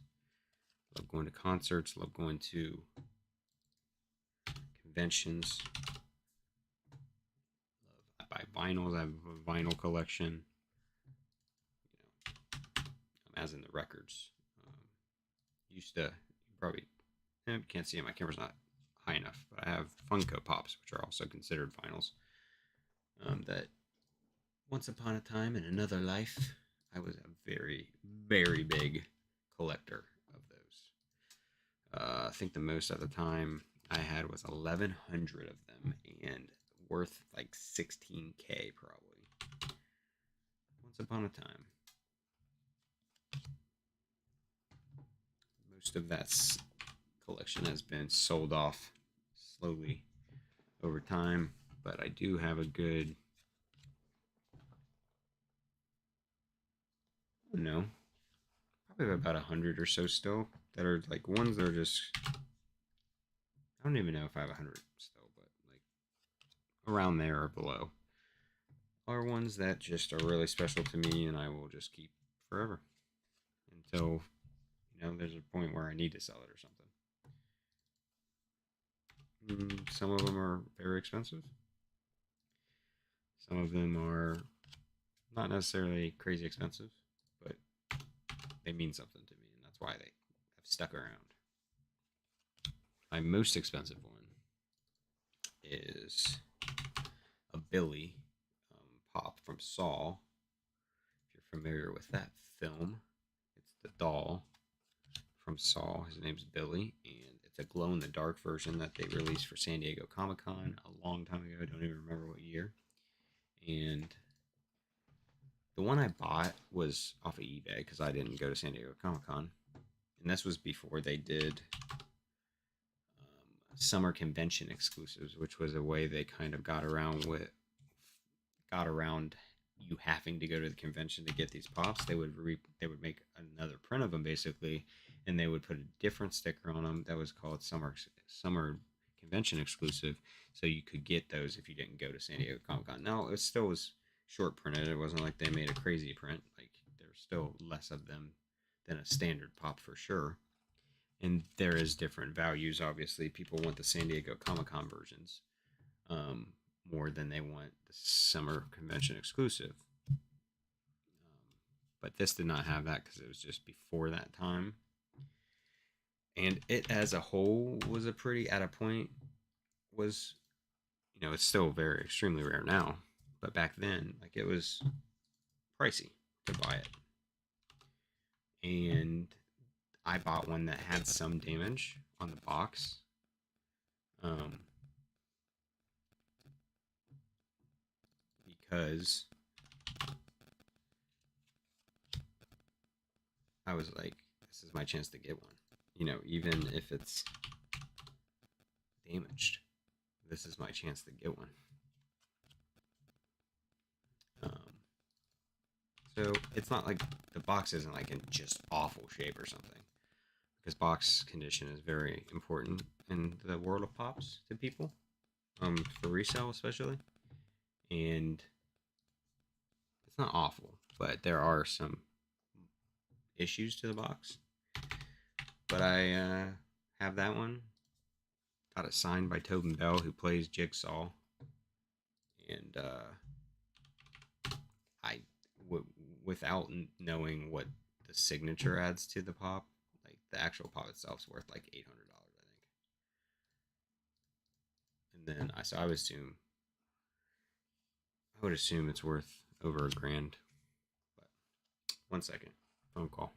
Love going to concerts, love going to conventions. I buy vinyls. I have a vinyl collection. As in the records. Used to probably can't see it. My camera's not high enough, but I have Funko Pops, which are also considered vinyls. That once upon a time in another life, I was a very, very big collector of those. I think the most at the time I had was 1,100 of them, and worth like 16K probably. Once upon a time. Most of that collection has been sold off slowly over time, but I do have a good, I don't know, probably about 100 or so still that are like ones that are just, I don't even know if I have 100 still, but like around there or below are ones that just are really special to me, and I will just keep forever until there's a point where I need to sell it or something. Some of them are very expensive. Some of them are not necessarily crazy expensive, but they mean something to me, and that's why they have stuck around. My most expensive one is a Billy Pop from Saw. If you're familiar with that film, it's the doll from Saw. His name's Billy, and it's a glow-in-the-dark version that they released for San Diego Comic-Con a long time ago. I don't even remember what year. And the one I bought was off of eBay because I didn't go to San Diego Comic-Con. And this was before they did summer convention exclusives, which was a way they kind of got around you having to go to the convention to get these pops. They would make another print of them basically, and they would put a different sticker on them that was called summer convention exclusive, so you could get those if you didn't go to San Diego Comic-Con. Now it still was short printed. It wasn't like they made a crazy print. Like there's still less of them than a standard pop for sure. And there is different values. Obviously, people want the San Diego Comic-Con versions more than they want the summer convention exclusive. But this did not have that because it was just before that time. And it as a whole was it's still very extremely rare now. but back then, like it was pricey to buy it, and I bought one that had some damage on the box. Um, because I was like, this is my chance to get one. You know, even if it's damaged, this is my chance to get one. Um, so it's not like the box isn't like in just awful shape or something, because box condition is very important in the world of pops to people, for resale especially. And it's not awful, but there are some issues to the box. But I have that one. Got it signed by Tobin Bell, who plays Jigsaw, and I, w- without knowing what the signature adds to the pop, like the actual pop itself is worth like $800, I think. And then I would assume it's worth over $1,000. But 1 second, phone call.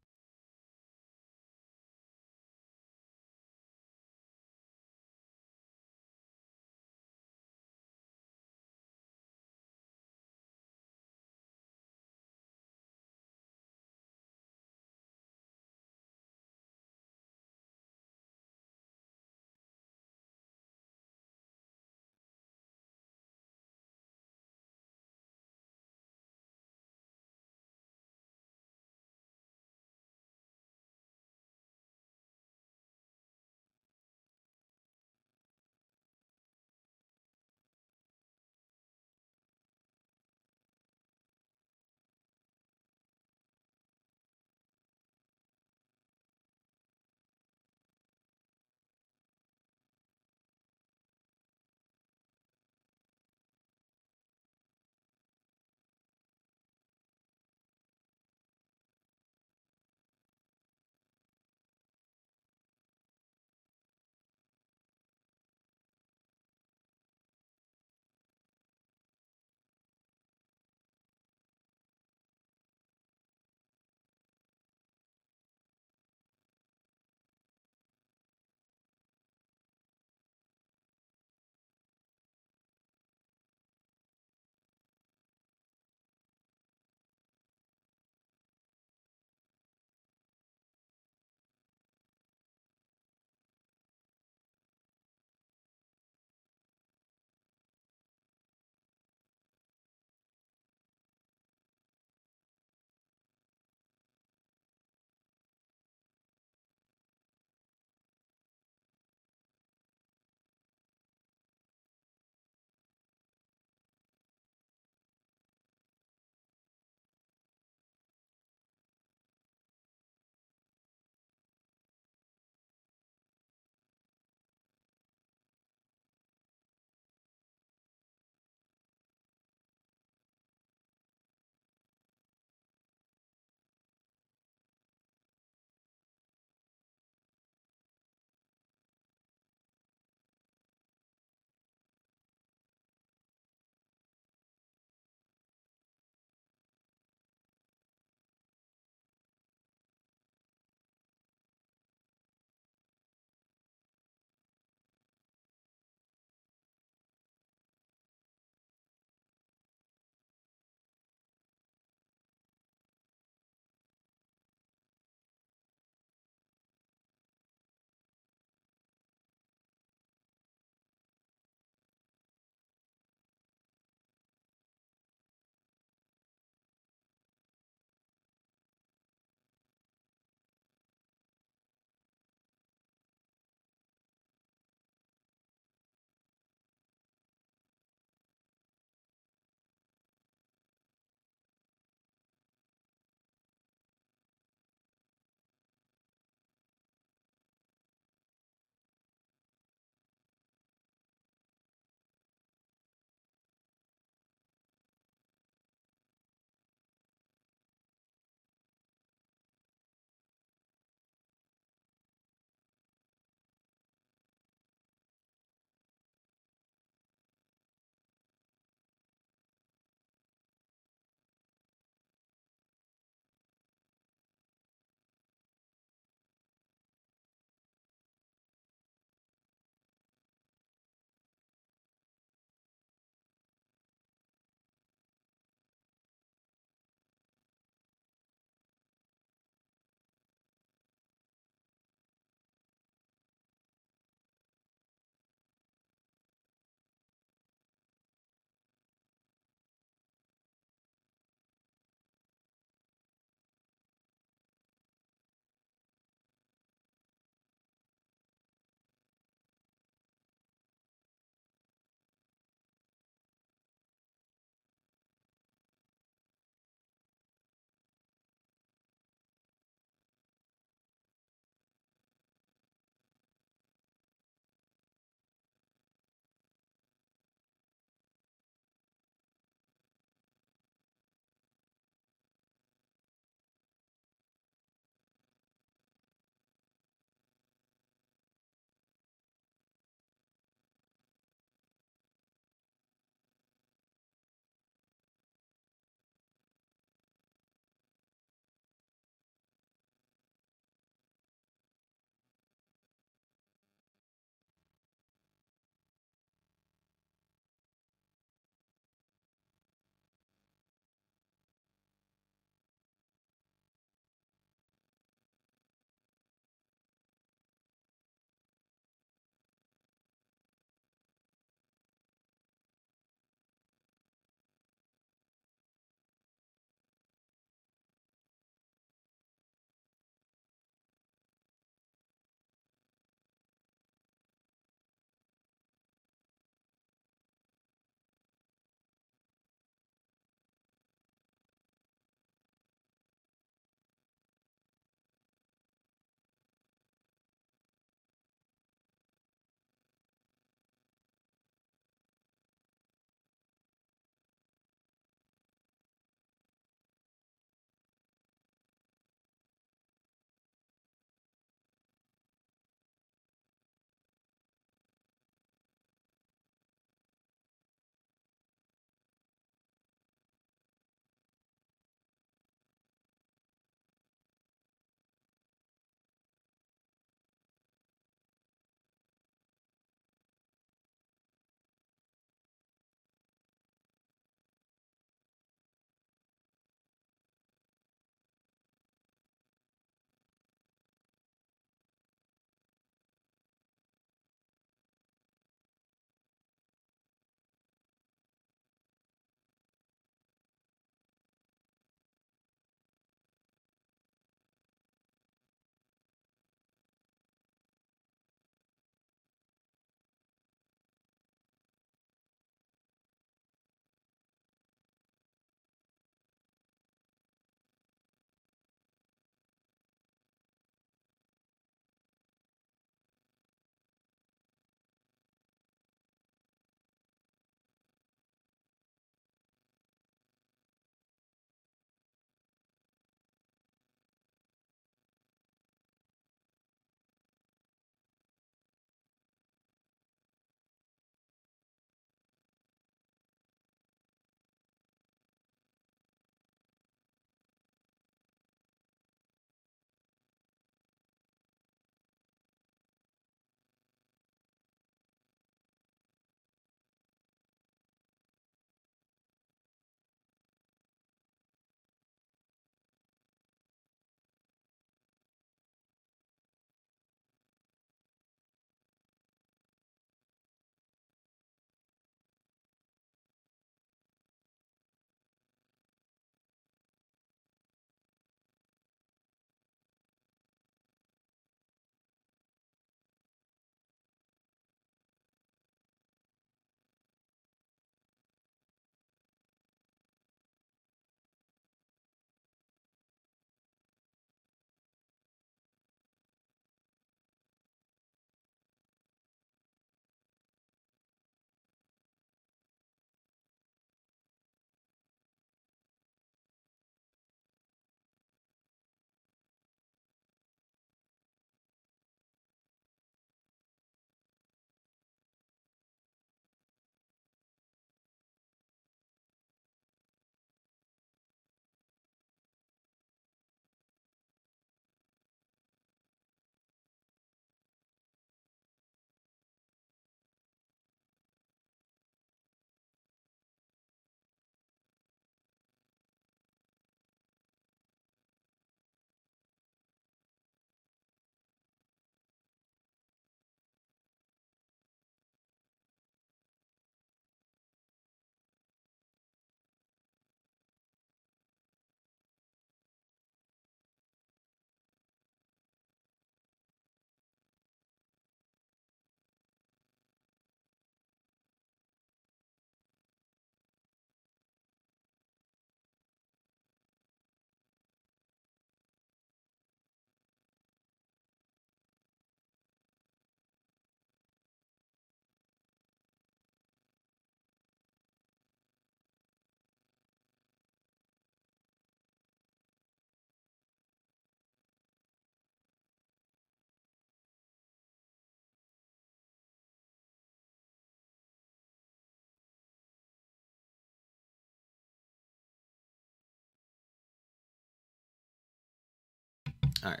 All right,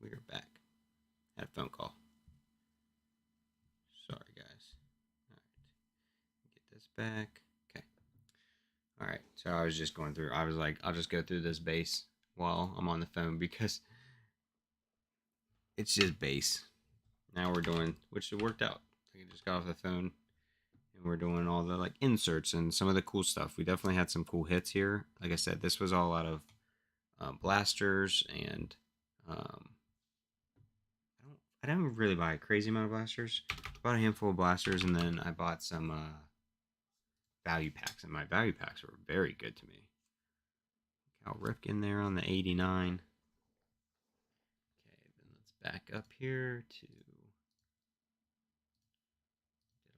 we are back. Had a phone call. Sorry, guys. All right, get this back. Okay. All right. So I was just going through. I was like, I'll just go through this base while I'm on the phone because it's just base. Now we're doing, which it worked out. I just got off the phone and we're doing all the like inserts and some of the cool stuff. We definitely had some cool hits here. Like I said, this was all out of blasters and I didn't really buy a crazy amount of blasters. I bought a handful of blasters and then I bought some value packs, and my value packs were very good to me. Cal Ripken there on the 89. Okay, then let's back up here to did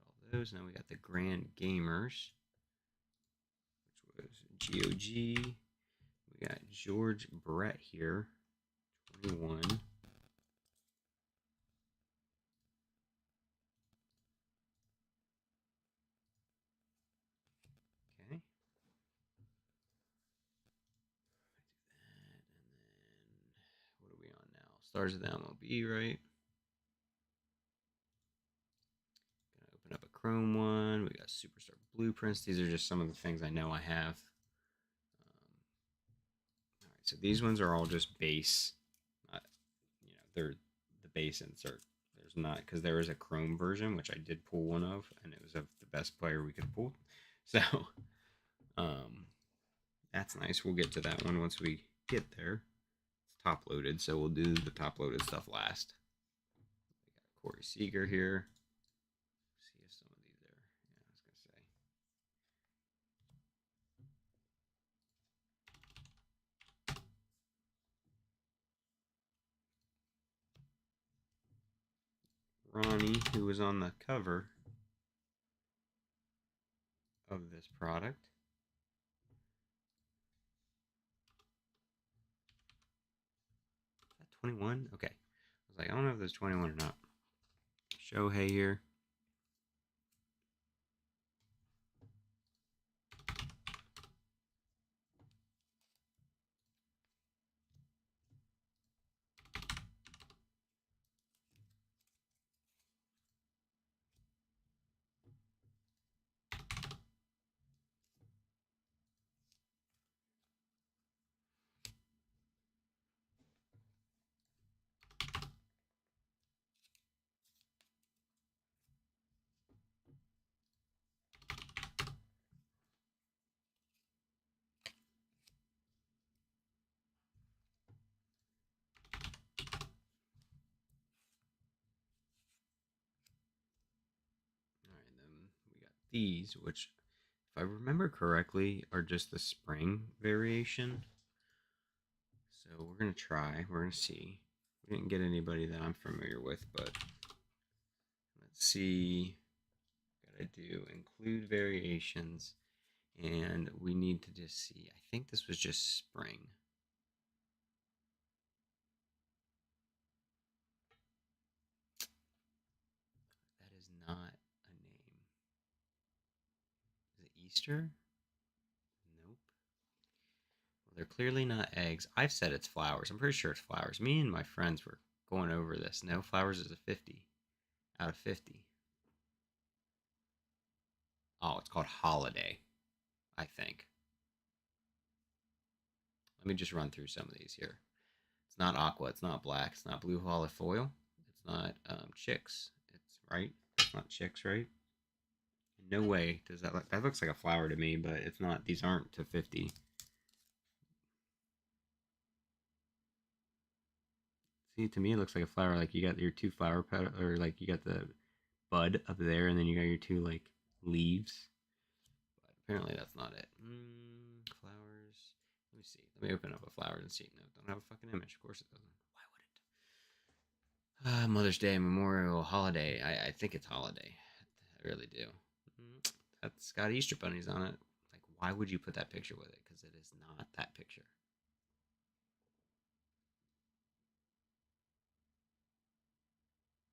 all those. Now we got the Grand Gamers, which was GOG. We got George Brett here, 21. Okay. What are we on now? Stars of the MLB, right? Gonna open up a Chrome one. We got Superstar Blueprints. These are just some of the things I know I have. All right, so these ones are all just base. They're the base insert. There's not, because there is a Chrome version, which I did pull one of, and it was of the best player we could pull. So, that's nice. We'll get to that one once we get there. It's top loaded, so we'll do the top loaded stuff last. We got Corey Seager here. See if some of these are. Yeah, I was gonna say. Ronnie, who was on the cover of this product. Is that 21? Okay. I was like, I don't know if there's 21 or not. Shohei here. All right, then we got these, which, if I remember correctly, are just the spring variation. So we're going to try. We're going to see. We didn't get anybody that I'm familiar with, but let's see. Got to do include variations, and we need to just see. I think this was just spring. That is not a name. Is it Easter? Nope. Well, they're clearly not eggs. I've said it's flowers. I'm pretty sure it's flowers. Me and my friends were going over this. No, flowers is a 50 out of 50. Oh, it's called Holiday, I think. Let me just run through some of these here. It's not aqua. It's not black. It's not blue holofoil. It's not chicks. It's right. It's not chicks, right? No way does that look. That looks like a flower to me, but it's not. These aren't to 50. See, to me, it looks like a flower. Like you got your two flower petal, or like you got the bud up there, and then you got your two like leaves. But apparently, that's not it. Flowers. Let me see. Let me open up a flower and see. No, don't have a fucking image. Of course it doesn't. Why would it? Mother's Day, Memorial, Holiday. I think it's Holiday. I really do. That's got Easter bunnies on it. Like, why would you put that picture with it? Because it is not that picture.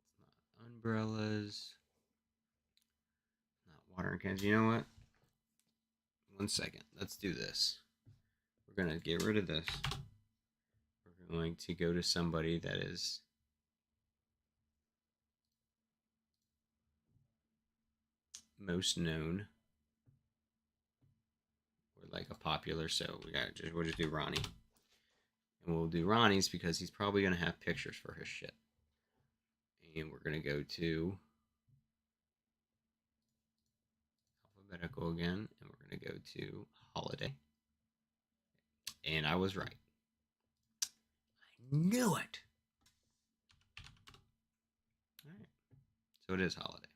It's not umbrellas. Not watering cans. You know what? 1 second. Let's do this. We're going to get rid of this. We're going to go to somebody that is most known or like a popular. So we'll just do Ronnie, and we'll do Ronnie's because he's probably gonna have pictures for his shit. And we're gonna go to alphabetical again, and we're gonna go to holiday. And I was right. I knew it. All right. So it is holiday,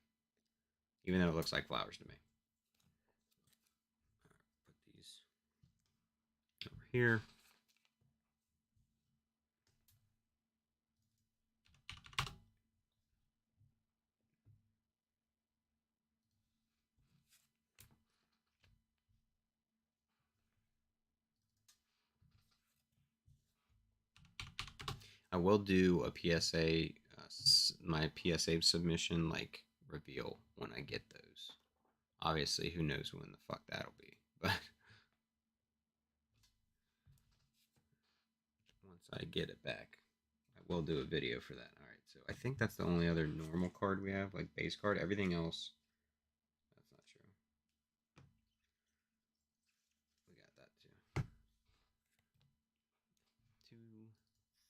even though it looks like flowers to me. All right, put these over here. I will do a PSA, my PSA submission like reveal when I get those. Obviously, who knows when the fuck that'll be, but once I get it back, I will do a video for that. All right, so I think that's the only other normal card we have, like base card. Everything else, that's not true. We got that too.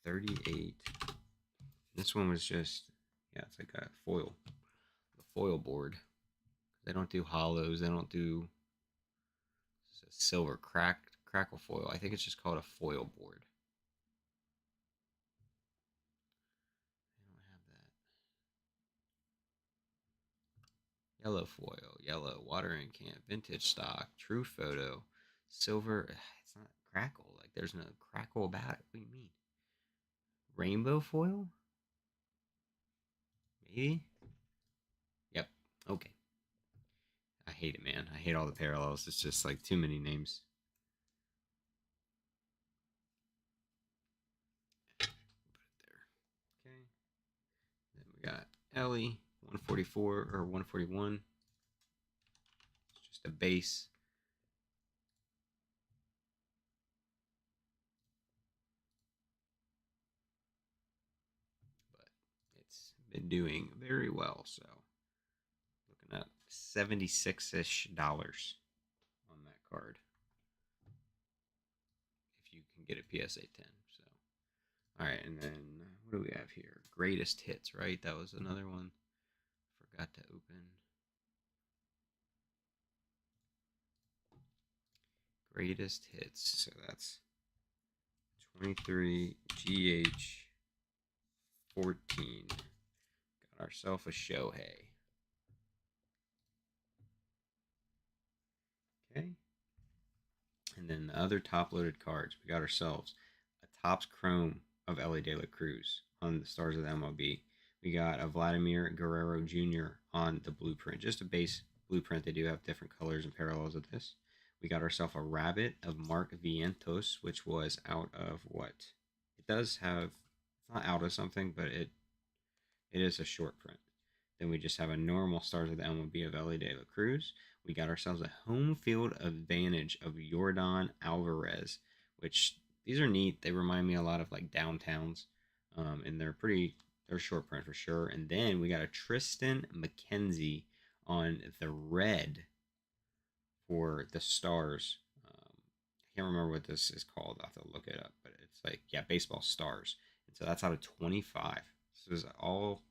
238. This one was just, yeah, it's like a foil, the foil board. They don't do hollows. They don't do silver crackle foil. I think it's just called a foil board. I don't have that. Yellow foil, yellow watering can, vintage stock, true photo, silver. It's not crackle. Like there's no crackle about it. What do you mean? Rainbow foil? Maybe. Yep. Okay. I hate it, man. I hate all the parallels. It's just like too many names. Put it there. Okay. Then we got Ellie, 144 or 141. It's just a base. But it's been doing very well. So looking at $76-ish on that card. If you can get a PSA 10. So all right, and then what do we have here? Greatest hits, right? That was another one. Forgot to open. Greatest hits. So that's 23 GH 14. Got ourselves a Shohei. Okay. And then the other top loaded cards, we got ourselves a Topps Chrome of Ellie De La Cruz on the Stars of the MLB. We got a Vladimir Guerrero Jr. on the blueprint, just a base blueprint. They do have different colors and parallels of this. We got ourselves a Rabbit of Mark Vientos, which was out of what? It does have, it's not out of something, but it is a short print. Then we just have a normal Stars of the MLB of Ellie De La Cruz. We got ourselves a home field advantage of Yordan Alvarez, which these are neat. They remind me a lot of like downtowns, and they're short print for sure. And then we got a Tristan McKenzie on the red for the Stars. I can't remember what this is called. I have to look it up, but it's like, yeah, baseball stars. And so that's out of 25. This was all,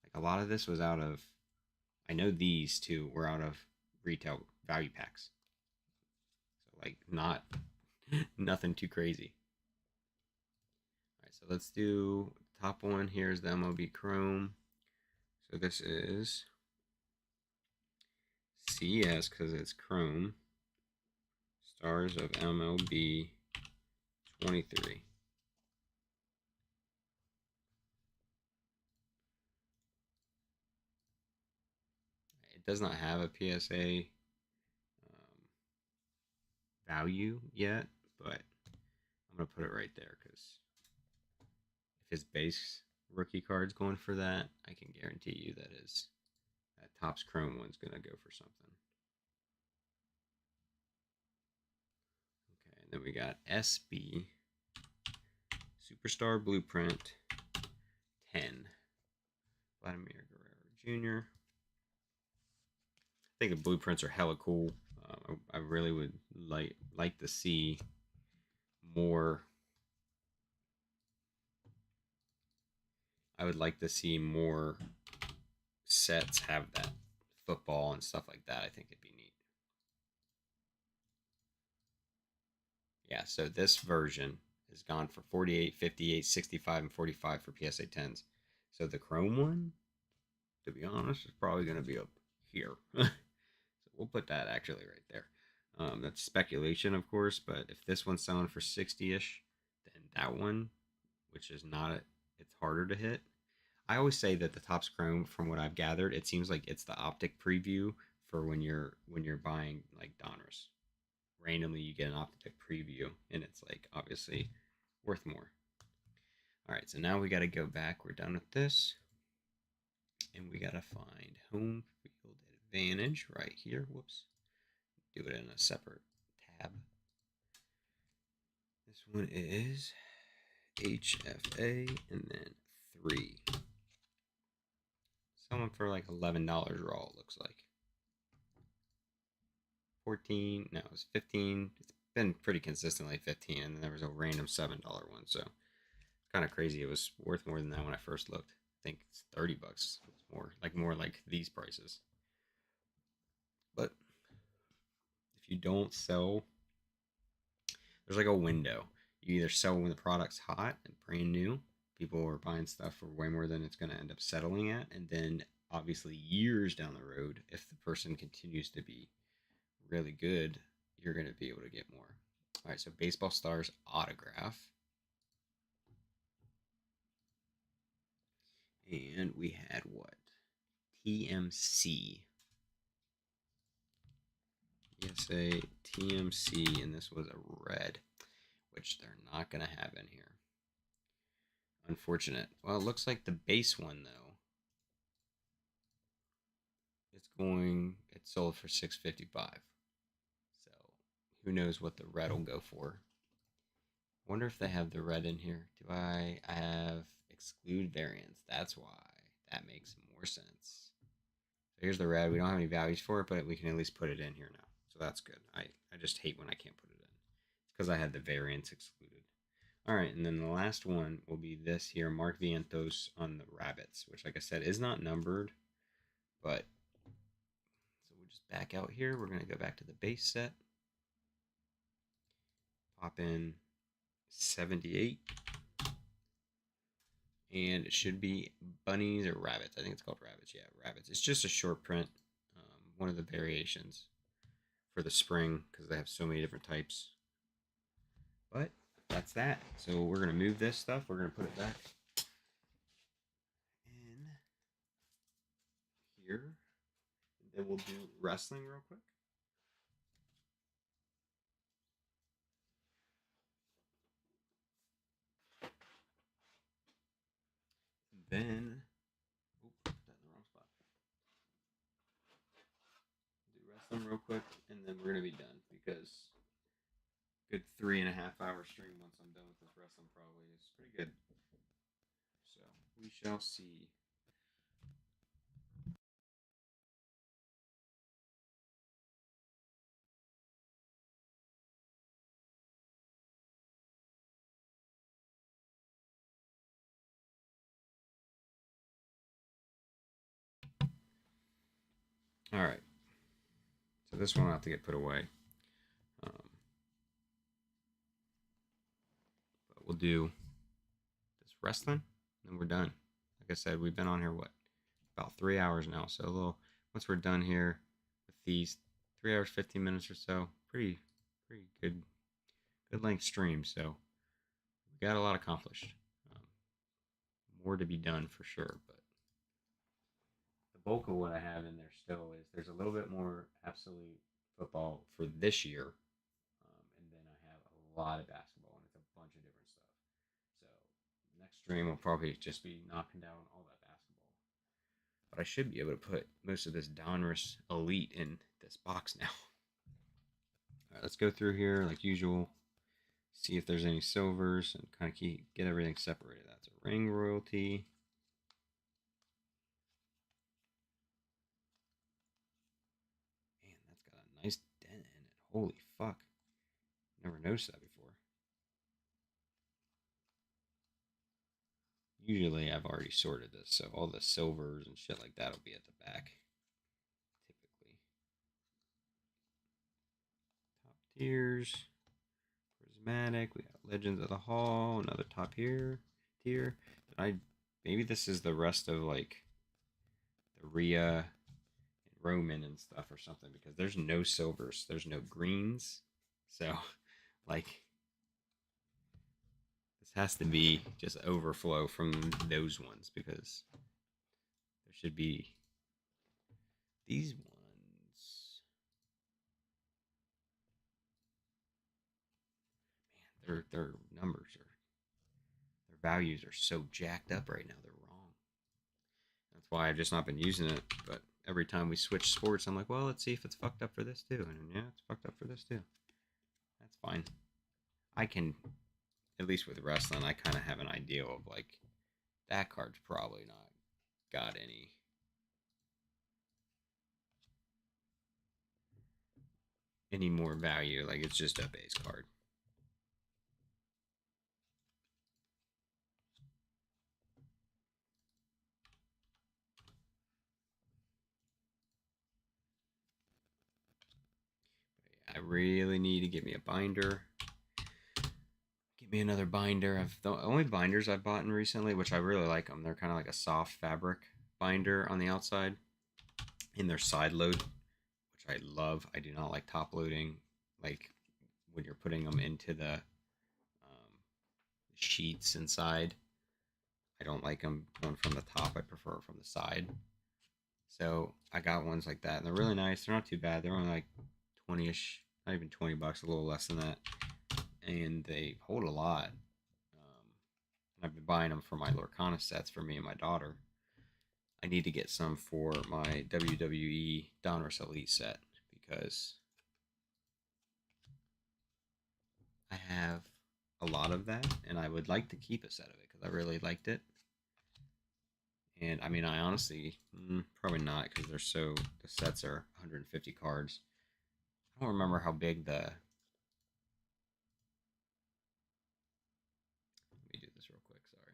like a lot of this was out of, I know these two were out of retail value packs. So like not, nothing too crazy. All right, so let's do top one. Here's the MLB Chrome. So this is CS because it's Chrome. Stars of MLB 23. It does not have a PSA value yet, but I'm going to put it right there because if his base rookie card's going for that, I can guarantee you that Topps Chrome one's going to go for something. Okay, and then we got SB Superstar Blueprint 10. Vladimir Guerrero Jr. I think the blueprints are hella cool. I really would like to see more. I would like to see more sets have that football and stuff like that. I think it'd be neat. Yeah, so this version is gone for 48, 58, 65, and 45 for PSA 10s. So the chrome one, to be honest, is probably going to be up here. So we'll put that actually right there. That's speculation, of course, but if this one's selling for 60-ish, then that one, which is not, it's harder to hit. I always say that the Topps Chrome, from what I've gathered, it seems like it's the optic preview for when you're buying like Donruss. Randomly, you get an optic preview, and it's like obviously worth more. All right, so now we got to go back. We're done with this, and we got to find home field advantage right here. Whoops, do it in a separate tab. This one is HFA, and then 3. Selling for like $11 raw, it looks like. 14, no, it was 15. It's been pretty consistently 15, and then there was a random $7 one, so kind of crazy. It was worth more than that when I first looked. I think it's $30. It's more like these prices. But if you don't sell, there's like a window. You either sell when the product's hot and brand new, people are buying stuff for way more than it's going to end up settling at, and then obviously years down the road, if the person continues to be really good, you're going to be able to get more. All right, so Baseball Stars autograph. And we had what? TMC. ESA TMC, and this was a red, which they're not going to have in here. Unfortunate. Well, it looks like the base one, though, it's sold for $655. So who knows what the red will go for. Wonder if they have the red in here. Do I have exclude variants? That's why. That makes more sense. So here's the red. We don't have any values for it, but we can at least put it in here now. So that's good. I just hate when I can't put it in. It's because I had the variants excluded. All right, and then the last one will be this here, Mark Vientos on the Rabbits, which, like I said, is not numbered, but so we'll just back out here. We're going to go back to the base set, pop in 78, and it should be bunnies or rabbits. I think it's called rabbits. Yeah, rabbits. It's just a short print, one of the variations for the spring because they have so many different types. But that's that. So we're going to move this stuff. We're going to put it back in here. And then we'll do wrestling real quick. Then, put that in the wrong spot. Do wrestling real quick, and then we're going to be done because good 3.5 hour stream once I'm done with this wrestling probably is pretty good. So we shall see. All right. So this one will have to get put away. But we'll do this wrestling, and then we're done. Like I said, we've been on here, about 3 hours now. So once we're done here with these 3 hours, 15 minutes or so, pretty good length stream. So we got a lot accomplished. More to be done for sure, but the bulk of what I have in there still is there's a little bit more absolute football for this year, and then I have a lot of basketball, and it's a bunch of different stuff. So next stream will probably just be knocking down all that basketball, but I should be able to put most of this Donruss Elite in this box now. All right, let's go through here like usual. See if there's any silvers and kind of get everything separated. That's a ring royalty. Man, that's got a nice dent in it. Holy fuck. Never noticed that before. Usually I've already sorted this, so all the silvers and shit like that will be at the back. Typically. Top tiers. Prismatic. We got Legends of the Hall. Another top tier. Maybe this is the rest of like the Rhea and Roman and stuff or something, because there's no silvers. There's no greens. So like this has to be just overflow from those ones, because there should be these ones. Man, their numbers are their values are so jacked up right now. They're wrong. That's why I've just not been using it. But every time we switch sports, I'm like, well, let's see if it's fucked up for this too. And yeah, it's fucked up for this too. That's fine. I can, at least with wrestling, I kind of have an idea of like that card's probably not got any more value. Like it's just a base card. I really need to get me a binder. Get me another binder. The only binders I've bought in recently, which I really like them. They're kind of like a soft fabric binder on the outside, in their side load, which I love. I do not like top loading, like when you're putting them into the sheets inside. I don't like them going from the top. I prefer from the side. So I got ones like that, and they're really nice. They're not too bad. They're only like 20-ish, not even $20, a little less than that, and they hold a lot. And I've been buying them for my Lorcana sets for me and my daughter. I need to get some for my WWE Donruss Elite set, because I have a lot of that, and I would like to keep a set of it because I really liked it. And I mean, I honestly probably not, because the sets are 150 cards. I don't remember how big the. Let me do this real quick. Sorry,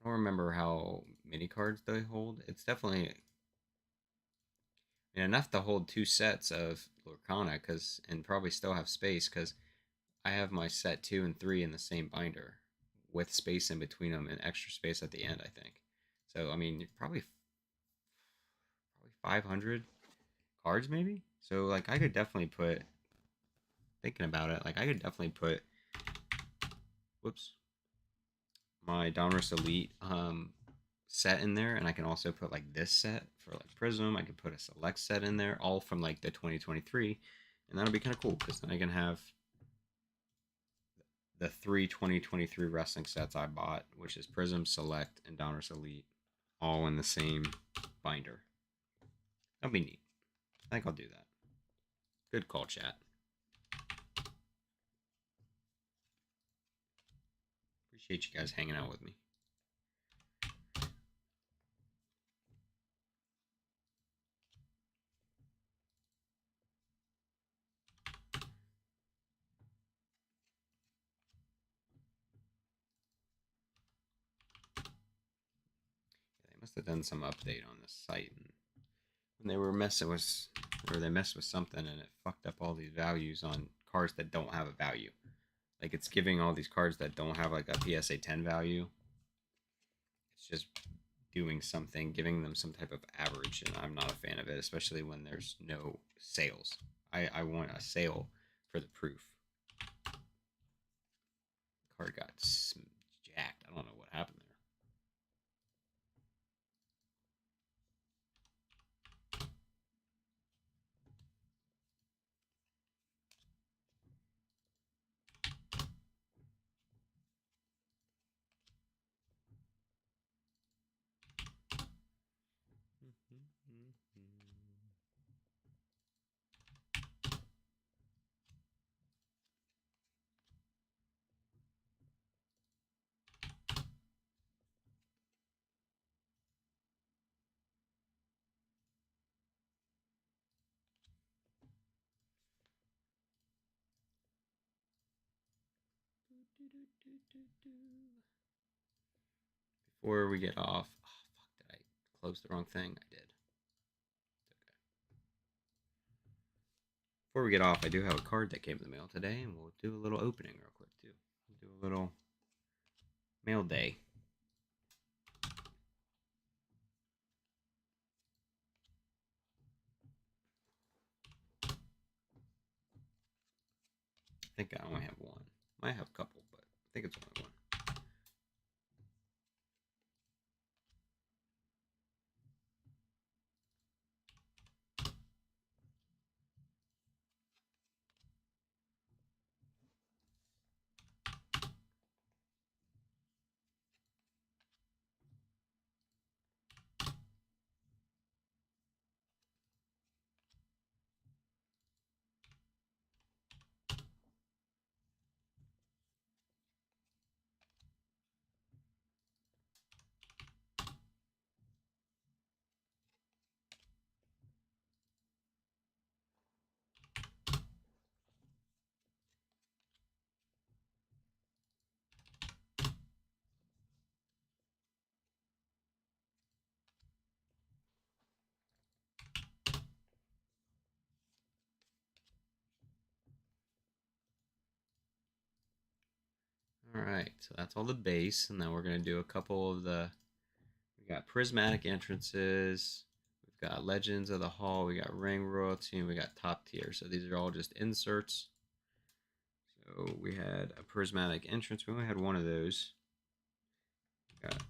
I don't remember how many cards they hold. It's definitely enough to hold two sets of Lorcana, and probably still have space, because I have my set 2 and 3 in the same binder with space in between them and extra space at the end, I think. So I mean, probably 500 cards maybe. So like I could definitely put, thinking about it, like I could definitely put whoops my Donruss Elite set in there, and I can also put like this set for like Prizm. I could put a select set in there, all from like the 2023, and that'll be kind of cool, because then I can have the three 2023 wrestling sets I bought, which is Prizm, Select, and Donruss Elite, all in the same binder. That'll be neat. I think I'll do that. Good call, chat. Appreciate you guys hanging out with me. They must have done some update on the site, and when they were messing with, or they messed with something, and it fucked up all these values on cards that don't have a value. Like it's giving all these cards that don't have like a PSA 10 value. It's just doing something, giving them some type of average, and I'm not a fan of it, especially when there's no sales. I want a sale for the proof. The card got jacked. I don't know what happened there. Before we get off, oh, fuck, did I close the wrong thing? I did. Okay. Before we get off, I do have a card that came in the mail today, and we'll do a little opening real quick too. We'll do a little mail day. I think I only have one. Might have a couple, but I think it's only one. All right, so that's all the base, and then we're gonna do a couple of the. We got prismatic entrances. We've got Legends of the Hall. We got Ring Royalty, and we got Top Tier. So these are all just inserts. So we had a prismatic entrance. We only had one of those. We got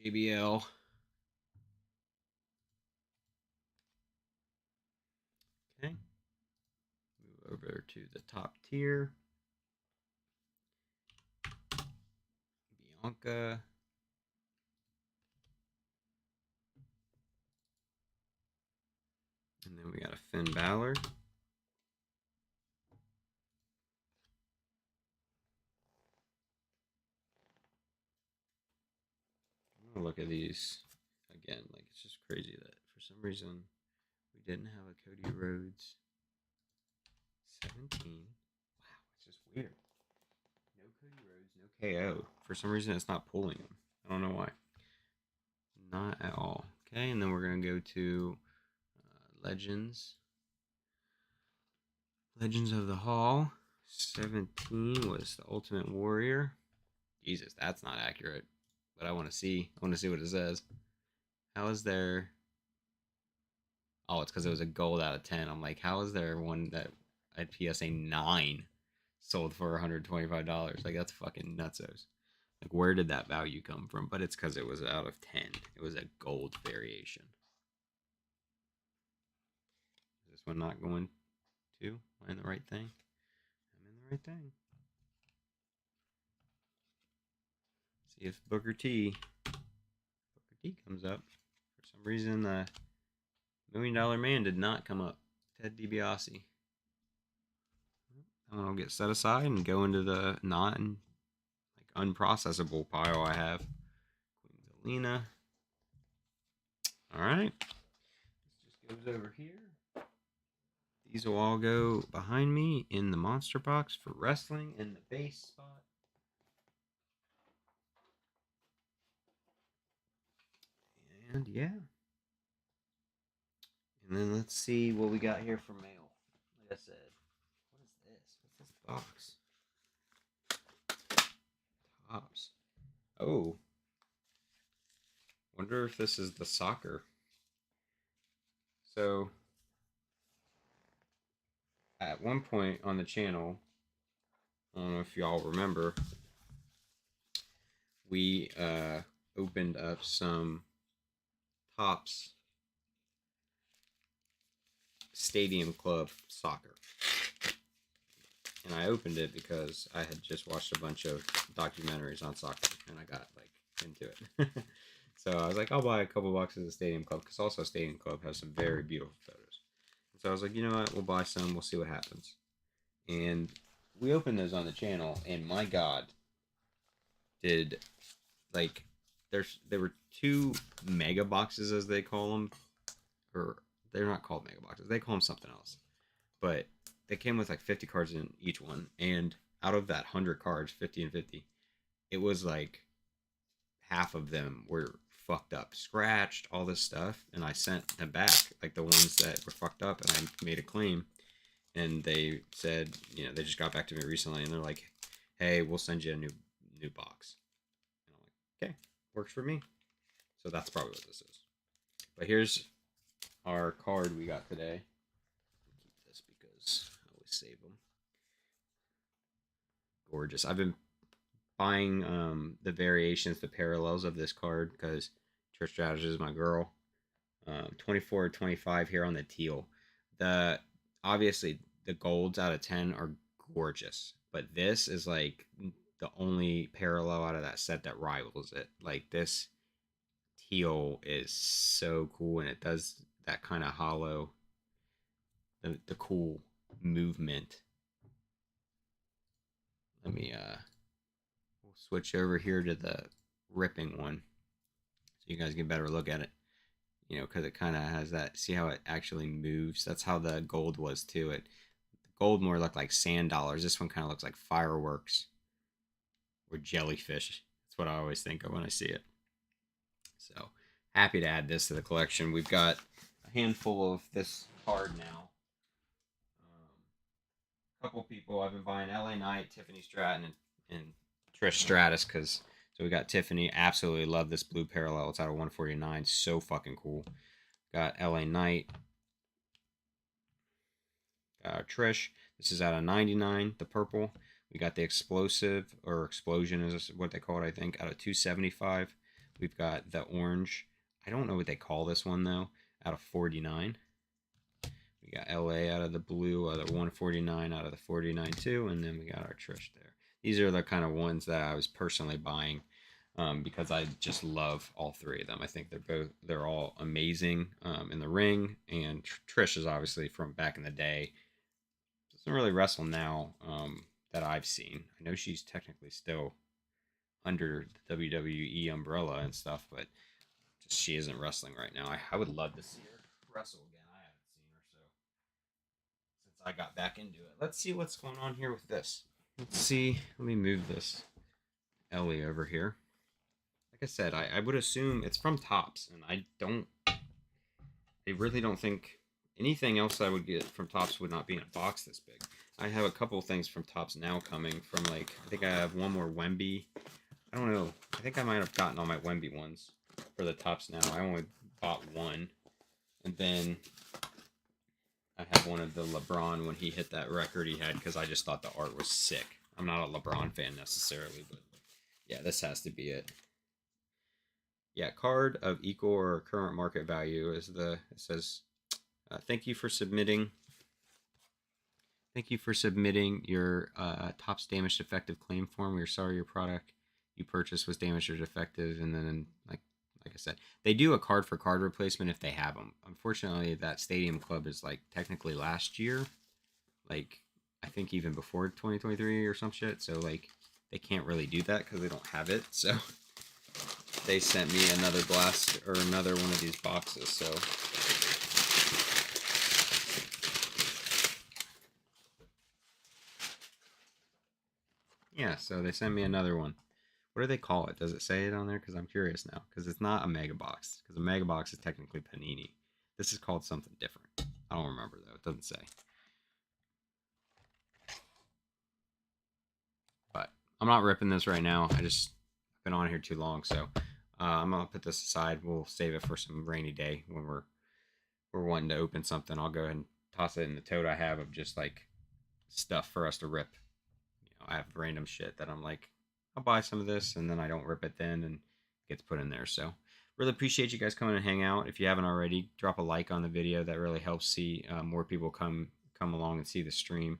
JBL. Okay. Move over to the Top Tier. Bianca. And then we got a Finn Balor. I'm gonna look at these again. Like, it's just crazy that for some reason we didn't have a Cody Rhodes 17. Wow, it's just weird. No Cody Rhodes, no KO. For some reason, it's not pulling him. I don't know why. Not at all. Okay, and then we're gonna go to Legends. Legends of the Hall. 17 was the Ultimate Warrior. Jesus, that's not accurate. But I want to see. I want to see what it says. How is there? Oh, it's because it was a gold out of 10. I'm like, how is there one that at PSA 9 sold for $125? Like, that's fucking nutsos. Like, where did that value come from? But it's because it was out of 10. It was a gold variation. Is this one not going to? Am I in the right thing? I'm in the right thing. See if Booker T comes up. For some reason, the $1 Million Man did not come up. Ted DiBiase. That one will get set aside and go into the not like unprocessable pile I have. Queen Zelina. All right. This just goes over here. These will all go behind me in the monster box for wrestling in the base spot. And yeah. And then let's see what we got here for mail. Like I said, what is this? What's this box? Tops. Oh. Wonder if this is the soccer. So, at one point on the channel, I don't know if y'all remember, we opened up some Tops Stadium Club soccer. And I opened it because I had just watched a bunch of documentaries on soccer and I got like into it. So I was like, I'll buy a couple boxes of Stadium Club because also Stadium Club has some very beautiful photos. And so I was like, you know what, we'll buy some, we'll see what happens. And we opened those on the channel, and my God, did like there were two mega boxes as they call them, or they're not called mega boxes, they call them something else, but they came with like 50 cards in each one, and out of that 100 cards, 50 and 50, it was like half of them were fucked up, scratched, all this stuff, and I sent them back, like the ones that were fucked up, and I made a claim, and they said, they just got back to me recently, and they're like, "Hey, we'll send you a new box." And I'm like, "Okay, works for me." So that's probably what this is. But here's our card we got today. I'll keep this because I always save them. Gorgeous. I've been buying the variations, the parallels of this card because Trish Stratus is my girl. 24 25 here on the teal. The obviously the golds out of 10 are gorgeous, but this is like the only parallel out of that set that rivals it. Like this teal is so cool, and it does that kind of hollow, the cool movement. Let me we'll switch over here to the ripping one so you guys get a better look at it. Because it kind of has that. See how it actually moves? That's how the gold was too. The gold more looked like sand dollars. This one kind of looks like fireworks or jellyfish. That's what I always think of when I see it. So happy to add this to the collection. We've got a handful of this card now. A couple people I've been buying: LA Knight, Tiffany Stratton, and Trish Stratus. So we got Tiffany. Absolutely love this blue parallel. It's out of 149. So fucking cool. Got LA Knight. Trish. This is out of 99. The purple. We got the explosive, or explosion is what they call it, I think, out of 275. We've got the orange. I don't know what they call this one though. Out of 49. We got LA out of the blue, out of 149, out of the 49 too, and then we got our Trish there. These are the kind of ones that I was personally buying because I just love all three of them. I think they're all amazing in the ring, and Trish is obviously from back in the day. Doesn't really wrestle now that I've seen. I know she's technically still under the WWE umbrella and stuff, but just she isn't wrestling right now. I would love to see her wrestle again. I haven't seen her since I got back into it. Let's see what's going on here with this. Let's see. Let me move this Ellie over here. Like I said, I would assume it's from Tops, and I really don't think anything else I would get from Tops would not be in a box this big. I have a couple things from Tops now coming from, like, I think I have one more Wemby. I don't know. I think I might have gotten all my Wemby ones for the Tops now. I only bought one. And then I have one of the LeBron when he hit that record he had because I just thought the art was sick. I'm not a LeBron fan necessarily, but yeah, this has to be it. Yeah, card of equal or current market value is it says, thank you for submitting. Thank you for submitting your Tops damaged defective claim form. We are sorry your product you purchased was damaged or defective. And then, like I said, they do a card for card replacement if they have them. Unfortunately, that Stadium Club is like technically last year, like I think even before 2023 or some shit. So like they can't really do that because they don't have it. So they sent me another blast or another one of these boxes. So yeah, so they sent me another one. What do they call it? Does it say it on there? Because I'm curious now. Because it's not a mega box. Because a mega box is technically Panini. This is called something different. I don't remember though. It doesn't say. But I'm not ripping this right now. I've been on here too long, so I'm gonna put this aside. We'll save it for some rainy day when we're wanting to open something. I'll go ahead and toss it in the tote I have of just like stuff for us to rip. I have random shit that I'm like, I'll buy some of this, and then I don't rip it then, and it gets put in there. So really appreciate you guys coming and hang out. If you haven't already, drop a like on the video. That really helps see more people come along and see the stream.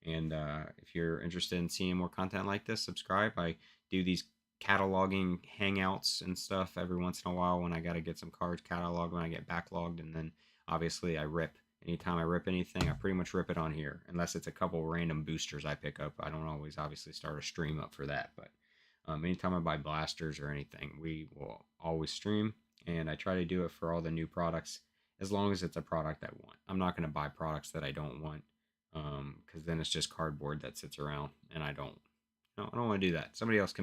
And if you're interested in seeing more content like this, subscribe. I do these cataloging hangouts and stuff every once in a while when I got to get some cards cataloged when I get backlogged, and then obviously I rip. Anytime I rip anything, I pretty much rip it on here, unless it's a couple random boosters I pick up. I don't always obviously start a stream up for that, but anytime I buy blasters or anything, we will always stream, and I try to do it for all the new products as long as it's a product I want. I'm not going to buy products that I don't want. because then it's just cardboard that sits around, and I don't want to do that. Somebody else can